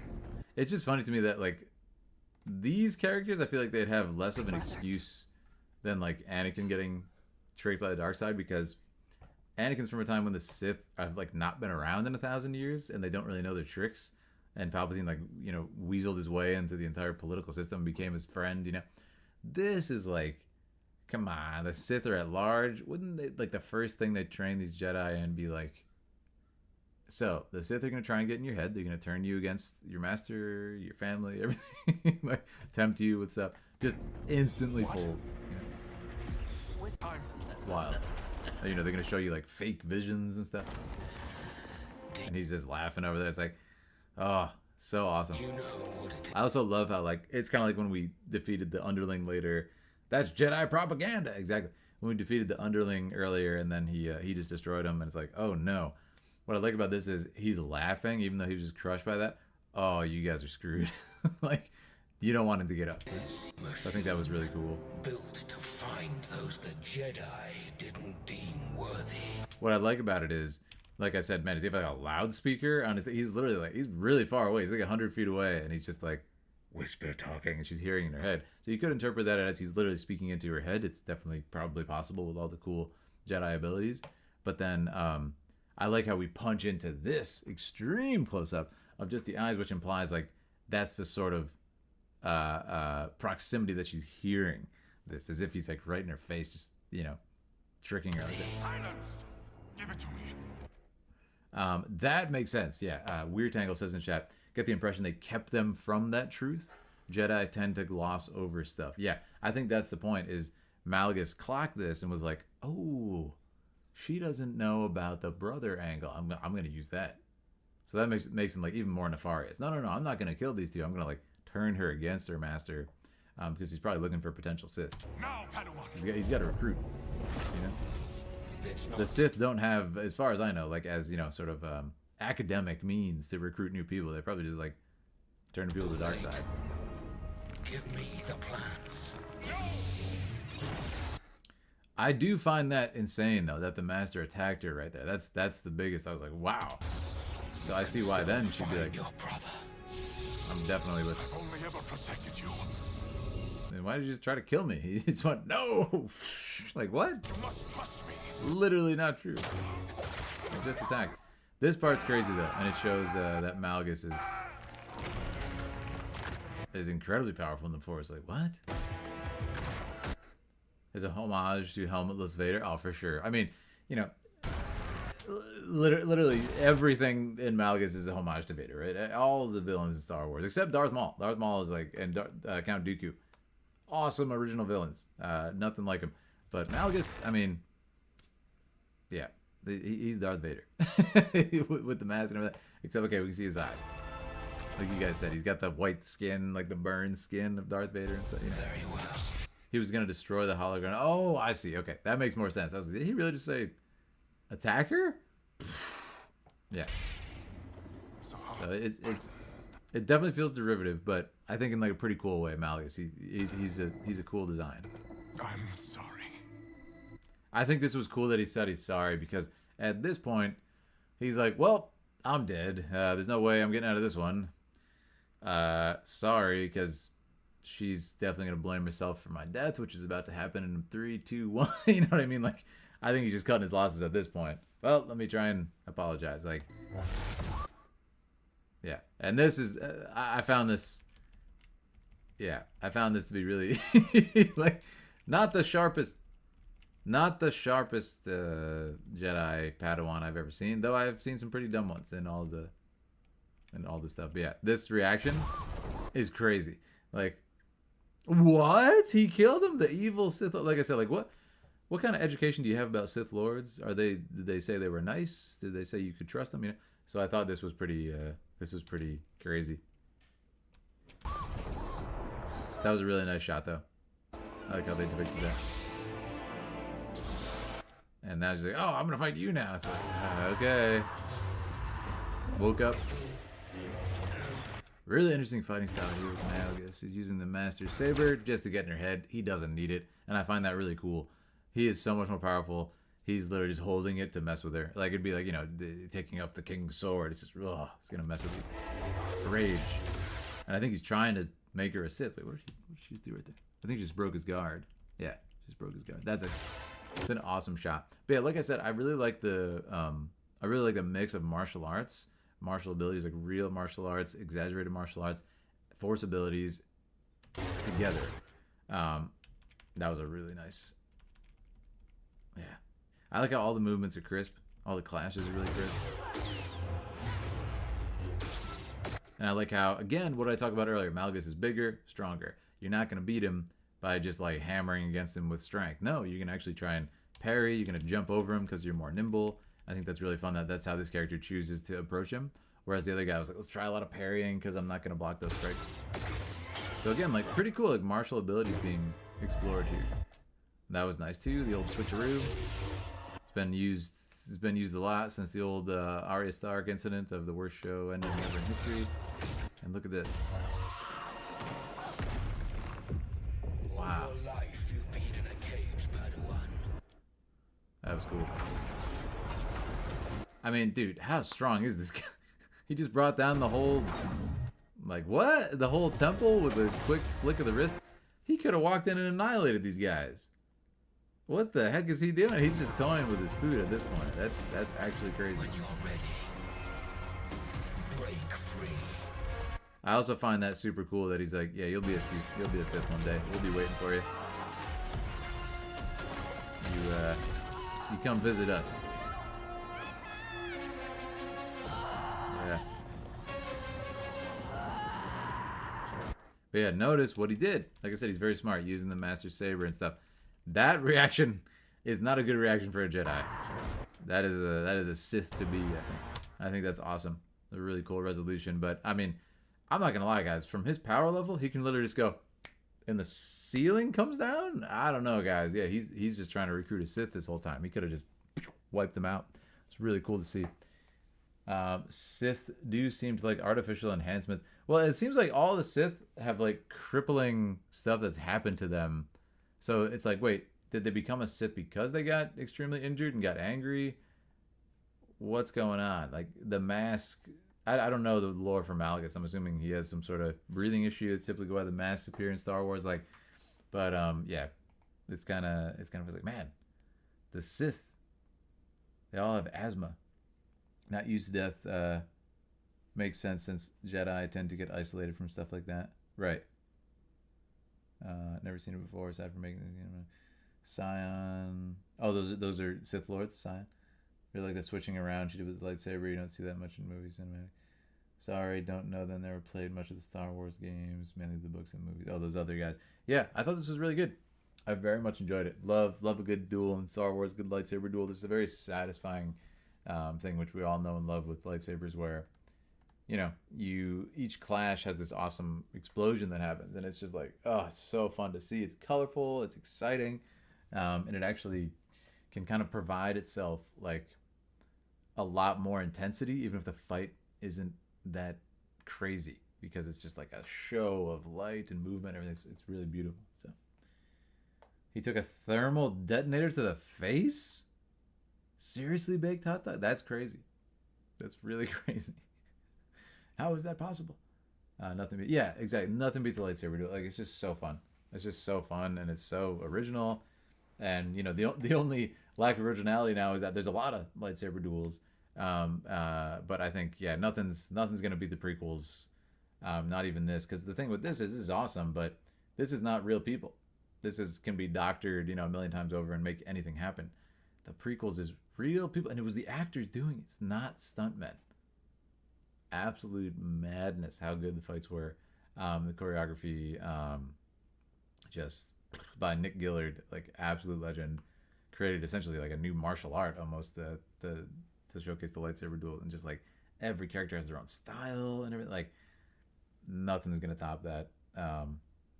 It's just funny to me that like these characters, I feel like they'd have less of an excuse than like Anakin getting tricked by the dark side, because Anakin's from a time when the Sith have like not been around in 1,000 years and they don't really know their tricks. And Palpatine, like, you know, weaseled his way into the entire political system, became his friend, you know. This is like, come on, the Sith are at large. Wouldn't they, like, the first thing they train these Jedi and be like, so the Sith are going to try and get in your head. They're going to turn you against your master, your family, everything. Like, tempt you with stuff. Just instantly folds, you know. Wild. You know, they're going to show you, like, fake visions and stuff. And he's just laughing over there. It's like, oh, so awesome. I also love how, like, it's kind of like when we defeated the underling later. That's Jedi propaganda. Exactly. When we defeated the underling earlier, and then he just destroyed him, and it's like, oh no. What I like about this is he's laughing, even though he was just crushed by that. Oh, you guys are screwed. Like, you don't want him to get up. I think that was really cool. Built to find those the Jedi didn't deem worthy. What I like about it is, like I said, man, does he have like a loudspeaker on his thing? He's literally like, he's really far away. He's like 100 feet away, and he's just like whisper talking, and she's hearing in her head. So you could interpret that as he's literally speaking into her head. It's definitely probably possible with all the cool Jedi abilities. But then I like how we punch into this extreme close-up of just the eyes, which implies like that's the sort of proximity that she's hearing this, as if he's like right in her face, just, you know, tricking her. Silence! Give it to me. That makes sense. Yeah. Weird Tangle says in chat, get the impression they kept them from that truth. Jedi tend to gloss over stuff. Yeah, I think that's the point, is Malgus clocked this and was like, oh, she doesn't know about the brother angle. I'm going to use that. So that makes him like even more nefarious. No, I'm not going to kill these two. I'm going to like turn her against her master, because he's probably looking for potential Sith. Now, Padawan. He's got to recruit, you know? The Sith don't have, as far as I know, like, as, you know, sort of academic means to recruit new people. They probably just like turn people to the dark side. Give me the plans. I do find that insane, though, that the master attacked her right there. That's the biggest. I was like, wow. So I see why then she'd be like, I'm definitely with. I've only ever protected you. Then why did you just try to kill me? He just went, no. Like, what? You must trust me. Literally not true. I just attacked. This part's crazy though, and it shows that Malgus is incredibly powerful in the Force. Like, what? There's a homage to helmetless Vader. Oh, for sure. I mean, you know, literally everything in Malgus is a homage to Vader, right? All of the villains in Star Wars, except Darth Maul. Darth Maul is like, and Count Dooku, awesome original villains. Nothing like him. But Malgus, I mean, yeah, he's Darth Vader with the mask and everything. Except, okay, we can see his eyes. Like you guys said, he's got the white skin, like the burned skin of Darth Vader. And stuff, you know? Very well. He was gonna destroy the hologram. Oh, I see. Okay, that makes more sense. I was like, did he really just say attack her? Yeah. So it definitely feels derivative, but I think in like a pretty cool way. Malgus, he's a cool design. I'm sorry. I think this was cool that he said he's sorry, because at this point he's like, well, I'm dead. There's no way I'm getting out of this one. Sorry, because she's definitely gonna blame herself for my death, which is about to happen in 3, 2, 1. You know what I mean? Like, I think he's just cutting his losses at this point. Well, let me try and apologize. Like, yeah. And this is, I found this. Yeah, I found this to be really like not the sharpest Jedi Padawan I've ever seen, though I've seen some pretty dumb ones in all the stuff. But yeah, this reaction is crazy. Like, what? He killed him? The evil Sith? Like I said, like what kind of education do you have about Sith Lords? Did they say they were nice? Did they say you could trust them? You know. So I thought this was pretty crazy. That was a really nice shot, though. I like how they depicted that. And now she's like, oh, I'm gonna fight you now. It's like, okay. Woke up. Really interesting fighting style here with Malgus. He's using the Master Saber just to get in her head. He doesn't need it, and I find that really cool. He is so much more powerful. he's literally just holding it to mess with her. Like, it'd be like, you know, taking up the king's sword. It's just, ugh, it's gonna mess with you. Rage. And I think he's trying to make her a Sith. Wait, what did she just do right there? I think she just broke his guard. Yeah, just broke his guard. It's an awesome shot. But yeah, like I said, I really like the mix of martial arts, martial abilities, like real martial arts, exaggerated martial arts, force abilities together. That was a really nice. Yeah, I like how all the movements are crisp. All the clashes are really crisp. And I like how, again, what I talked about earlier, Malgus is bigger, stronger. You're not going to beat him by just like hammering against him with strength. No, you can actually try and parry. You're going to jump over him because you're more nimble. I think that's really fun that that's how this character chooses to approach him. Whereas the other guy was like, let's try a lot of parrying because I'm not going to block those strikes. So again, like pretty cool, like martial abilities being explored here. That was nice too. The old switcheroo. It's been used a lot since the old Arya Stark incident of the worst show ending ever in history. And look at this. Wow. That was cool. I mean, dude, how strong is this guy? He just brought down the whole, like, what? The whole temple with a quick flick of the wrist? He could have walked in and annihilated these guys. What the heck is he doing? He's just toying with his food at this point. That's actually crazy. When you're ready, break free. I also find that super cool that he's like, yeah, you'll be a Sith one day. We'll be waiting for you. You come visit us. Yeah. But yeah, notice what he did. Like I said, he's very smart, using the Master Saber and stuff. That reaction is not a good reaction for a Jedi. That is a Sith to be, I think. I think that's awesome. A really cool resolution. But I mean, I'm not gonna lie, guys. From his power level, he can literally just go, and the ceiling comes down. I don't know, guys. Yeah, he's just trying to recruit a Sith this whole time. He could have just wiped them out. It's really cool to see. Sith do seem to like artificial enhancements. Well, it seems like all the Sith have like crippling stuff that's happened to them. So it's like, wait, did they become a Sith because they got extremely injured and got angry? What's going on? Like the mask, I don't know the lore for Malgus. I'm assuming he has some sort of breathing issue. It's typically why the masks appear in Star Wars. Like, but yeah, it's kind of like, man, the Sith, they all have asthma. Not used to death makes sense since Jedi tend to get isolated from stuff like that. Right. Never seen it before aside from making Scion. Oh, those are Sith Lords, Scion. Really like the switching around she did with the lightsaber. You don't see that much in movies. Cinematic. Sorry, don't know them. Never played much of the Star Wars games, mainly the books and movies. Oh, those other guys. Yeah, I thought this was really good. I very much enjoyed it. Love a good duel in Star Wars, good lightsaber duel. This is a very satisfying thing, which we all know and love with lightsabers, where, you know, each clash has this awesome explosion that happens, and it's just like, oh, it's so fun to see. It's colorful, it's exciting, and it actually can kind of provide itself like a lot more intensity, even if the fight isn't that crazy, because it's just like a show of light and movement. Everything. It's really beautiful. So he took a thermal detonator to the face. Seriously, baked hot dog? That's crazy. That's really crazy. How is that possible? Nothing. Yeah, exactly. Nothing beats the lightsaber duel. Like, it's just so fun. It's just so fun, and it's so original. And you know, the only lack of originality now is that there's a lot of lightsaber duels. But I think, yeah, nothing's gonna beat the prequels. Not even this, because the thing with this is awesome, but this is not real people. This can be doctored, you know, a million times over and make anything happen. The prequels is real people, and it was the actors doing it. It's not stuntmen. Absolute madness how good the fights were. The choreography, just by Nick Gillard, like absolute legend, created essentially like a new martial art almost to showcase the lightsaber duel, and just like every character has their own style and everything. Like nothing's gonna top that.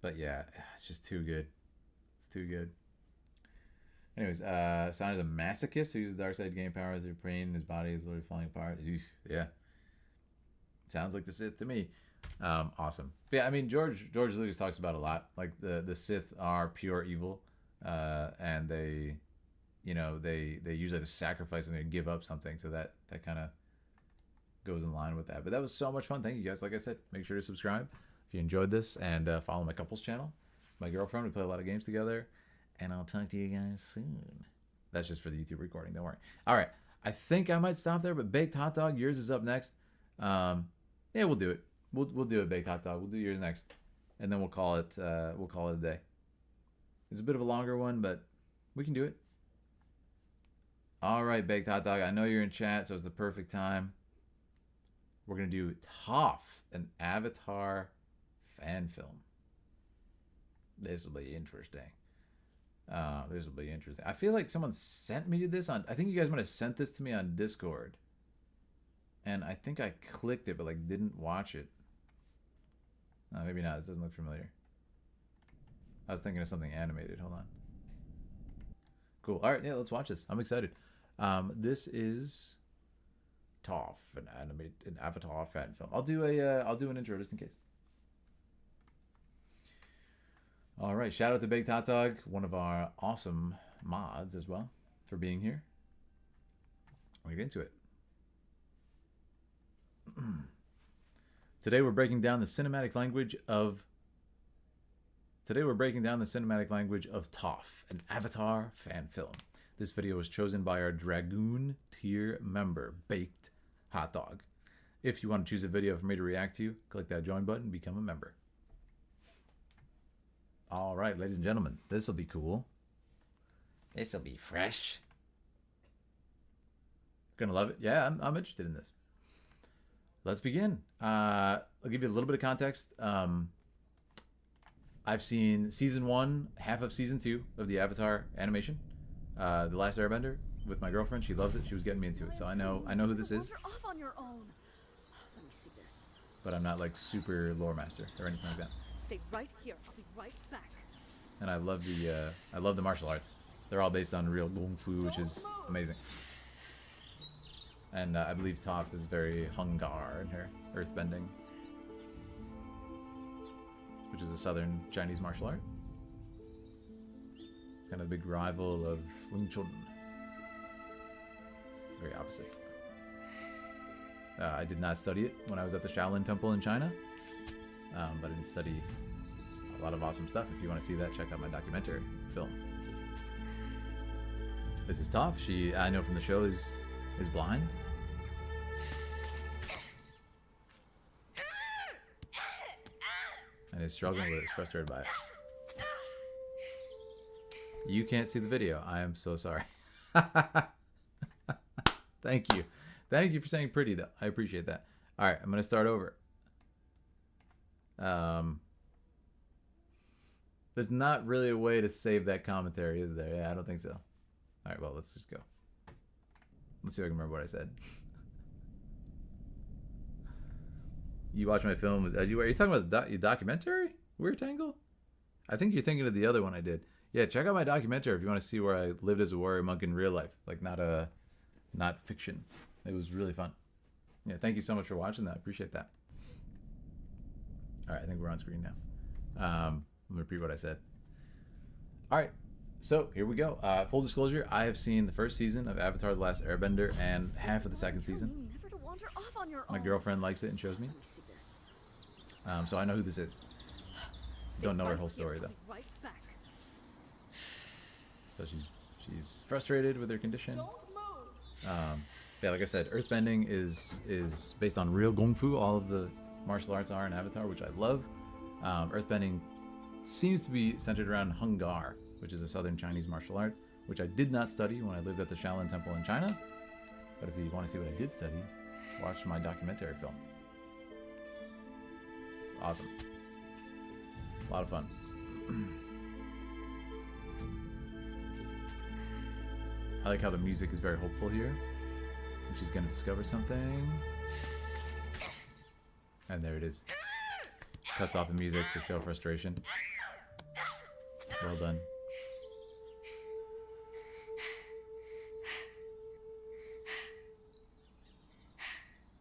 But yeah, it's just too good. It's too good. Anyways, Sion is a masochist who uses the dark side to gain power as their brain and his body is literally falling apart. Eesh, yeah. Sounds like the Sith to me. Awesome. But yeah, I mean, George Lucas talks about a lot. Like the Sith are pure evil, and they, you know, they usually have to sacrifice and they give up something. So that kind of goes in line with that. But that was so much fun. Thank you guys. Like I said, make sure to subscribe if you enjoyed this, and follow my couples channel. My girlfriend, we play a lot of games together, and I'll talk to you guys soon. That's just for the YouTube recording. Don't worry. All right. I think I might stop there, but Baked Hot Dog, yours is up next. Yeah, we'll do it. We'll do it, Baked Hot Dog. We'll do yours next, and then we'll call it a day. It's a bit of a longer one, but we can do it. All right, Baked Hot Dog. I know you're in chat, so it's the perfect time. We're gonna do Toph, an Avatar fan film. This will be interesting. This will be interesting. I feel like someone sent me to this on. I think you guys might have sent this to me on Discord, and I think I clicked it, but like didn't watch it. Maybe not. This doesn't look familiar. I was thinking of something animated. Hold on. Cool. All right. Yeah, let's watch this. I'm excited. This is Toph, an Avatar fan film. I'll do an intro just in case. All right. Shout out to Baked Hot Dog, one of our awesome mods as well, for being here. We'll get into it. Today we're breaking down the cinematic language of Toph, an Avatar fan film. This video was chosen by our Dragoon Tier member, Baked Hot Dog. If you want to choose a video for me to react to, click that join button, become a member. All right, ladies and gentlemen, this will be cool. This will be fresh. Gonna love it. Yeah, I'm interested in this. Let's begin. I'll give you a little bit of context. I've seen season 1, half of season 2 of the Avatar animation, The Last Airbender, with my girlfriend. She loves it. She was getting me into it, so I know who this is. Off on your own. Let me see this. But I'm not like super lore master or anything like that. Stay right here. I'll be right back. And I love the martial arts. They're all based on real kung fu, which is amazing. And I believe Toph is very Hungar in her earthbending, which is a southern Chinese martial art. It's kind of a big rival of Wing Chun. Very opposite. I did not study it when I was at the Shaolin Temple in China, but I did study a lot of awesome stuff. If you want to see that, check out my documentary film. This is Toph. She, I know from the show, is blind. And is struggling with it, is frustrated by it. You can't see the video. I am so sorry. Thank you. Thank you for saying pretty, though. I appreciate that. All right, I'm going to start over. There's not really a way to save that commentary, is there? Yeah, I don't think so. All right, well, let's just go. Let's see if I can remember what I said. You watch my film. Are you talking about your documentary, Weird Tangle? I think you're thinking of the other one I did. Yeah, check out my documentary if you want to see where I lived as a warrior monk in real life, like not fiction. It was really fun. Yeah, thank you so much for watching that. I appreciate that. All right, I think we're on screen now. Let me repeat what I said. All right, so here we go. Full disclosure, I have seen the first season of Avatar: The Last Airbender and half of the second season. Never to wander off on your My own. girlfriend likes it and shows me. Let me see this. So I know who this is. Stay Don't know her right whole here. story, I'll though. be right back. So she's frustrated with her condition. Don't move. Yeah, like I said, earthbending is based on real kung fu. All of the martial arts are in Avatar, which I love. Earthbending seems to be centered around Hungar, which is a southern Chinese martial art, which I did not study when I lived at the Shaolin Temple in China. But if you want to see what I did study, watch my documentary film. It's awesome. A lot of fun. I like how the music is very hopeful here. She's gonna discover something. And there it is. Cuts off the music to show frustration. Well done.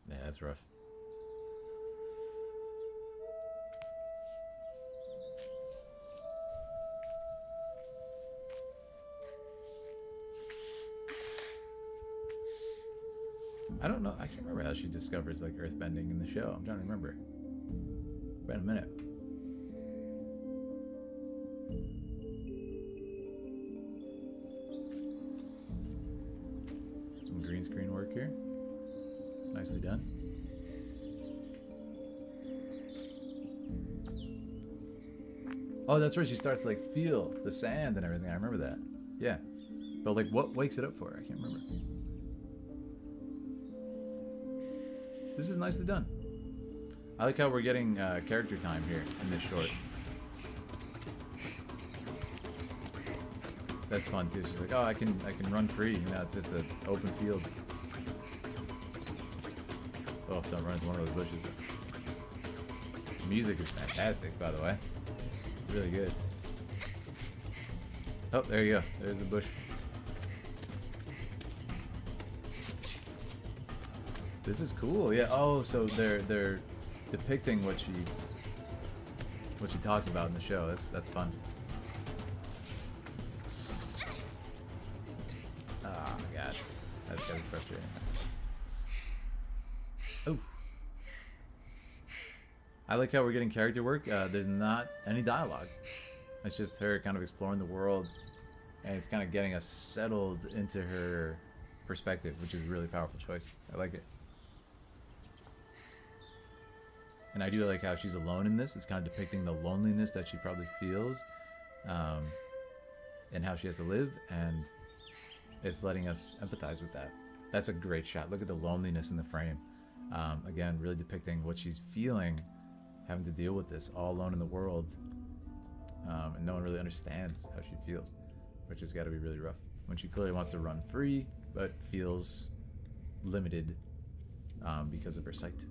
Yeah, that's rough. I don't know. I can't remember how she discovers like earthbending in the show. I'm trying to remember. Wait a minute. Some green screen work here. Nicely done. Oh, that's right. She starts to like feel the sand and everything. I remember that. Yeah. But like, what wakes it up for her? I can't remember. This is nicely done. I like how we're getting character time here in this short. That's fun too. She's like, oh, I can run free. You know, it's just an open field. Oh, don't run into one of those bushes. The music is fantastic, by the way. Really good. Oh, there you go. There's the bush. This is cool. Yeah. Oh, so they're depicting what she talks about in the show. That's fun. Oh my gosh, that's gotta be frustrating. Oh. I like how we're getting character work. There's not any dialogue. It's just her kind of exploring the world, and it's kind of getting us settled into her perspective, which is a really powerful choice. I like it. And I do like how she's alone in this. It's kind of depicting the loneliness that she probably feels, and how she has to live, and it's letting us empathize with that. That's a great shot. Look at the loneliness in the frame. Again, really depicting what she's feeling, having to deal with this all alone in the world, and no one really understands how she feels, which has got to be really rough when she clearly wants to run free but feels limited because of her sight.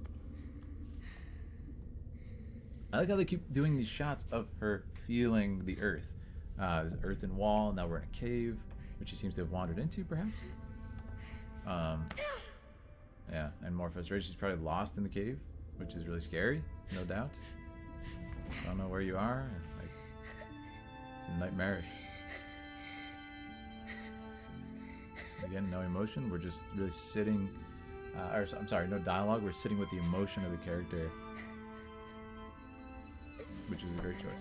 I like how they keep doing these shots of her feeling the earth. There's an earthen wall. Now we're in a cave, which she seems to have wandered into, perhaps. Yeah, and more frustration. She's probably lost in the cave, which is really scary, no doubt. Don't know where you are. Like, it's nightmarish. Again, no emotion. We're just really sitting. Or I'm sorry, no dialogue. We're sitting with the emotion of the character, which is a great choice.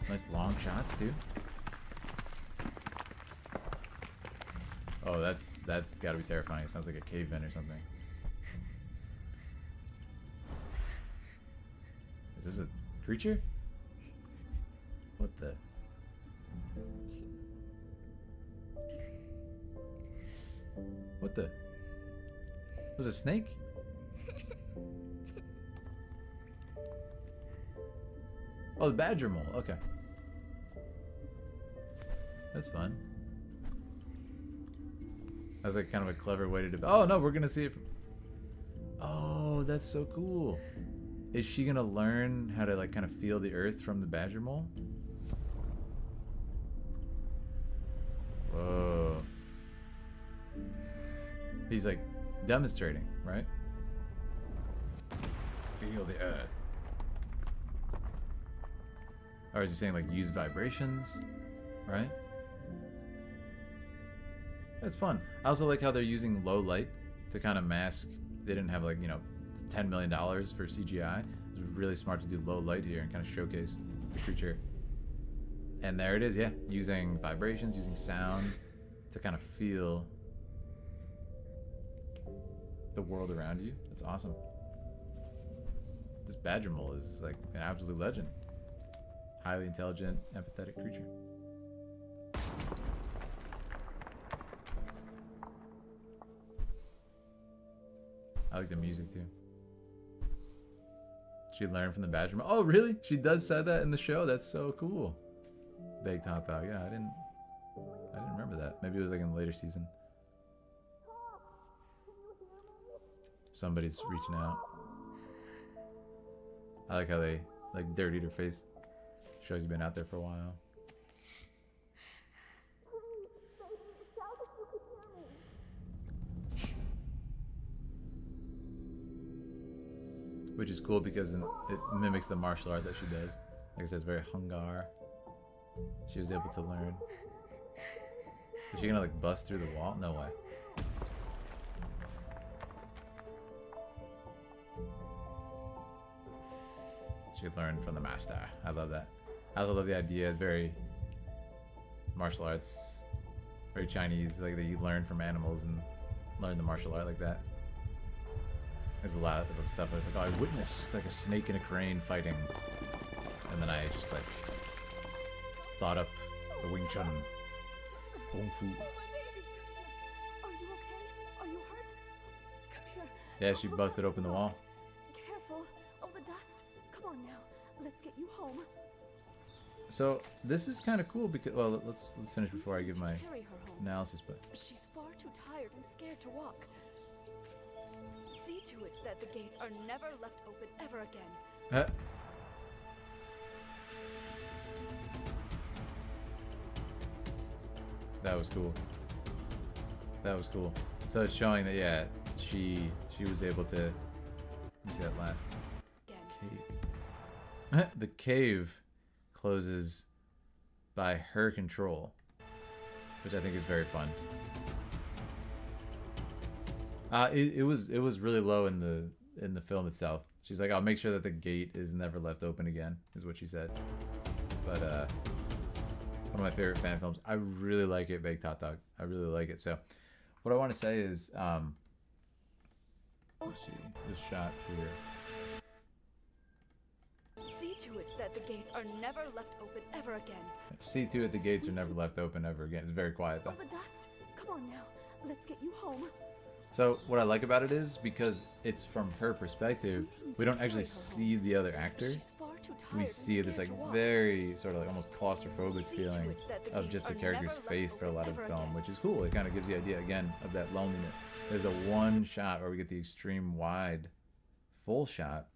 Nice long shots too. Oh, that's got to be terrifying. It sounds like a cave in or something. Is this a creature? What the? What the? Was it a snake? Oh, the badger mole. Okay. That's fun. That's like kind of a clever way to oh no, we're gonna see it from... Oh, that's so cool. Is she gonna learn how to like kind of feel the earth from the badger mole? Whoa. He's like demonstrating, right? Feel the earth. Or is he saying like use vibrations, right? That's fun. I also like how they're using low light to kind of mask. They didn't have like, you know, $10 million for CGI. It's really smart to do low light here and kind of showcase the creature. And there it is, yeah. Using vibrations, using sound to kind of feel the world around you. That's awesome. This badger mole is like an absolute legend. Highly intelligent, empathetic creature. I like the music too. She learned from the badger mole. Oh, really? She does say that in the show? That's so cool. Baked hot dog. Yeah, I didn't remember that. Maybe it was like in the later season. Somebody's reaching out. I like how they like dirtied her face. Shows you've been out there for a while. Which is cool because it mimics the martial art that she does. Like I said, it's very hungar. She was able to learn. Is she gonna like bust through the wall? No way. She learned from the master. I love that. I also love the idea. It's very martial arts, very Chinese, like that you learn from animals and learn the martial art like that. There's a lot of stuff. I was like, oh, I witnessed like a snake and a crane fighting, and then I just like thought up the Wing Chun, Kung Fu. Are you okay? Are you hurt? Come here. Yeah, she busted open the wall. Careful of the dust. Come on now. Let's get you home. So this is kind of cool because, well, let's finish before I give my Carry her home. analysis. But She's far too tired and scared to walk. See to it that the gates are never left open ever again. That was cool. That was cool. So it's showing that, yeah, she was able to. Let me see that last. Cave. The cave closes by her control, which I think is very fun. It was really low in the film itself. She's like, I'll make sure that the gate is never left open again, is what she said. But one of my favorite fan films. I really like it, Baked Hot Dog. I really like it. So what I want to say is, let's see this shot here. See to it that the gates are never left open ever again. See to it the gates are never left open ever again. It's very quiet though. Of the dust. Come on now. Let's get you home. So what I like about it is because it's from her perspective, we don't actually see the other actor. We see this like very sort of like almost claustrophobic feeling of just the character's face for a lot of the film, which is cool. It kind of gives the idea again of that loneliness. There's the one shot where we get the extreme wide full shot,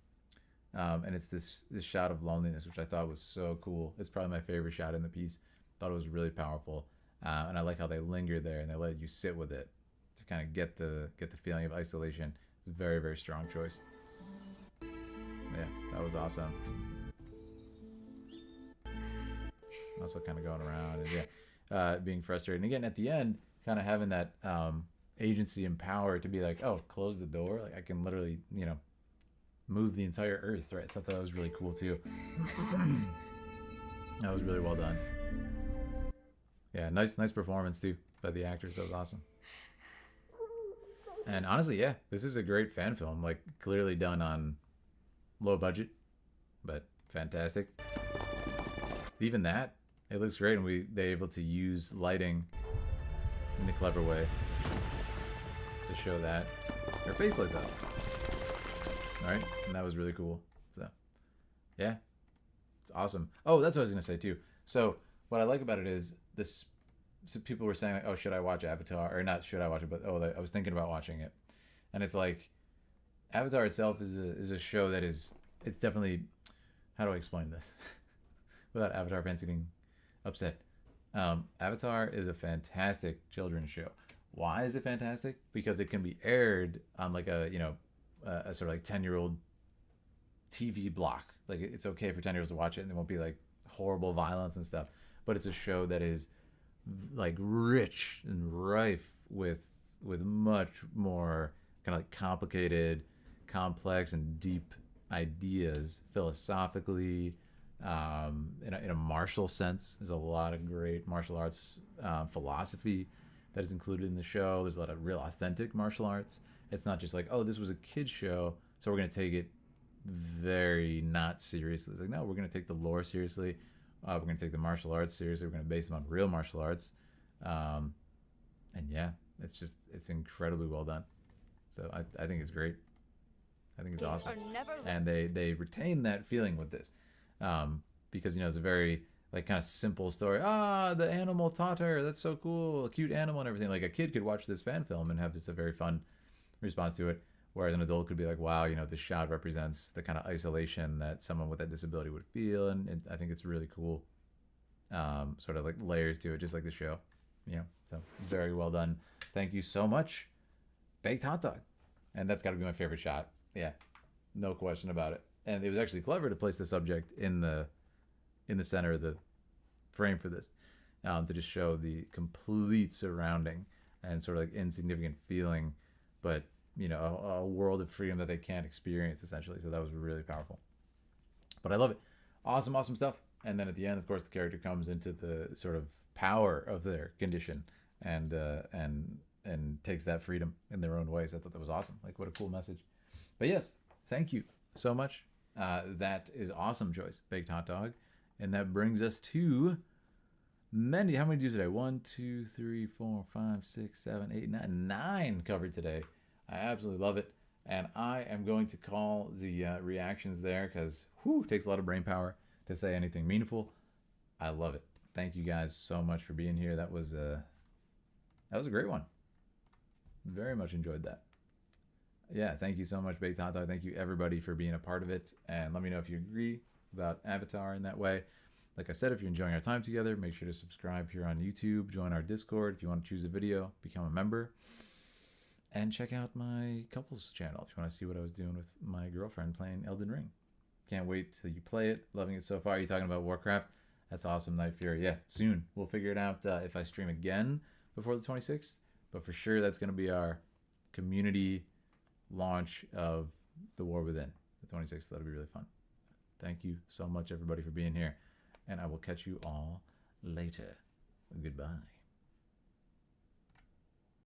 and it's this shot of loneliness, which I thought was so cool. It's probably my favorite shot in the piece. Thought it was really powerful, and I like how they linger there and they let you sit with it to kind of get the feeling of isolation. It's a very, very strong choice. Yeah, that was awesome. Also kind of going around and yeah, being frustrated. And again, at the end, kind of having that agency and power to be like, oh, close the door. Like I can literally, you know, move the entire earth, right? So I thought that was really cool too. That was really well done. Yeah, nice performance too by the actors. That was awesome. And honestly, yeah, this is a great fan film. Like clearly done on low budget, but fantastic. Even that, it looks great, and they're able to use lighting in a clever way to show that her face lights up. All right, and that was really cool. So, yeah, it's awesome. Oh, that's what I was gonna say too. So, what I like about it is this. So people were saying, like, "Oh, should I watch Avatar?" Or not, should I watch it? But I was thinking about watching it, and it's like, Avatar itself is a show that is. It's definitely. How do I explain this without Avatar fans getting upset? Avatar is a fantastic children's show. Why is it fantastic? Because it can be aired on like a a sort of like 10-year-old TV block. Like it's okay for 10-year-olds to watch it, and there won't be like horrible violence and stuff. But it's a show that is like rich and rife with much more kind of like complicated, complex, and deep ideas philosophically, in a martial sense. There's a lot of great martial arts philosophy that is included in the show. There's a lot of real authentic martial arts. It's not just like, oh, this was a kid's show, so we're going to take it very not seriously. It's like, no, we're going to take the lore seriously. We're going to take the martial arts seriously. We're going to base them on real martial arts. And yeah, it's incredibly well done. So I think it's great. I think it's awesome. And they retain that feeling with this. Because, it's a very like kind of simple story. The animal taught her. That's so cool. A cute animal and everything. Like a kid could watch this fan film and have just a very fun response to it. Whereas an adult could be like, wow, this shot represents the kind of isolation that someone with that disability would feel. And I think it's really cool. Sort of like layers to it, just like the show. So very well done. Thank you so much, Baked Hot Dog. And that's got to be my favorite shot. Yeah, no question about it. And it was actually clever to place the subject in the center of the frame for this, to just show the complete surrounding and sort of like insignificant feeling, but a world of freedom that they can't experience essentially. So that was really powerful. But I love it. Awesome stuff. And then at the end, of course, the character comes into the sort of power of their condition and takes that freedom in their own ways. I thought that was awesome. Like, what a cool message. But yes, thank you so much. That is awesome, Joyce. Baked hot dog. And that brings us to many. How many do today? 1, 2, 3, 4, 5, 6, 7, 8, 9. 9 covered today. I absolutely love it. And I am going to call the reactions there because it takes a lot of brain power to say anything meaningful. I love it. Thank you guys so much for being here. That was a great one. Very much enjoyed that. Yeah, thank you so much, Baked Hot Dog. Thank you, everybody, for being a part of it. And let me know if you agree about Avatar in that way. Like I said, if you're enjoying our time together, make sure to subscribe here on YouTube. Join our Discord. If you want to choose a video, become a member. And check out my couples channel if you want to see what I was doing with my girlfriend playing Elden Ring. Can't wait till you play it. Loving it so far. Are you talking about Warcraft? That's awesome, Night Fury. Yeah, soon. We'll figure it out if I stream again before the 26th. But for sure, that's going to be our community launch of The War Within. The 26th. That'll be really fun. Thank you so much, everybody, for being here. And I will catch you all later. Goodbye.